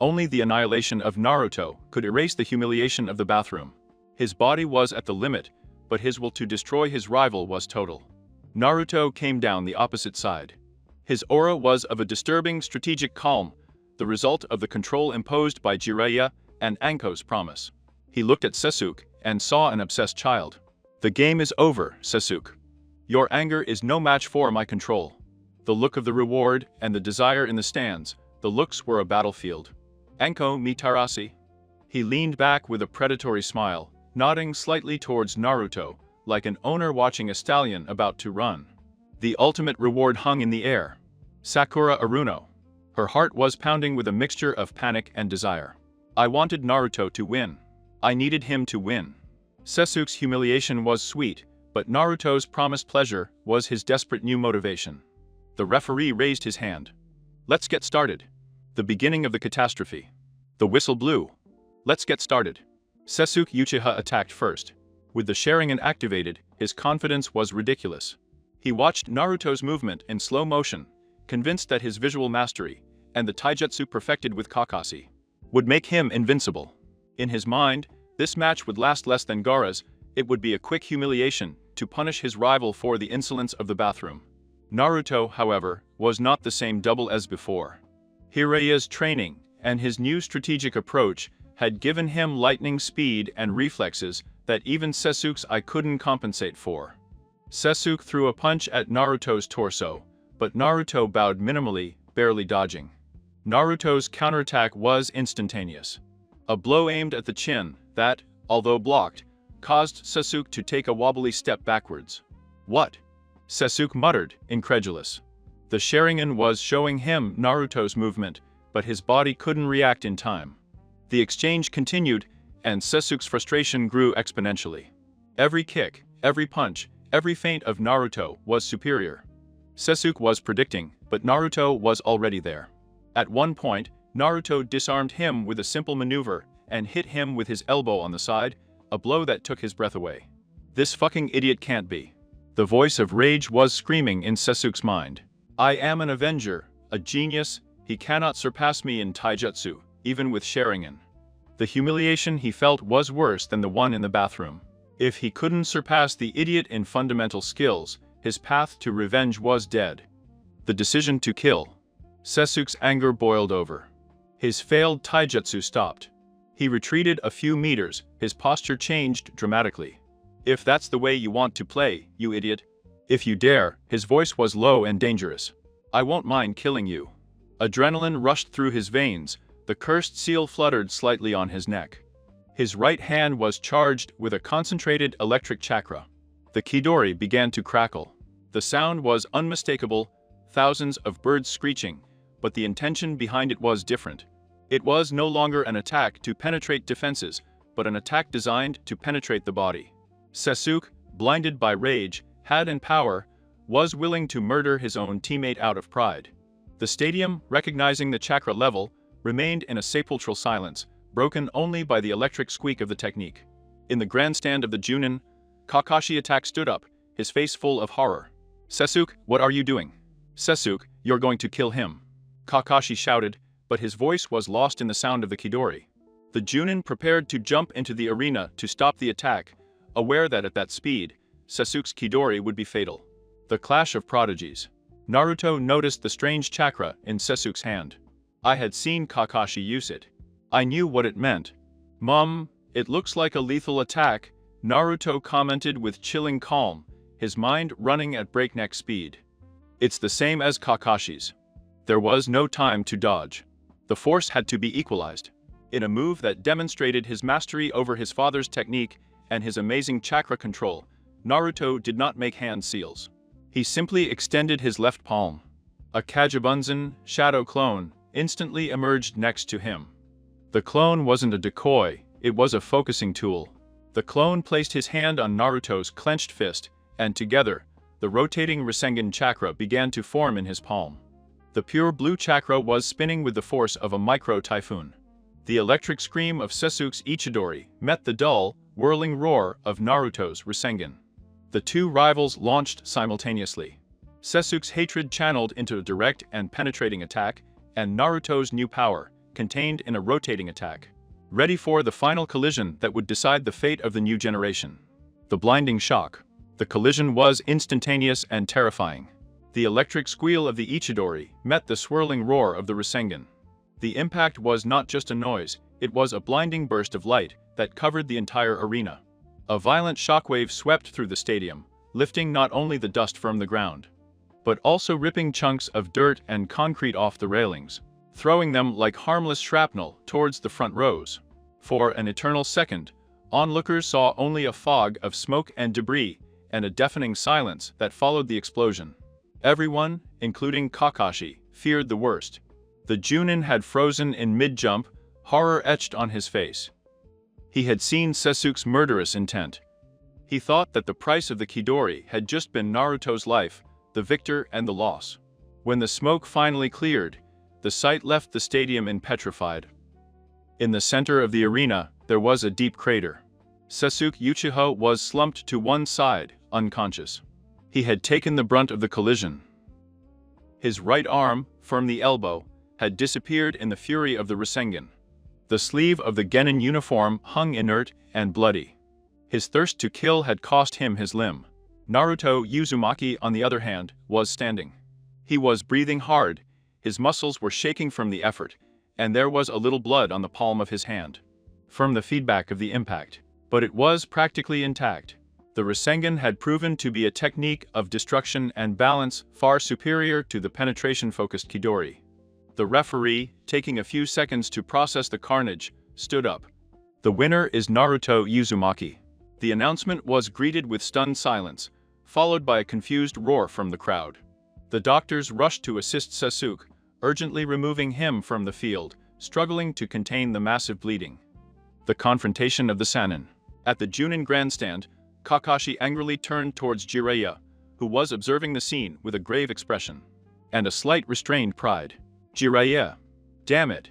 Only the annihilation of Naruto could erase the humiliation of the bathroom. His body was at the limit, but his will to destroy his rival was total. Naruto came down the opposite side. His aura was of a disturbing strategic calm, the result of the control imposed by Jiraiya and Anko's promise. He looked at Sasuke and saw an obsessed child. The game is over, Sasuke. Your anger is no match for my control. The look of the reward and the desire in the stands, the looks were a battlefield. Anko Mitarasi. He leaned back with a predatory smile, nodding slightly towards Naruto, like an owner watching a stallion about to run. The ultimate reward hung in the air. Sakura Aruno. Her heart was pounding with a mixture of panic and desire. I wanted Naruto to win. I needed him to win. Sasuke's humiliation was sweet, but Naruto's promised pleasure was his desperate new motivation. The referee raised his hand. Let's get started. The beginning of the catastrophe. The whistle blew. Let's get started. Sasuke Uchiha attacked first. With the Sharingan activated, his confidence was ridiculous. He watched Naruto's movement in slow motion, convinced that his visual mastery, and the taijutsu perfected with Kakashi, would make him invincible. In his mind, this match would last less than Gaara's. It would be a quick humiliation to punish his rival for the insolence of the bathroom. Naruto, however, was not the same double as before. Jiraiya's training and his new strategic approach had given him lightning speed and reflexes that even Sasuke's eye couldn't compensate for. Sasuke threw a punch at Naruto's torso, but Naruto bowed minimally, barely dodging. Naruto's counterattack was instantaneous. A blow aimed at the chin that, although blocked, caused Sasuke to take a wobbly step backwards. What? Sasuke muttered, incredulous. The Sharingan was showing him Naruto's movement, but his body couldn't react in time. The exchange continued, and Sasuke's frustration grew exponentially. Every kick, every punch, every feint of Naruto was superior. Sasuke was predicting, but Naruto was already there. At one point, Naruto disarmed him with a simple maneuver and hit him with his elbow on the side, a blow that took his breath away. This fucking idiot can't be. The voice of rage was screaming in Sasuke's mind. I am an avenger, a genius, he cannot surpass me in taijutsu, even with Sharingan. The humiliation he felt was worse than the one in the bathroom. If he couldn't surpass the idiot in fundamental skills, his path to revenge was dead. The decision to kill. Sasuke's anger boiled over. His failed taijutsu stopped. He retreated a few meters, his posture changed dramatically. If that's the way you want to play, you idiot. If you dare, his voice was low and dangerous. I won't mind killing you. Adrenaline rushed through his veins, the cursed seal fluttered slightly on his neck. His right hand was charged with a concentrated electric chakra. The Chidori began to crackle. The sound was unmistakable, thousands of birds screeching, but the intention behind it was different. It was no longer an attack to penetrate defenses, but an attack designed to penetrate the body. Sasuke, blinded by rage, had and power, was willing to murder his own teammate out of pride. The stadium, recognizing the chakra level, remained in a sepulchral silence, broken only by the electric squeak of the technique. In the grandstand of the Chunin, Kakashi attack stood up, his face full of horror. Sasuke, what are you doing? Sasuke, you're going to kill him. Kakashi shouted, but his voice was lost in the sound of the Chidori. The Junin prepared to jump into the arena to stop the attack, aware that at that speed, Sasuke's Chidori would be fatal. The clash of prodigies. Naruto noticed the strange chakra in Sasuke's hand. I had seen Kakashi use it. I knew what it meant. "Mum, it looks like a lethal attack," Naruto commented with chilling calm, his mind running at breakneck speed. "It's the same as Kakashi's." There was no time to dodge. The force had to be equalized. In a move that demonstrated his mastery over his father's technique and his amazing chakra control, Naruto did not make hand seals. He simply extended his left palm. A Kajabunzen, shadow clone, instantly emerged next to him. The clone wasn't a decoy, it was a focusing tool. The clone placed his hand on Naruto's clenched fist, and together, the rotating Rasengan chakra began to form in his palm. The pure blue chakra was spinning with the force of a micro-typhoon. The electric scream of Sasuke's Ichidori met the dull, whirling roar of Naruto's Rasengan. The two rivals launched simultaneously. Sasuke's hatred channeled into a direct and penetrating attack, and Naruto's new power, contained in a rotating attack. Ready for the final collision that would decide the fate of the new generation. The blinding shock. The collision was instantaneous and terrifying. The electric squeal of the Ichidori met the swirling roar of the Rasengan. The impact was not just a noise, it was a blinding burst of light that covered the entire arena. A violent shockwave swept through the stadium, lifting not only the dust from the ground, but also ripping chunks of dirt and concrete off the railings, throwing them like harmless shrapnel towards the front rows. For an eternal second, onlookers saw only a fog of smoke and debris and a deafening silence that followed the explosion. Everyone, including Kakashi, feared the worst. The Junin had frozen in mid-jump, horror etched on his face. He had seen Sasuke's murderous intent. He thought that the price of the Chidori had just been Naruto's life, the victor and the loss. When the smoke finally cleared, the sight left the stadium in petrified. In the center of the arena, there was a deep crater. Sasuke Uchiha was slumped to one side, unconscious. He had taken the brunt of the collision. His right arm, from the elbow, had disappeared in the fury of the Rasengan. The sleeve of the Genin uniform hung inert and bloody. His thirst to kill had cost him his limb. Naruto Uzumaki, on the other hand, was standing. He was breathing hard, his muscles were shaking from the effort, and there was a little blood on the palm of his hand. From the feedback of the impact. But it was practically intact. The Rasengan had proven to be a technique of destruction and balance far superior to the penetration-focused Chidori. The referee, taking a few seconds to process the carnage, stood up. The winner is Naruto Uzumaki. The announcement was greeted with stunned silence, followed by a confused roar from the crowd. The doctors rushed to assist Sasuke, urgently removing him from the field, struggling to contain the massive bleeding. The confrontation of the Sannin. At the Junin grandstand, Kakashi angrily turned towards Jiraiya, who was observing the scene with a grave expression and a slight restrained pride. "Jiraiya, damn it.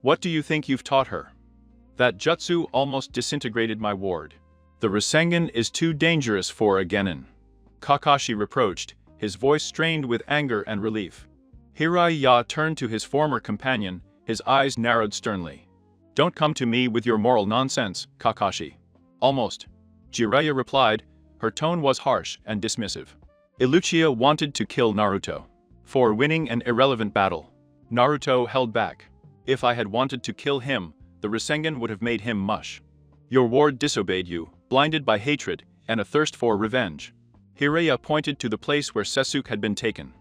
What do you think you've taught her? That jutsu almost disintegrated my ward. The Rasengan is too dangerous for a Genin," Kakashi reproached, his voice strained with anger and relief. Jiraiya turned to his former companion, his eyes narrowed sternly. "Don't come to me with your moral nonsense, Kakashi." "Almost," Jiraiya replied, her tone was harsh and dismissive. Iluchia wanted to kill Naruto. For winning an irrelevant battle. Naruto held back. "If I had wanted to kill him, the Rasengan would have made him mush. Your ward disobeyed you, blinded by hatred and a thirst for revenge." Jiraiya pointed to the place where Sasuke had been taken.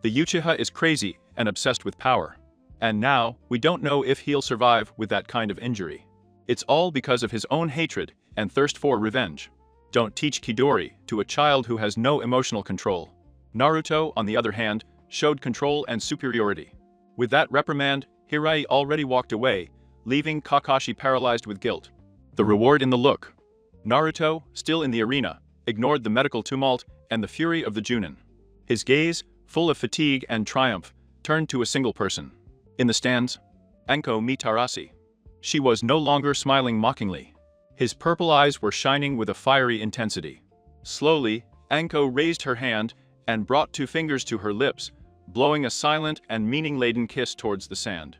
"The Uchiha is crazy and obsessed with power. And now, we don't know if he'll survive with that kind of injury. It's all because of his own hatred and thirst for revenge. Don't teach Chidori to a child who has no emotional control." Naruto, on the other hand, showed control and superiority. With that reprimand, Jiraiya already walked away, leaving Kakashi paralyzed with guilt. The reward in the look. Naruto, still in the arena, ignored the medical tumult and the fury of the Junin. His gaze, full of fatigue and triumph, turned to a single person. In the stands, Anko Mitarasi. She was no longer smiling mockingly. His purple eyes were shining with a fiery intensity. Slowly, Anko raised her hand and brought two fingers to her lips, blowing a silent and meaning-laden kiss towards the sand.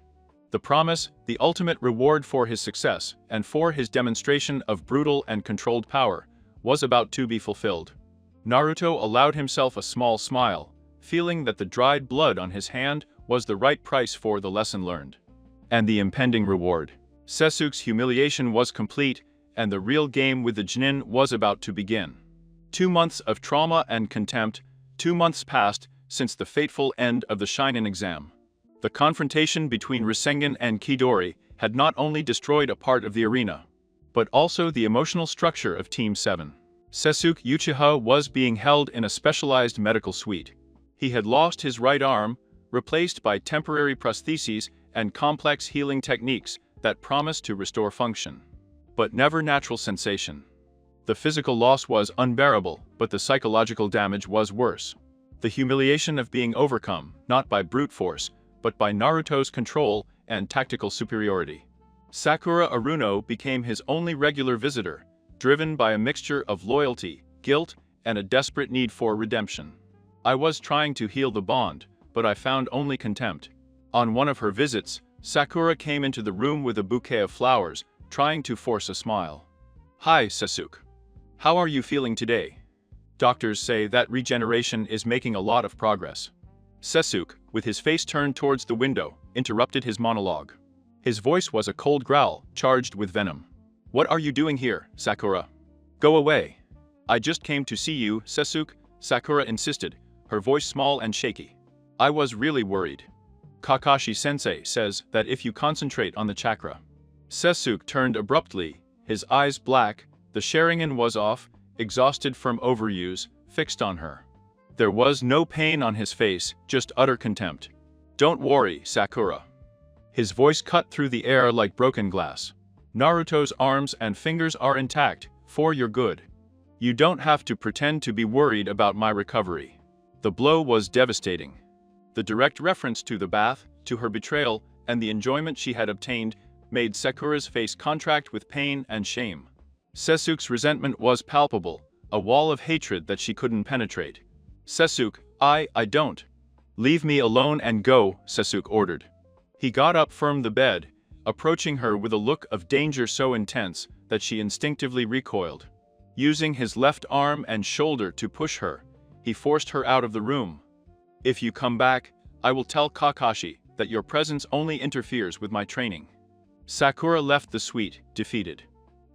The promise, the ultimate reward for his success, and for his demonstration of brutal and controlled power, was about to be fulfilled. Naruto allowed himself a small smile, feeling that the dried blood on his hand was the right price for the lesson learned. And the impending reward. Sasuke's humiliation was complete, and the real game with the Chunin was about to begin. 2 months of trauma and contempt, 2 months passed since the fateful end of the Shinin exam. The confrontation between Rasengan and Chidori had not only destroyed a part of the arena, but also the emotional structure of Team 7. Sasuke Uchiha was being held in a specialized medical suite. He had lost his right arm, replaced by temporary prostheses and complex healing techniques that promised to restore function, but never natural sensation. The physical loss was unbearable, but the psychological damage was worse. The humiliation of being overcome, not by brute force, but by Naruto's control and tactical superiority. Sakura Aruno became his only regular visitor, driven by a mixture of loyalty, guilt, and a desperate need for redemption. I was trying to heal the bond, but I found only contempt. On one of her visits, Sakura came into the room with a bouquet of flowers, trying to force a smile. "Hi, Sasuke. How are you feeling today? Doctors say that regeneration is making a lot of progress." Sasuke, with his face turned towards the window, interrupted his monologue. His voice was a cold growl, charged with venom. "What are you doing here, Sakura? Go away." "I just came to see you, Sasuke," Sakura insisted, her voice small and shaky. "I was really worried. Kakashi-sensei says that if you concentrate on the chakra." Sasuke turned abruptly, his eyes black, the Sharingan was off, exhausted from overuse, fixed on her. There was no pain on his face, just utter contempt. "Don't worry, Sakura." His voice cut through the air like broken glass. "Naruto's arms and fingers are intact, for your good. You don't have to pretend to be worried about my recovery." The blow was devastating. The direct reference to the bath, to her betrayal, and the enjoyment she had obtained made Sakura's face contract with pain and shame. Sasuke's resentment was palpable, a wall of hatred that she couldn't penetrate. "Sasuke, I don't." "Leave me alone and go," Sasuke ordered. He got up from the bed, approaching her with a look of danger so intense that she instinctively recoiled. Using his left arm and shoulder to push her, he forced her out of the room. "If you come back, I will tell Kakashi that your presence only interferes with my training." Sakura left the suite, defeated.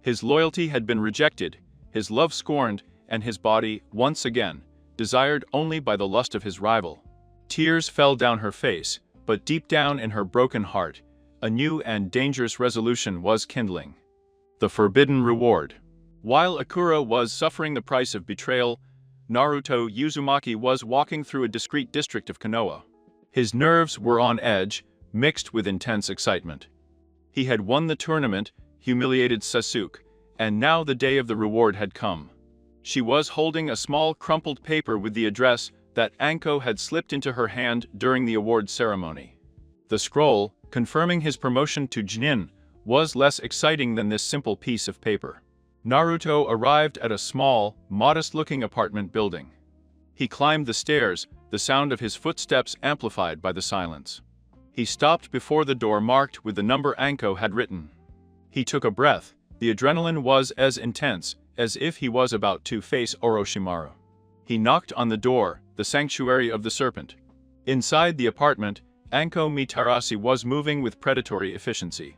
His loyalty had been rejected, his love scorned, and his body, once again, desired only by the lust of his rival. Tears fell down her face, but deep down in her broken heart, a new and dangerous resolution was kindling. The forbidden reward. While Akura was suffering the price of betrayal, Naruto Uzumaki was walking through a discreet district of Konoha. His nerves were on edge, mixed with intense excitement. He had won the tournament, humiliated Sasuke, and now the day of the reward had come. She was holding a small crumpled paper with the address that Anko had slipped into her hand during the award ceremony. The scroll, confirming his promotion to Chunin, was less exciting than this simple piece of paper. Naruto arrived at a small, modest-looking apartment building. He climbed the stairs, the sound of his footsteps amplified by the silence. He stopped before the door marked with the number Anko had written. He took a breath. The adrenaline was as intense as if he was about to face Orochimaru. He knocked on the door, the sanctuary of the serpent. Inside the apartment, Anko Mitarashi was moving with predatory efficiency.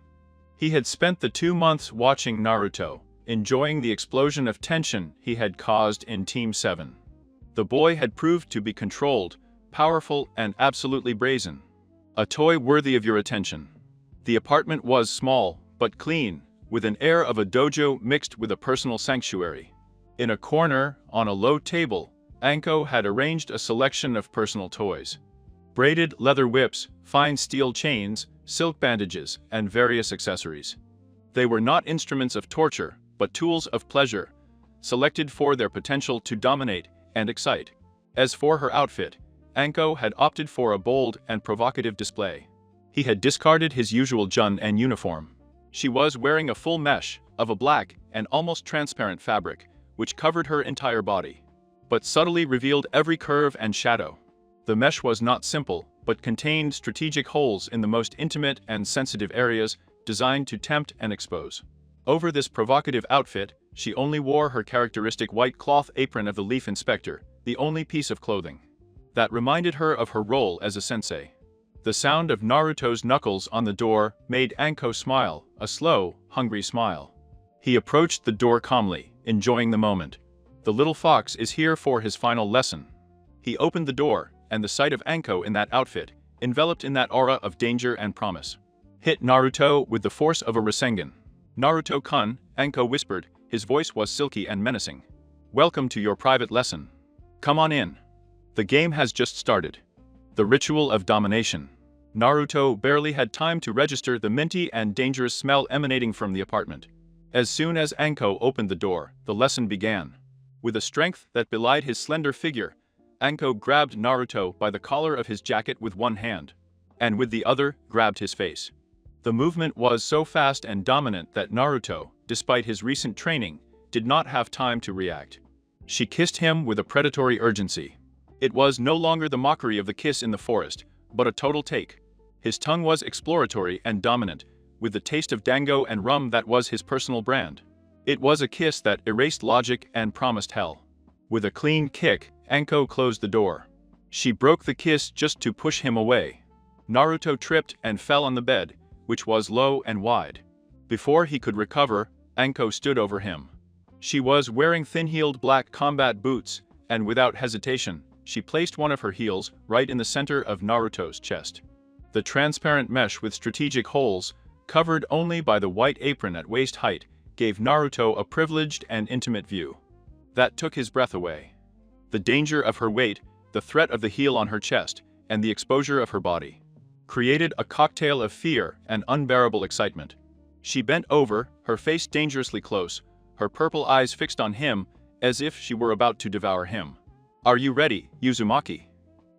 He had spent the 2 months watching Naruto, enjoying the explosion of tension he had caused in Team 7. The boy had proved to be controlled, powerful, and absolutely brazen. A toy worthy of your attention. The apartment was small, but clean, with an air of a dojo mixed with a personal sanctuary. In a corner, on a low table, Anko had arranged a selection of personal toys. Braided leather whips, fine steel chains, silk bandages, and various accessories. They were not instruments of torture, but tools of pleasure, selected for their potential to dominate and excite. As for her outfit, Anko had opted for a bold and provocative display. He had discarded his usual Junin uniform. She was wearing a full mesh of a black and almost transparent fabric, which covered her entire body, but subtly revealed every curve and shadow. The mesh was not simple, but contained strategic holes in the most intimate and sensitive areas designed to tempt and expose. Over this provocative outfit, she only wore her characteristic white cloth apron of the Leaf Inspector, the only piece of clothing that reminded her of her role as a sensei. The sound of Naruto's knuckles on the door made Anko smile, a slow, hungry smile. He approached the door calmly, enjoying the moment. The little fox is here for his final lesson. He opened the door, and the sight of Anko in that outfit, enveloped in that aura of danger and promise, hit Naruto with the force of a Rasengan. "Naruto-kun," Anko whispered, his voice was silky and menacing. "Welcome to your private lesson. Come on in. The game has just started." The ritual of domination. Naruto barely had time to register the minty and dangerous smell emanating from the apartment. As soon as Anko opened the door, the lesson began. With a strength that belied his slender figure, Anko grabbed Naruto by the collar of his jacket with one hand, and with the other grabbed his face. The movement was so fast and dominant that Naruto, despite his recent training, did not have time to react. She kissed him with a predatory urgency. It was no longer the mockery of the kiss in the forest, but a total take. His tongue was exploratory and dominant, with the taste of dango and rum that was his personal brand. It was a kiss that erased logic and promised hell. With a clean kick, Anko closed the door. She broke the kiss just to push him away. Naruto tripped and fell on the bed, which was low and wide. Before he could recover, Anko stood over him. She was wearing thin-heeled black combat boots, and without hesitation, she placed one of her heels right in the center of Naruto's chest. The transparent mesh with strategic holes, covered only by the white apron at waist height, gave Naruto a privileged and intimate view. That took his breath away. The danger of her weight, the threat of the heel on her chest, and the exposure of her body created a cocktail of fear and unbearable excitement. She bent over, her face dangerously close, her purple eyes fixed on him, as if she were about to devour him. "Are you ready, Uzumaki?"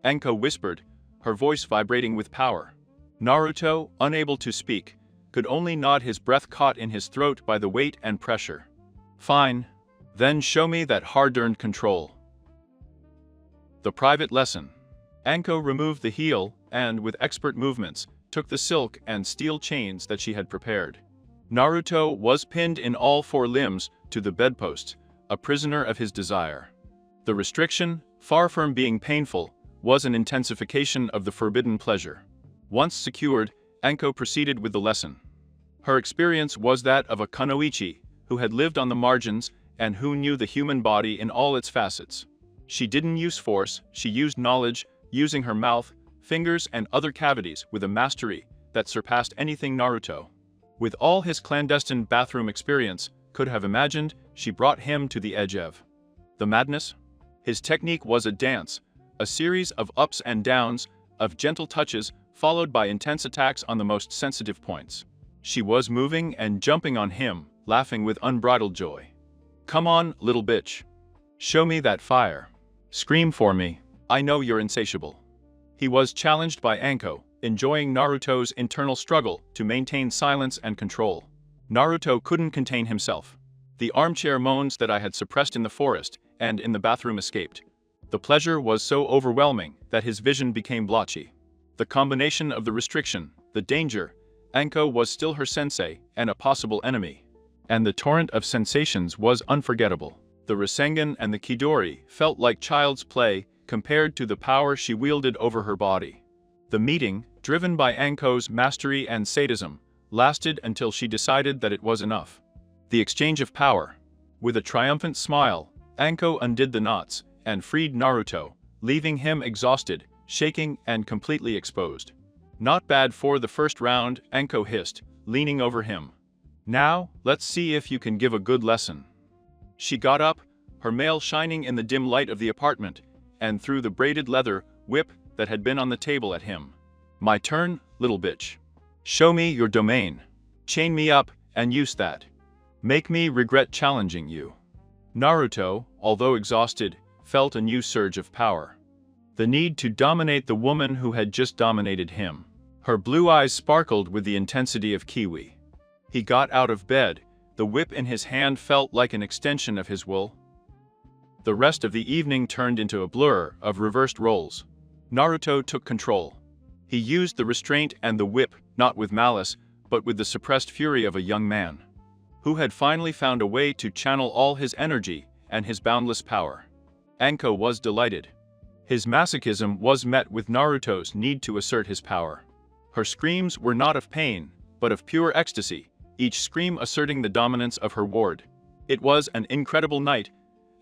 Anko whispered, her voice vibrating with power. Naruto, unable to speak, could only nod, his breath caught in his throat by the weight and pressure. "Fine. Then show me that hard-earned control." The private lesson. Anko removed the heel and, with expert movements, took the silk and steel chains that she had prepared. Naruto was pinned in all four limbs to the bedpost, a prisoner of his desire. The restriction, far from being painful, was an intensification of the forbidden pleasure. Once secured, Anko proceeded with the lesson. Her experience was that of a kunoichi who had lived on the margins and who knew the human body in all its facets. She didn't use force, she used knowledge, using her mouth, fingers, and other cavities with a mastery that surpassed anything Naruto, with all his clandestine bathroom experience, could have imagined. She brought him to the edge of the madness. His technique was a dance, a series of ups and downs, of gentle touches, followed by intense attacks on the most sensitive points. She was moving and jumping on him, laughing with unbridled joy. "Come on, little bitch. Show me that fire. Scream for me. I know you're insatiable." He was challenged by Anko, enjoying Naruto's internal struggle to maintain silence and control. Naruto couldn't contain himself. The armchair moans that I had suppressed in the forest and in the bathroom escaped. The pleasure was so overwhelming that his vision became blotchy. The combination of the restriction, the danger, Anko was still her sensei and a possible enemy, and the torrent of sensations was unforgettable. The Rasengan and the Chidori felt like child's play compared to the power she wielded over her body. The meeting, driven by Anko's mastery and sadism, lasted until she decided that it was enough. The exchange of power. With a triumphant smile, Anko undid the knots and freed Naruto, leaving him exhausted, shaking, and completely exposed. "Not bad for the first round," Anko hissed, leaning over him. "Now, let's see if you can give a good lesson." She got up, her mail shining in the dim light of the apartment, and threw the braided leather whip that had been on the table at him. "My turn, little bitch. Show me your domain. Chain me up, and use that. Make me regret challenging you." Naruto, although exhausted, felt a new surge of power. The need to dominate the woman who had just dominated him. Her blue eyes sparkled with the intensity of kiwi. He got out of bed, the whip in his hand felt like an extension of his will. The rest of the evening turned into a blur of reversed roles. Naruto took control. He used the restraint and the whip, not with malice, but with the suppressed fury of a young man who had finally found a way to channel all his energy and his boundless power. Anko was delighted. His masochism was met with Naruto's need to assert his power. Her screams were not of pain, but of pure ecstasy, each scream asserting the dominance of her ward. It was an incredible night,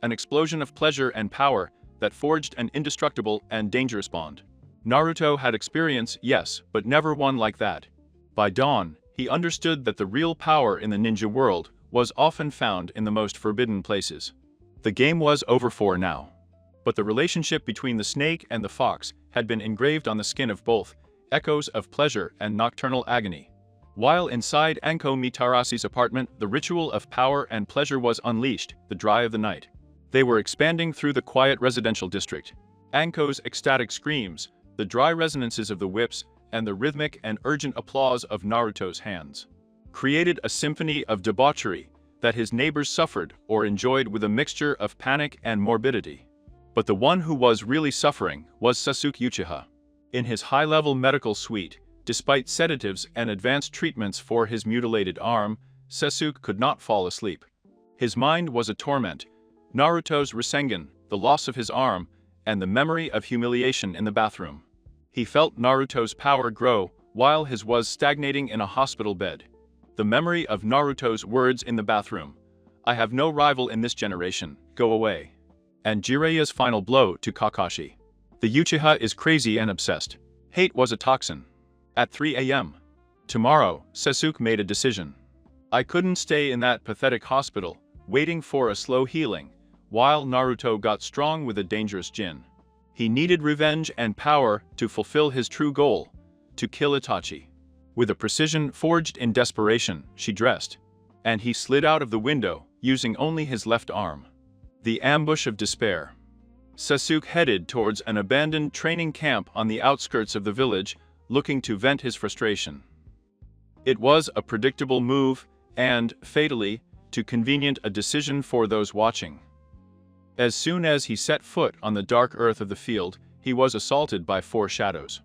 an explosion of pleasure and power that forged an indestructible and dangerous bond. Naruto had experience, yes, but never one like that. By dawn, he understood that the real power in the ninja world was often found in the most forbidden places. The game was over for now. But the relationship between the snake and the fox had been engraved on the skin of both, echoes of pleasure and nocturnal agony. While inside Anko Mitarasi's apartment, the ritual of power and pleasure was unleashed, the dry of the night. They were expanding through the quiet residential district. Anko's ecstatic screams, the dry resonances of the whips, and the rhythmic and urgent applause of Naruto's hands created a symphony of debauchery that his neighbors suffered or enjoyed with a mixture of panic and morbidity. But the one who was really suffering was Sasuke Uchiha. In his high-level medical suite, despite sedatives and advanced treatments for his mutilated arm, Sasuke could not fall asleep. His mind was a torment. Naruto's Rasengan, the loss of his arm, and the memory of humiliation in the bathroom. He felt Naruto's power grow while his was stagnating in a hospital bed. The memory of Naruto's words in the bathroom, "I have no rival in this generation, go away." And Jiraiya's final blow to Kakashi. The Uchiha is crazy and obsessed. Hate was a toxin. At 3 a.m. tomorrow, Sasuke made a decision. I couldn't stay in that pathetic hospital, waiting for a slow healing, while Naruto got strong with a dangerous Jin. He needed revenge and power to fulfill his true goal, to kill Itachi. With a precision forged in desperation, she dressed, and he slid out of the window, using only his left arm. The ambush of despair. Sasuke headed towards an abandoned training camp on the outskirts of the village, looking to vent his frustration. It was a predictable move, and, fatally, too convenient a decision for those watching. As soon as he set foot on the dark earth of the field, he was assaulted by 4 shadows.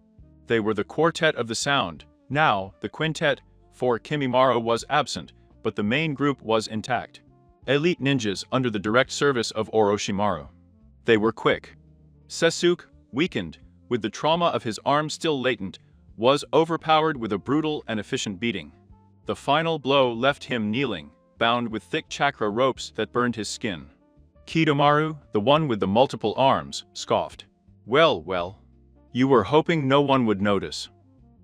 They were the quartet of the sound. Now, the quintet, for Kimimaro was absent, but the main group was intact. Elite ninjas under the direct service of Orochimaru. They were quick. Sasuke, weakened, with the trauma of his arm still latent, was overpowered with a brutal and efficient beating. The final blow left him kneeling, bound with thick chakra ropes that burned his skin. Kidomaru, the one with the multiple arms, scoffed. Well, well. You were hoping no one would notice.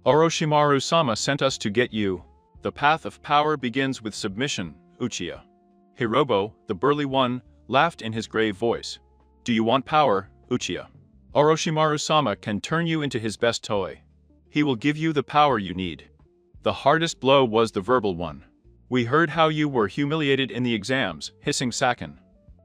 Orochimaru-sama sent us to get you. The path of power begins with submission, Uchiha. Hirobo, the burly one, laughed in his grave voice. Do you want power, Uchiha? Orochimaru-sama can turn you into his best toy. He will give you the power you need. The hardest blow was the verbal one. We heard how you were humiliated in the exams, hissing Saken.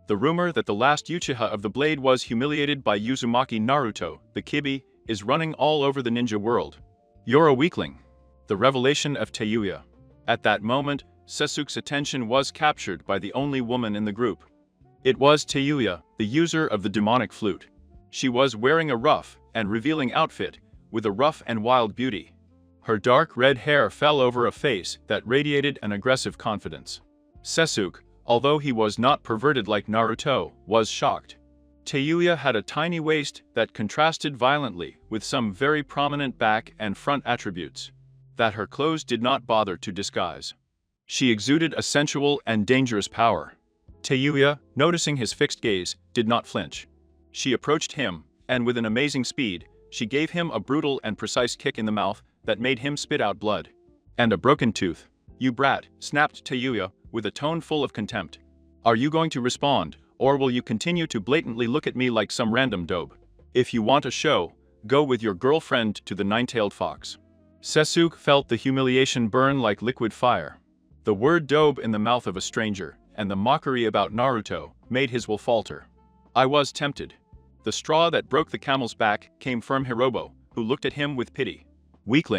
The rumor that the last Uchiha of the Blade was humiliated by Uzumaki Naruto, the Kibi, is running all over the ninja world. You're a weakling. The revelation of Tayuya. At that moment, Sasuke's attention was captured by the only woman in the group. It was Tayuya, the user of the demonic flute. She was wearing a rough and revealing outfit, with a rough and wild beauty. Her dark red hair fell over a face that radiated an aggressive confidence. Sasuke, although he was not perverted like Naruto, was shocked. Tayuya had a tiny waist that contrasted violently with some very prominent back and front attributes that her clothes did not bother to disguise. She exuded a sensual and dangerous power. Tayuya, noticing his fixed gaze, did not flinch. She approached him, and with an amazing speed, she gave him a brutal and precise kick in the mouth that made him spit out blood. And a broken tooth. You brat, snapped Tayuya, with a tone full of contempt. Are you going to respond, or will you continue to blatantly look at me like some random dope? If you want a show, go with your girlfriend to the nine-tailed fox. Sasuke felt the humiliation burn like liquid fire. The word dobe in the mouth of a stranger, and the mockery about Naruto, made his will falter. I was tempted. The straw that broke the camel's back came from Hirobo, who looked at him with pity. Weakling.